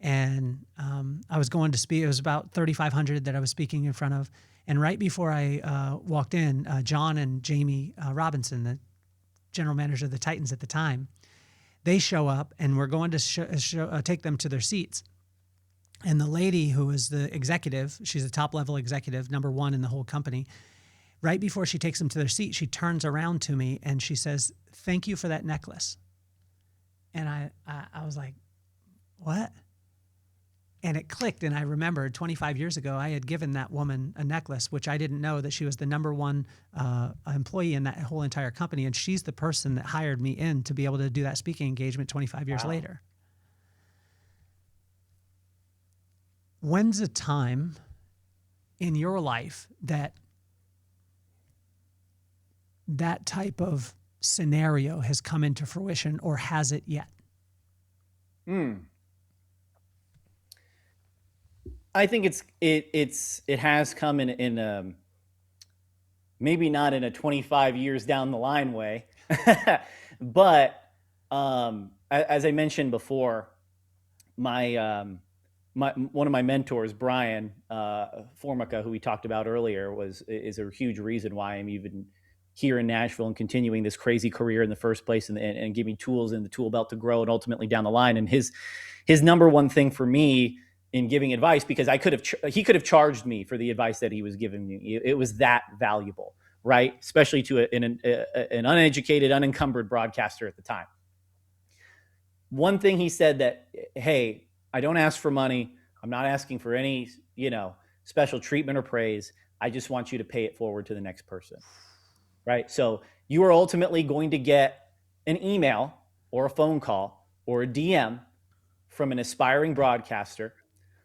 And I was going to speak. It was about 3,500 that I was speaking in front of. And right before I walked in, John and Jamie Robinson, the general manager of the Titans at the time, they show up, and we're going to take them to their seats. And the lady who is the executive, she's a top-level executive, number one in the whole company, right before she takes them to their seat, she turns around to me and she says, "Thank you for that necklace." And I was like, "What?" And it clicked, and I remembered 25 years ago, I had given that woman a necklace, which I didn't know that she was the number one employee in that whole entire company, and she's the person that hired me in to be able to do that speaking engagement 25 years later. When's a time in your life that type of scenario has come into fruition, or has it yet? I think it has come in maybe not in a 25 years down the line way, but as I mentioned before, one of my mentors, Brian Formica, who we talked about earlier, is a huge reason why I'm even here in Nashville and continuing this crazy career in the first place, and give me tools in the tool belt to grow and ultimately down the line. And his number one thing for me in giving advice, because he could have charged me for the advice that he was giving me. It was that valuable, right? Especially to an uneducated, unencumbered broadcaster at the time. One thing he said that, "Hey, I don't ask for money. I'm not asking for any, special treatment or praise. I just want you to pay it forward to the next person." Right? So you are ultimately going to get an email or a phone call or a DM from an aspiring broadcaster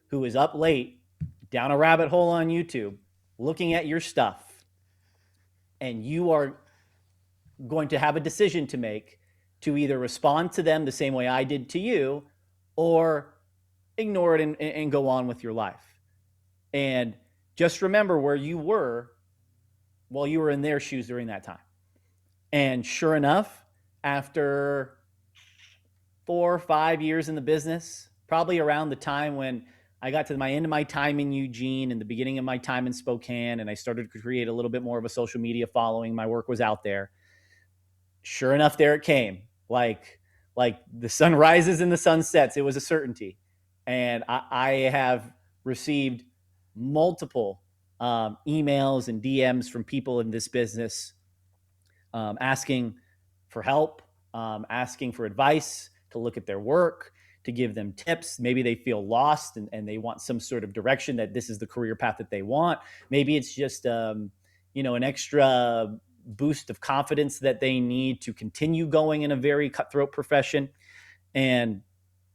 who is up late down a rabbit hole on YouTube looking at your stuff, and you are going to have a decision to make to either respond to them the same way I did to you, or ignore it and go on with your life. And just remember where you were while you were in their shoes during that time. And sure enough, after 4 or 5 years in the business, probably around the time when I got to my end of my time in Eugene and the beginning of my time in Spokane, and I started to create a little bit more of a social media following, my work was out there. Sure enough, there it came. Like the sun rises and the sun sets. It was a certainty. And I have received multiple emails and DMs from people in this business asking for help, asking for advice, to look at their work, to give them tips. Maybe they feel lost and they want some sort of direction, that this is the career path that they want. Maybe it's just, an extra boost of confidence that they need to continue going in a very cutthroat profession. And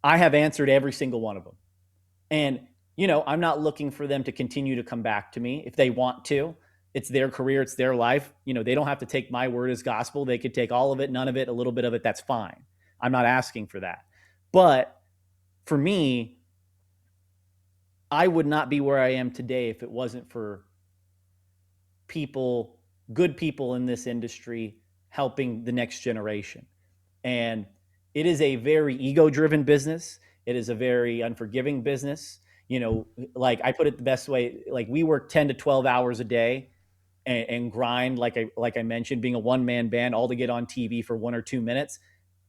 I have answered every single one of them. And, I'm not looking for them to continue to come back to me if they want to. It's their career. It's their life. They don't have to take my word as gospel. They could take all of it, none of it, a little bit of it. That's fine. I'm not asking for that. But for me, I would not be where I am today if it wasn't for people, good people in this industry, helping the next generation. And it is a very ego-driven business. It is a very unforgiving business. Like I put it the best way, like we work 10 to 12 hours a day and grind, like I mentioned, being a one-man band, all to get on TV for 1 or 2 minutes.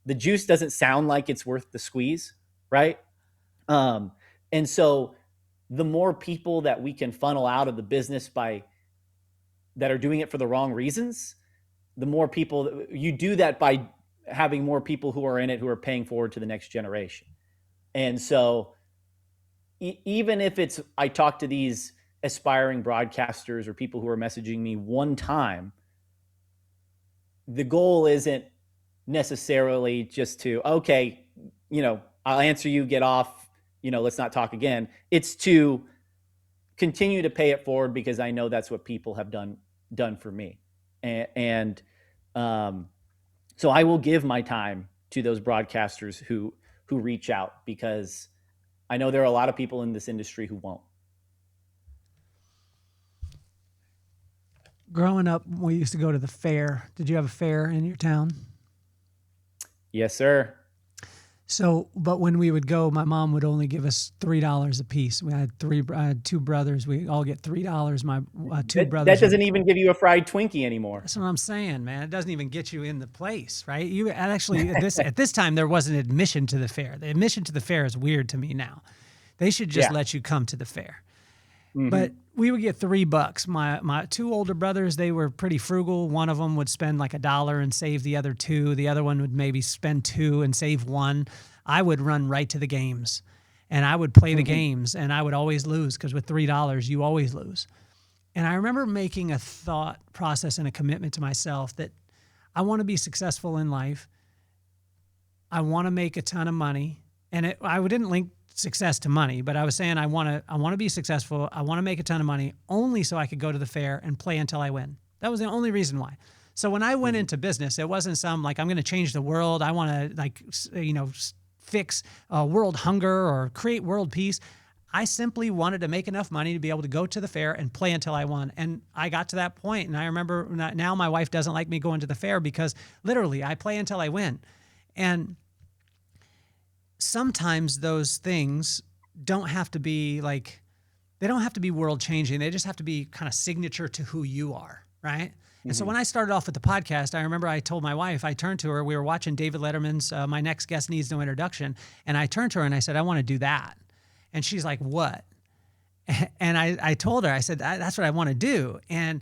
The juice doesn't sound like it's worth the squeeze, right? And so the more people that we can funnel out of the business that are doing it for the wrong reasons, the more people you do that by having more people who are in it, who are paying forward to the next generation. And so even if I talk to these aspiring broadcasters or people who are messaging me one time, the goal isn't necessarily just to, okay, I'll answer you, get off, let's not talk again. It's to continue to pay it forward, because I know that's what people have done for me. And so I will give my time to those broadcasters who reach out, because I know there are a lot of people in this industry who won't. Growing up, we used to go to the fair. Did you have a fair in your town? Yes, sir. So, but when we would go, my mom would only give us $3 a piece. I had two brothers. We all get $3. My two brothers. That doesn't even give you a fried Twinkie anymore. That's what I'm saying, man. It doesn't even get you in the place, right? You actually at this time there wasn't admission to the fair. The admission to the fair is weird to me now. They should just let you come to the fair. Mm-hmm. But we would get $3. My two older brothers, they were pretty frugal. One of them would spend like $1 and save the other $2. The other one would maybe spend $2 and save $1. I would run right to the games, and I would play the games, and I would always lose because with $3, you always lose. And I remember making a thought process and a commitment to myself that I want to be successful in life. I want to make a ton of money, and I didn't link success to money, but I was saying I want to be successful. I want to make a ton of money only so I could go to the fair and play until I win. That was the only reason why. So when I went into business, it wasn't some like I'm going to change the world. I want to fix world hunger or create world peace. I simply wanted to make enough money to be able to go to the fair and play until I won. And I got to that point, and I remember now my wife doesn't like me going to the fair because literally I play until I win. And sometimes those things don't have to be they don't have to be world changing. They just have to be kind of signature to who you are, right? And so when I started off with the podcast, I remember I told my wife, I turned to her, we were watching David Letterman's My Next Guest Needs No Introduction, and I turned to her and I said, I want to do that. And she's like, what? And I told her, I said, that's what I want to do. And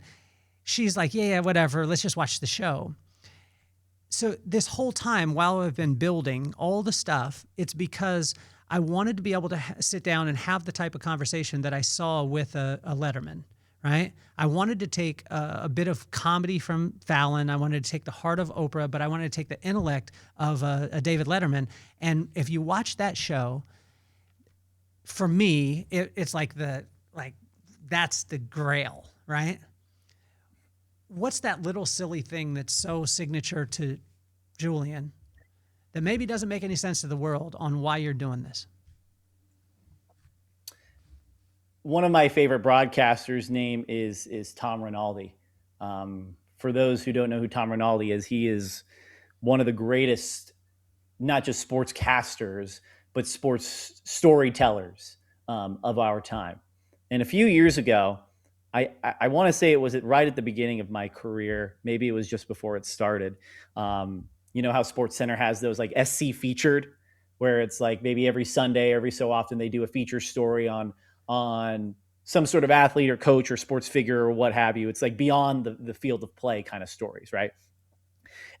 she's like, yeah, whatever, let's just watch the show. So this whole time while I've been building all the stuff, it's because I wanted to be able to sit down and have the type of conversation that I saw with a Letterman. Right? I wanted to take a bit of comedy from Fallon. I wanted to take the heart of Oprah, but I wanted to take the intellect of a David Letterman. And if you watch that show, for me, it's that's the grail, right? What's that little silly thing that's so signature to Julian that maybe doesn't make any sense to the world on why you're doing this? One of my favorite broadcasters' name is Tom Rinaldi. For those who don't know who Tom Rinaldi is, he is one of the greatest, not just sportscasters, but sports storytellers of our time. And a few years ago, I want to say it was right at the beginning of my career. Maybe it was just before it started. You know how SportsCenter has those like SC featured, where it's like maybe every Sunday, every so often they do a feature story on some sort of athlete or coach or sports figure or what have you. It's like beyond the field of play kind of stories, right?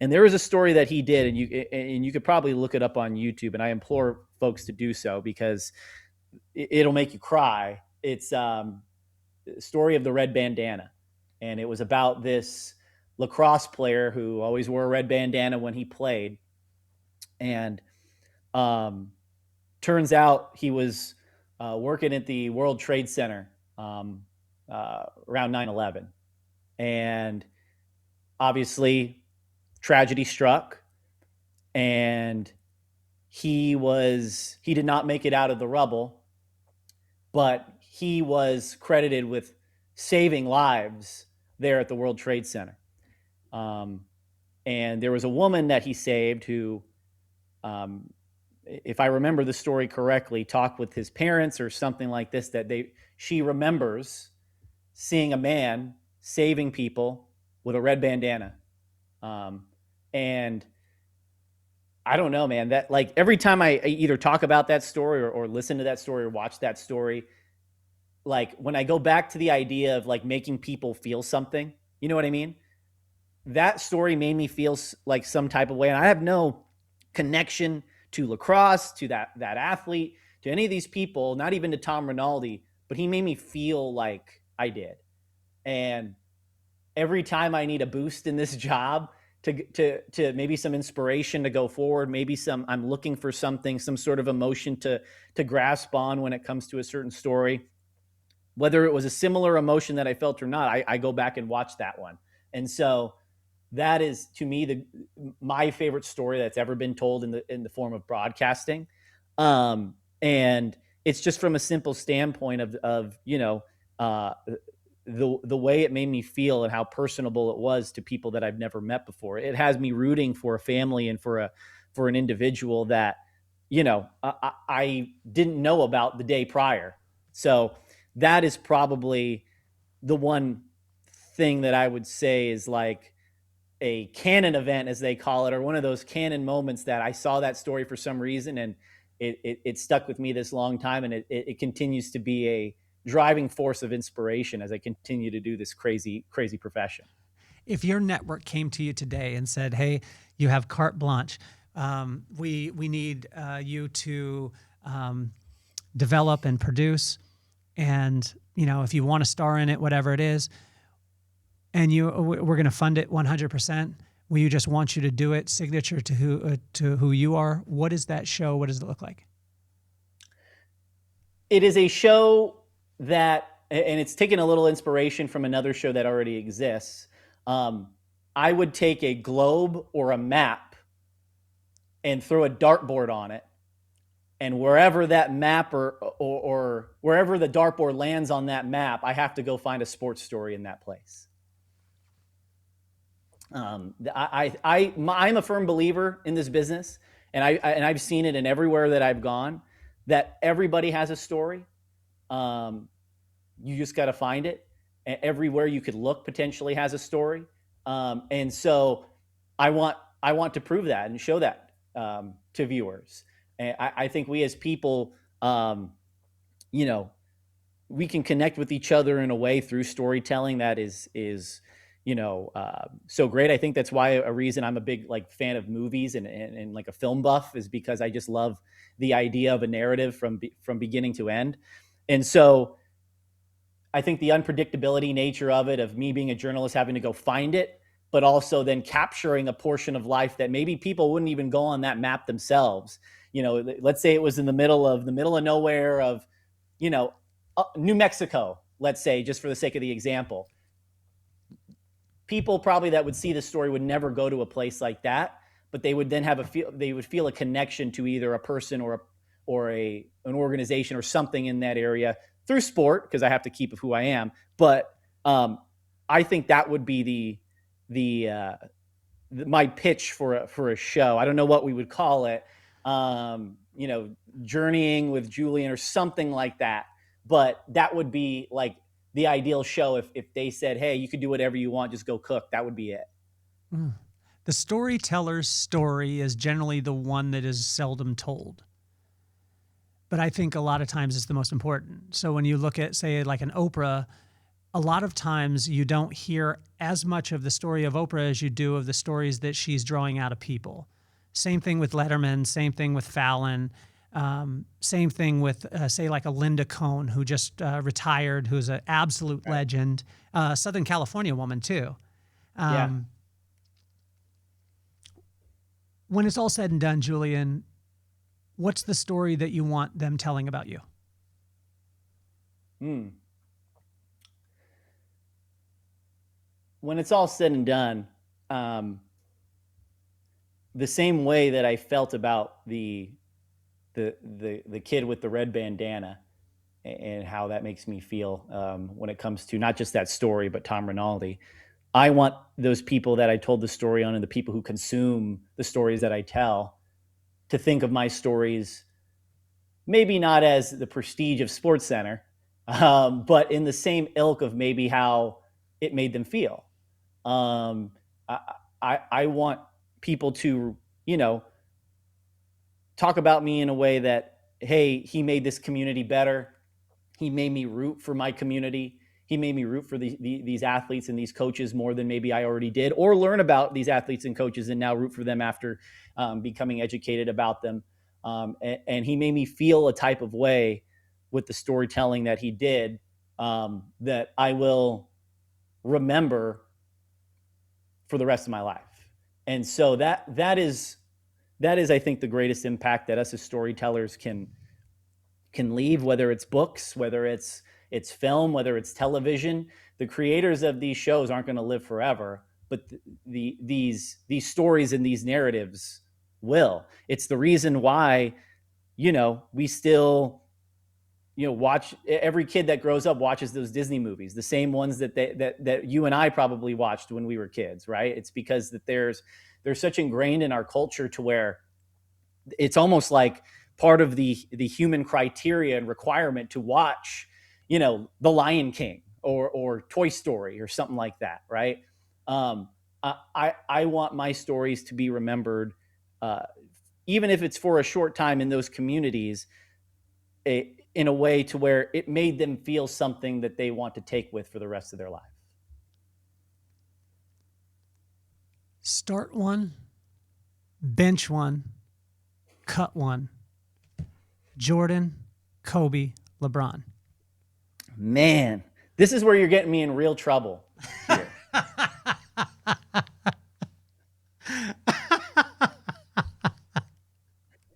And there was a story that he did, and you could probably look it up on YouTube, and I implore folks to do so because it'll make you cry. It's the story of the red bandana, and it was about this lacrosse player who always wore a red bandana when he played, and turns out he was working at the World Trade Center around 9/11. And obviously tragedy struck, and he did not make it out of the rubble, but he was credited with saving lives there at the World Trade Center. And there was a woman that he saved who, if I remember the story correctly, talked with his parents or something like this, that she remembers seeing a man saving people with a red bandana. And I don't know, man, that like every time I either talk about that story or listen to that story or watch that story, like when I go back to the idea of like making people feel something, you know what I mean? That story made me feel like some type of way. And I have no connection to lacrosse, to that athlete, to any of these people, not even to Tom Rinaldi, but he made me feel like I did. And every time I need a boost in this job to maybe some inspiration to go forward, maybe I'm looking for something, some sort of emotion to grasp on when it comes to a certain story, whether it was a similar emotion that I felt or not, I go back and watch that one. And so that is, to me, my favorite story that's ever been told in the form of broadcasting. And it's just from a simple standpoint of the way it made me feel and how personable it was to people that I've never met before. It has me rooting for a family and for an individual that, I didn't know about the day prior. So that is probably the one thing that I would say is like a canon event, as they call it, or one of those canon moments that I saw that story for some reason, and it stuck with me this long time, and it continues to be a driving force of inspiration as I continue to do this crazy profession. If your network came to you today and said, "Hey, you have carte blanche. We need you to develop and produce, and if you want to star in it, whatever it is, and we're going to fund it 100%. We just want you to do it, signature to who you are." What is that show? What does it look like? It is a show that, and it's taken a little inspiration from another show that already exists. I would take a globe or a map and throw a dartboard on it. And wherever that map or wherever the dartboard lands on that map, I have to go find a sports story in that place. I'm a firm believer in this business, and I've seen it in everywhere that I've gone, that everybody has a story. You just got to find it. Everywhere you could look potentially has a story. And so I want to prove that and show that to viewers. And I think we as people, we can connect with each other in a way through storytelling that is so great. I think that's why a reason I'm a big fan of movies and like a film buff is because I just love the idea of a narrative from beginning to end. And so I think the unpredictability nature of it, of me being a journalist, having to go find it, but also then capturing a portion of life that maybe people wouldn't even go on that map themselves. Let's say it was in the middle of nowhere of, New Mexico, let's say, just for the sake of the example. People probably that would see the story would never go to a place like that, but they would then they would feel a connection to either a person or an organization or something in that area through sport, because I have to keep who I am. But I think that would be my pitch for a show. I don't know what we would call it, Journeying with Julian or something like that. But that would be like the ideal show if they said, "Hey, you could do whatever you want, just go cook." That would be it. The storyteller's story is generally the one that is seldom told. But I think a lot of times it's the most important. So when you look at, say, like an Oprah, a lot of times you don't hear as much of the story of Oprah as you do of the stories that she's drawing out of people. Same thing with Letterman, same thing with Fallon, same thing with, say, like a Linda Cohn, who just retired, who's an absolute legend, Southern California woman too. When it's all said and done, Julian, what's the story that you want them telling about you? When it's all said and done, the same way that I felt about the kid with the red bandana and how that makes me feel when it comes to not just that story, but Tom Rinaldi. I want those people that I told the story on and the people who consume the stories that I tell to think of my stories, maybe not as the prestige of SportsCenter, but in the same ilk of maybe how it made them feel. I want people to, talk about me in a way that, hey, he made this community better. He made me root for my community. He made me root for these athletes and these coaches more than maybe I already did, or learn about these athletes and coaches and now root for them after becoming educated about them. And he made me feel a type of way with the storytelling that he did that I will remember for the rest of my life. And so that is, I think, the greatest impact that us as storytellers can leave, whether it's books, whether it's film, whether it's television. The creators of these shows aren't going to live forever, but these stories and these narratives will. It's the reason why, we still watch, every kid that grows up watches those Disney movies, the same ones that you and I probably watched when we were kids, right? It's because that there's such ingrained in our culture to where it's almost like part of the human criteria and requirement to watch, The Lion King or Toy Story or something like that, right? I want my stories to be remembered, even if it's for a short time in those communities, in a way to where it made them feel something that they want to take with for the rest of their life. Start one, bench one, cut one. Jordan, Kobe, LeBron. Man, this is where you're getting me in real trouble here.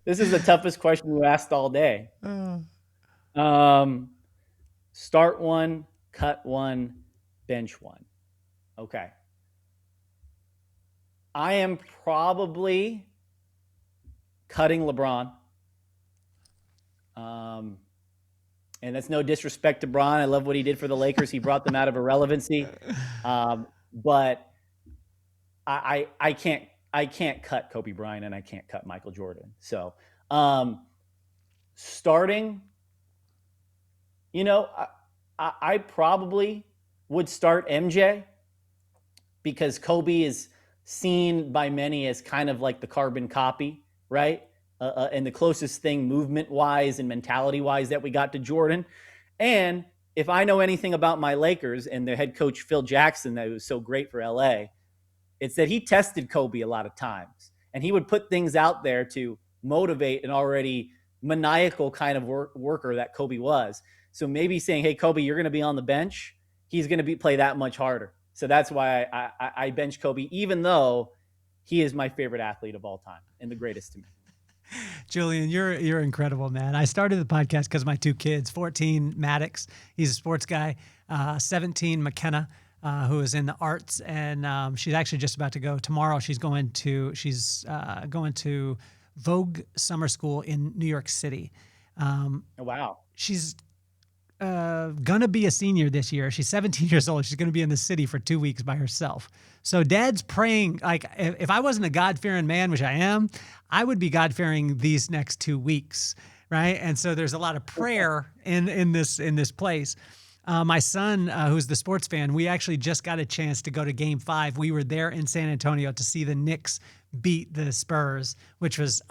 This is the toughest question you asked all day. Start one, cut one, bench one. Okay. I am probably cutting LeBron. And that's no disrespect to Bron. I love what he did for the Lakers. He brought them out of irrelevancy. But I can't cut Kobe Bryant and I can't cut Michael Jordan. So starting, I probably would start MJ because Kobe is seen by many as kind of like the carbon copy, right? And the closest thing movement-wise and mentality-wise that we got to Jordan. And if I know anything about my Lakers and their head coach, Phil Jackson, that was so great for LA, it's that he tested Kobe a lot of times. And he would put things out there to motivate an already maniacal kind of worker that Kobe was. So maybe saying, hey, Kobe, you're going to be on the bench. He's going to play that much harder. So that's why I bench Kobe, even though he is my favorite athlete of all time and the greatest to me. Julian, you're incredible, man. I started the podcast because of my two kids, 14, Maddox, he's a sports guy, 17, McKenna, who is in the arts, and she's actually just about to go tomorrow. She's going to Vogue Summer School in New York City. Oh, wow. She's gonna be a senior this year. She's 17 years old. She's gonna be in the city for 2 weeks by herself. So Dad's praying, like, if I wasn't a God-fearing man, which I am, I would be God-fearing these next 2 weeks, right? And so there's a lot of prayer in this place. My son, who's the sports fan, we actually just got a chance to go to Game 5. We were there in San Antonio to see the Knicks beat the Spurs, which was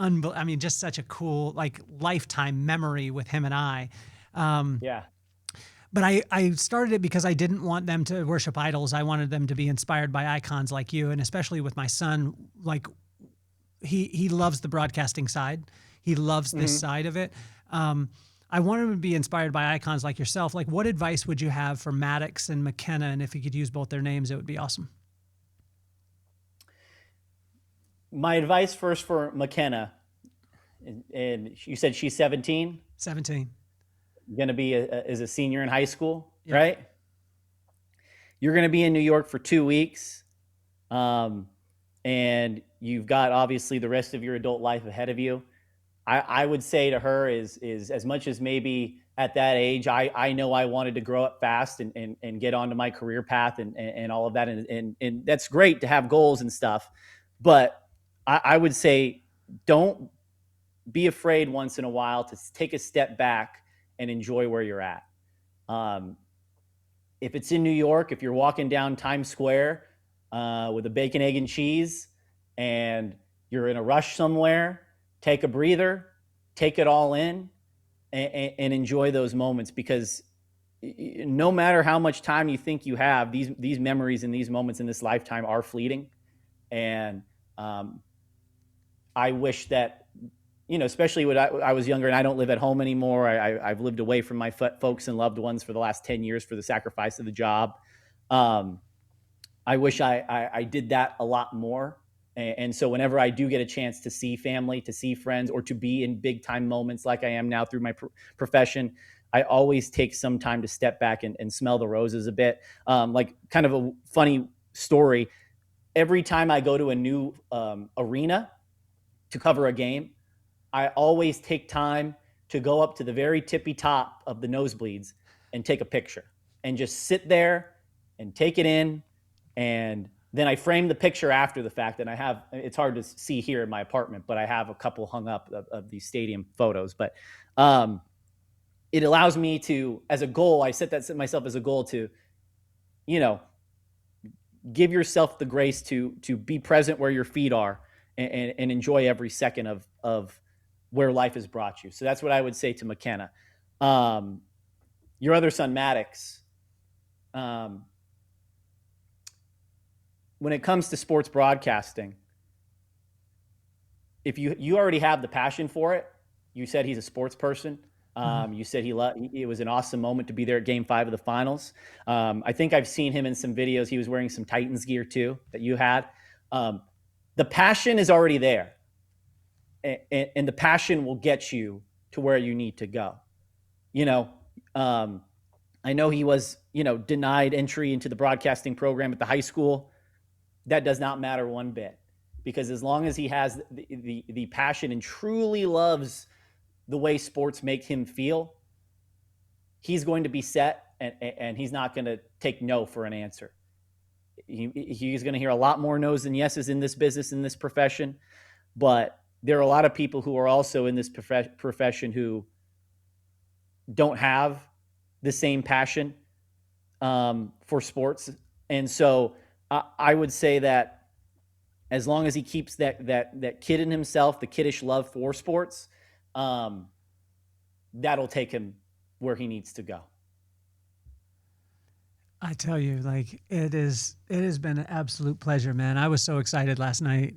just such a cool, like, lifetime memory with him and I. Yeah. But I started it because I didn't want them to worship idols. I wanted them to be inspired by icons like you, and especially with my son, like he loves the broadcasting side. He loves this side of it. I wanted him to be inspired by icons like yourself. Like, what advice would you have for Maddox and McKenna? And if you could use both their names, it would be awesome. My advice first for McKenna, and you said she's 17? 17. Going to be as a senior in high school, right? You're going to be in New York for 2 weeks. And you've got obviously the rest of your adult life ahead of you. I would say to her is as much as maybe at that age, I know I wanted to grow up fast and get onto my career path and all of that. And that's great to have goals and stuff. But I would say, don't be afraid once in a while to take a step back and enjoy where you're at. If it's in New York, if you're walking down Times Square with a bacon, egg, and cheese, and you're in a rush somewhere, take a breather, take it all in, and enjoy those moments, because no matter how much time you think you have, these memories and these moments in this lifetime are fleeting. And I wish that, especially when I was younger and I don't live at home anymore. I've lived away from my folks and loved ones for the last 10 years for the sacrifice of the job. I wish I did that a lot more. And so whenever I do get a chance to see family, to see friends, or to be in big time moments like I am now through my profession, I always take some time to step back and smell the roses a bit. Like, kind of a funny story. Every time I go to a new arena to cover a game, I always take time to to go up to the very tippy top of the nosebleeds and take a picture and just sit there and take it in. And then I frame the picture after the fact. And it's hard to see here in my apartment, but I have a couple hung up of these stadium photos. But it allows me to, as a goal, I set myself as a goal to, give yourself the grace to be present where your feet are and enjoy every second of where life has brought you. So that's what I would say to McKenna. Your other son, Maddox, when it comes to sports broadcasting, if you already have the passion for it, you said he's a sports person. You said it was an awesome moment to be there at Game 5 of the finals. I think I've seen him in some videos. He was wearing some Titans gear too that you had. The passion is already there, and the passion will get you to where you need to go. I know he was, denied entry into the broadcasting program at the high school. That does not matter one bit, because as long as he has the passion and truly loves the way sports make him feel, he's going to be set, and he's not going to take no for an answer. He's going to hear a lot more no's than yeses in this business, in this profession. But there are a lot of people who are also in this profession who don't have the same passion for sports. And so I would say that as long as he keeps that kid in himself, the kiddish love for sports, that'll take him where he needs to go. I tell you, it has been an absolute pleasure, man. I was so excited last night,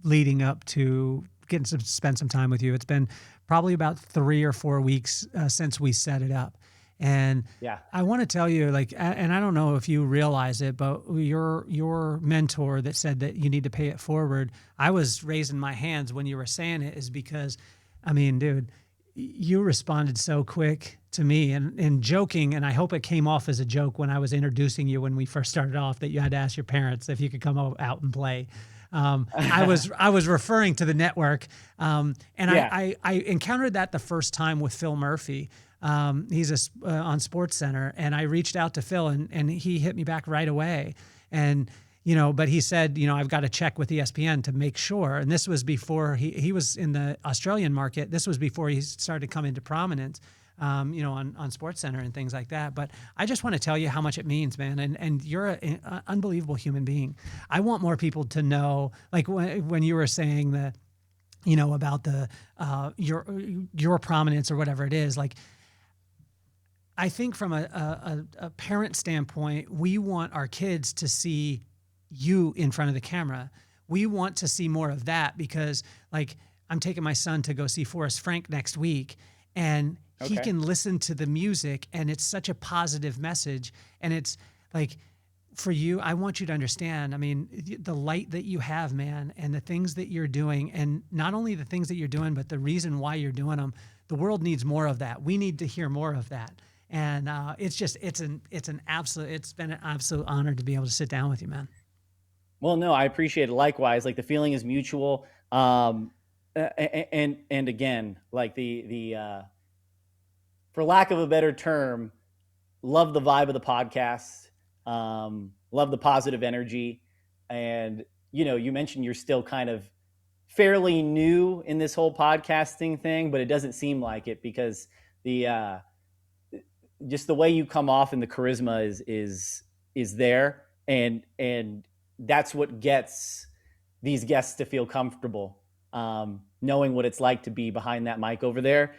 leading up to getting to spend some time with you. It's been probably about 3 or 4 weeks since we set it up. And yeah, I want to tell you, and I don't know if you realize it, but your mentor that said that you need to pay it forward, I was raising my hands when you were saying it, is because, dude, you responded so quick to me and joking. And I hope it came off as a joke when I was introducing you when we first started off, that you had to ask your parents if you could come out and play. I was referring to the network. I encountered that the first time with Phil Murphy. He's on SportsCenter, and I reached out to Phil, and he hit me back right away. And, but he said, I've got to check with ESPN to make sure. And this was before he was in the Australian market. This was before he started to come into prominence, on SportsCenter and things like that. But I just want to tell you how much it means, man. And you're an unbelievable human being. I want more people to know, like when you were saying that, about the, your prominence or whatever it is, I think from a parent standpoint, we want our kids to see you in front of the camera. We want to see more of that, because I'm taking my son to go see Forrest Frank next week, and he can listen to the music, and it's such a positive message. And it's for you, I want you to understand, the light that you have, man, and the things that you're doing, and not only the things that you're doing, but the reason why you're doing them. The world needs more of that. We need to hear more of that. And it's been an absolute honor to be able to sit down with you, man. Well, no, I appreciate it. Likewise, the feeling is mutual. And again, the for lack of a better term, love the vibe of the podcast. Love the positive energy. And, you mentioned you're still kind of fairly new in this whole podcasting thing, but it doesn't seem like it, because just the way you come off and the charisma is there. And that's what gets these guests to feel comfortable, knowing what it's like to be behind that mic over there.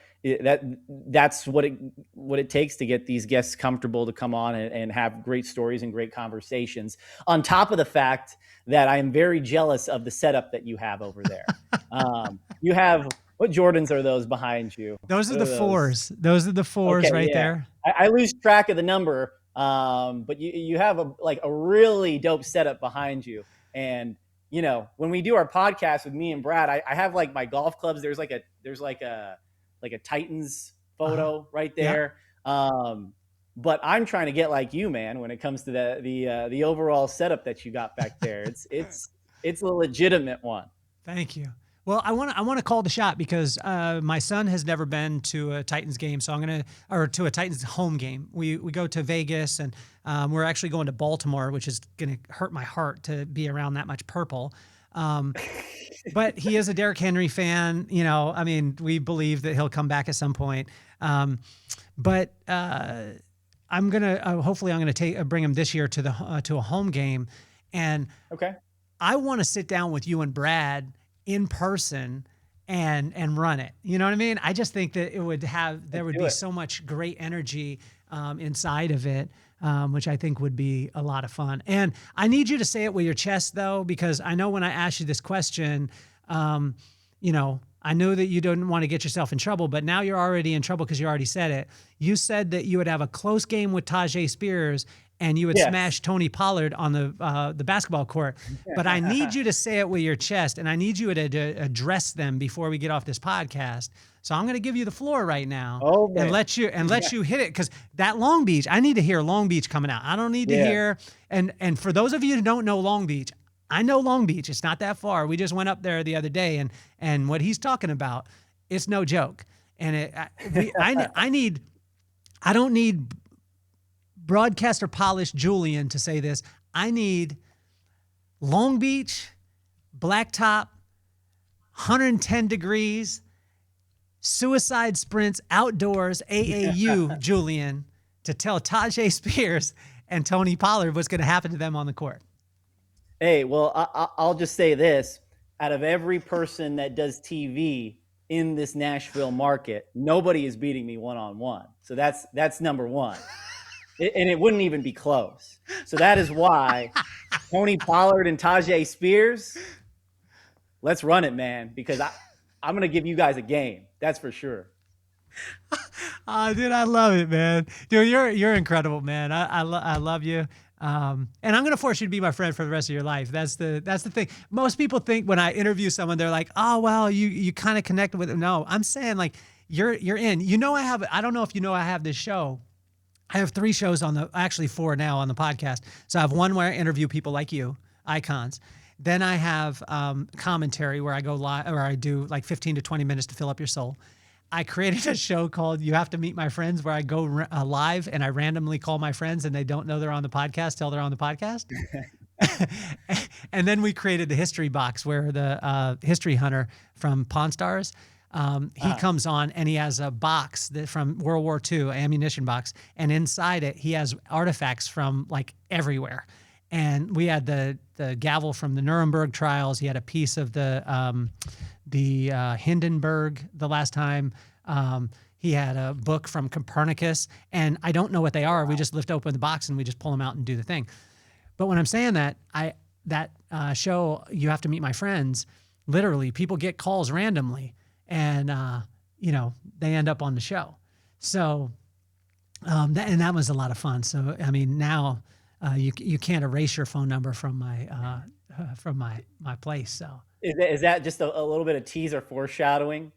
That's what it takes to get these guests comfortable to come on and have great stories and great conversations. On top of the fact that I am very jealous of the setup that you have over there. You have, what Jordans are those behind you? Those are the fours. Those are the fours right there. I lose track of the number, but you have a really dope setup behind you. And when we do our podcast with me and Brad, I have my golf clubs. There's like a Titans photo right there. Yeah. But I'm trying to get like you, man, when it comes to the overall setup that you got back there. It's a legitimate one. Thank you. Well, I want to call the shot because my son has never been to a Titans game, so to a Titans home game. We go to Vegas, and we're actually going to Baltimore, which is going to hurt my heart to be around that much purple. But he is a Derrick Henry fan. You know, I mean, we believe that he'll come back at some point. But hopefully I'm gonna bring him this year to a home game, and Okay. I want to sit down with you and Brad in person and run it. You know what I mean? I just think that there would be so much great energy inside of it, which I think would be a lot of fun. And I need you to say it with your chest, though, because I know when I asked you this question, you know, I know that you don't want to get yourself in trouble, but now you're already in trouble because you already said it. You said that you would have a close game with Tajay Spears and you would smash Tony Pollard on the basketball court. But I need you to say it with your chest, and I need you to address them before we get off this podcast. So I'm going to give you the floor right now and let you hit it, because that Long Beach, I need to hear Long Beach coming out. I don't need to hear. And for those of you who don't know Long Beach, I know Long Beach. It's not that far. We just went up there the other day, and what he's talking about, it's no joke. And I don't need broadcaster polished Julian to say this. I need Long Beach, blacktop, 110 degrees, suicide sprints outdoors, AAU, Julian, to tell Tajay Spears and Tony Pollard what's going to happen to them on the court. Hey, well, I'll just say this. Out of every person that does TV in this Nashville market, nobody is beating me one-on-one. So that's number one. And it wouldn't even be close. So that is why Tony Pollard and Tajay Spears, let's run it, man, because I'm going to give you guys a game. That's for sure. Dude, I love it, man. Dude, you're incredible, man. I love you. And I'm going to force you to be my friend for the rest of your life. That's the thing. Most people think when I interview someone, they're like, oh, well, you kind of connected with them. No, I'm saying, like, you're in. You know, I don't know if you know I have this show. I have 3 shows actually 4 now on the podcast. So I have one where I interview people like you, icons. Then I have commentary where I go live, or I do like 15 to 20 minutes to fill up your soul. I created a show called You Have to Meet My Friends, where I go live and I randomly call my friends and they don't know they're on the podcast till they're on the podcast. And then we created the History Box, where the history hunter from Pawn Stars, he comes on and he has a box from World War II, ammunition box. And inside it, he has artifacts from like everywhere. And we had the gavel from the Nuremberg trials. He had a piece of the Hindenburg the last time. He had a book from Copernicus, and I don't know what they are. We just lift open the box and we just pull them out and do the thing. But when I'm saying that, that show, You Have to Meet My Friends, literally people get calls randomly, and you know, they end up on the show. So that was a lot of fun. So I mean, now you can't erase your phone number from my place. So is that just a little bit of teaser foreshadowing?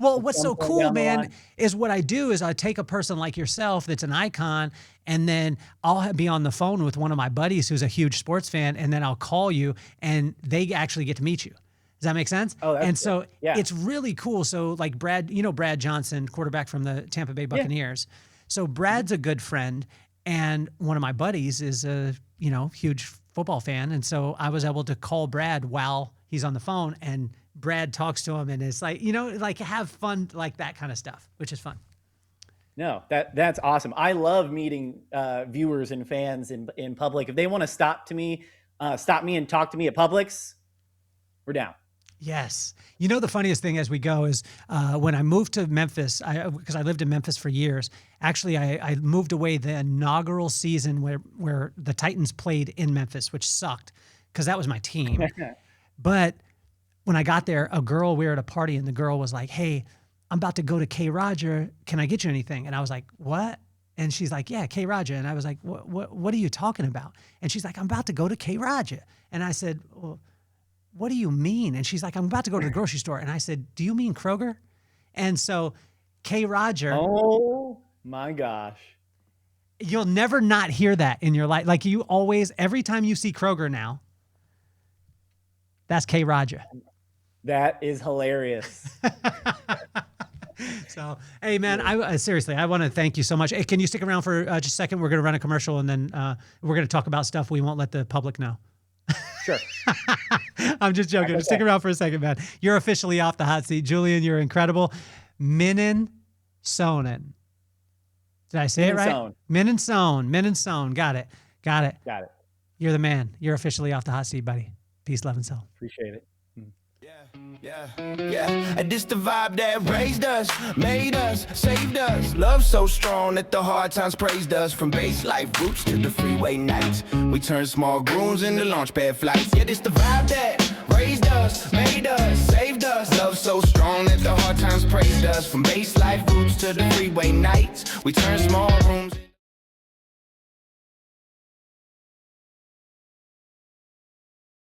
Well, what's so cool, man, is what I do is I take a person like yourself that's an icon, and then I'll be on the phone with one of my buddies who's a huge sports fan, and then I'll call you, and they actually get to meet you. Does that make sense? Oh, that's and so cool. Yeah. It's really cool. So like Brad Johnson, quarterback from the Tampa Bay Buccaneers. Yeah. So Brad's a good friend, and one of my buddies is a huge football fan, and so I was able to call Brad while he's on the phone, and Brad talks to him, and it's like, like have fun, like that kind of stuff, which is fun. No, that's awesome. I love meeting viewers and fans in public. If they want to stop me and talk to me at Publix, we're down. Yes. The funniest thing as we go is when I moved to Memphis, because I lived in Memphis for years. Actually, I moved away the inaugural season where the Titans played in Memphis, which sucked because that was my team. But when I got there, we were at a party, and the girl was like, hey, I'm about to go to K. Roger. Can I get you anything? And I was like, what? And she's like, yeah, K. Roger. And I was like, what are you talking about? And she's like, I'm about to go to K. Roger. And I said, well, what do you mean? And she's like, I'm about to go to the grocery store. And I said, do you mean Kroger? And so K. Roger. Oh my gosh. You'll never not hear that in your life. Like every time you see Kroger now, that's K. Roger. That is hilarious. So, hey, man, I seriously, I want to thank you so much. Hey, can you stick around for just a second? We're going to run a commercial, and then we're going to talk about stuff we won't let the public know. Sure. I'm just joking. Okay. Stick around for a second, man. You're officially off the hot seat. Julian, you're incredible. Mininsohn. Did I say it right? Mininsohn. Got it. Got it. You're the man. You're officially off the hot seat, buddy. Peace, love, and soul. Appreciate it. Yeah. And this the vibe that raised us, made us, saved us. Love so strong that the hard times praised us. From base life roots to the freeway nights, we turned small grooves into launch pad flights. Yeah, this the vibe that raised us, made us, saved us. Love so strong that the hard times praised us. From base life roots to the freeway nights, we turned small rooms.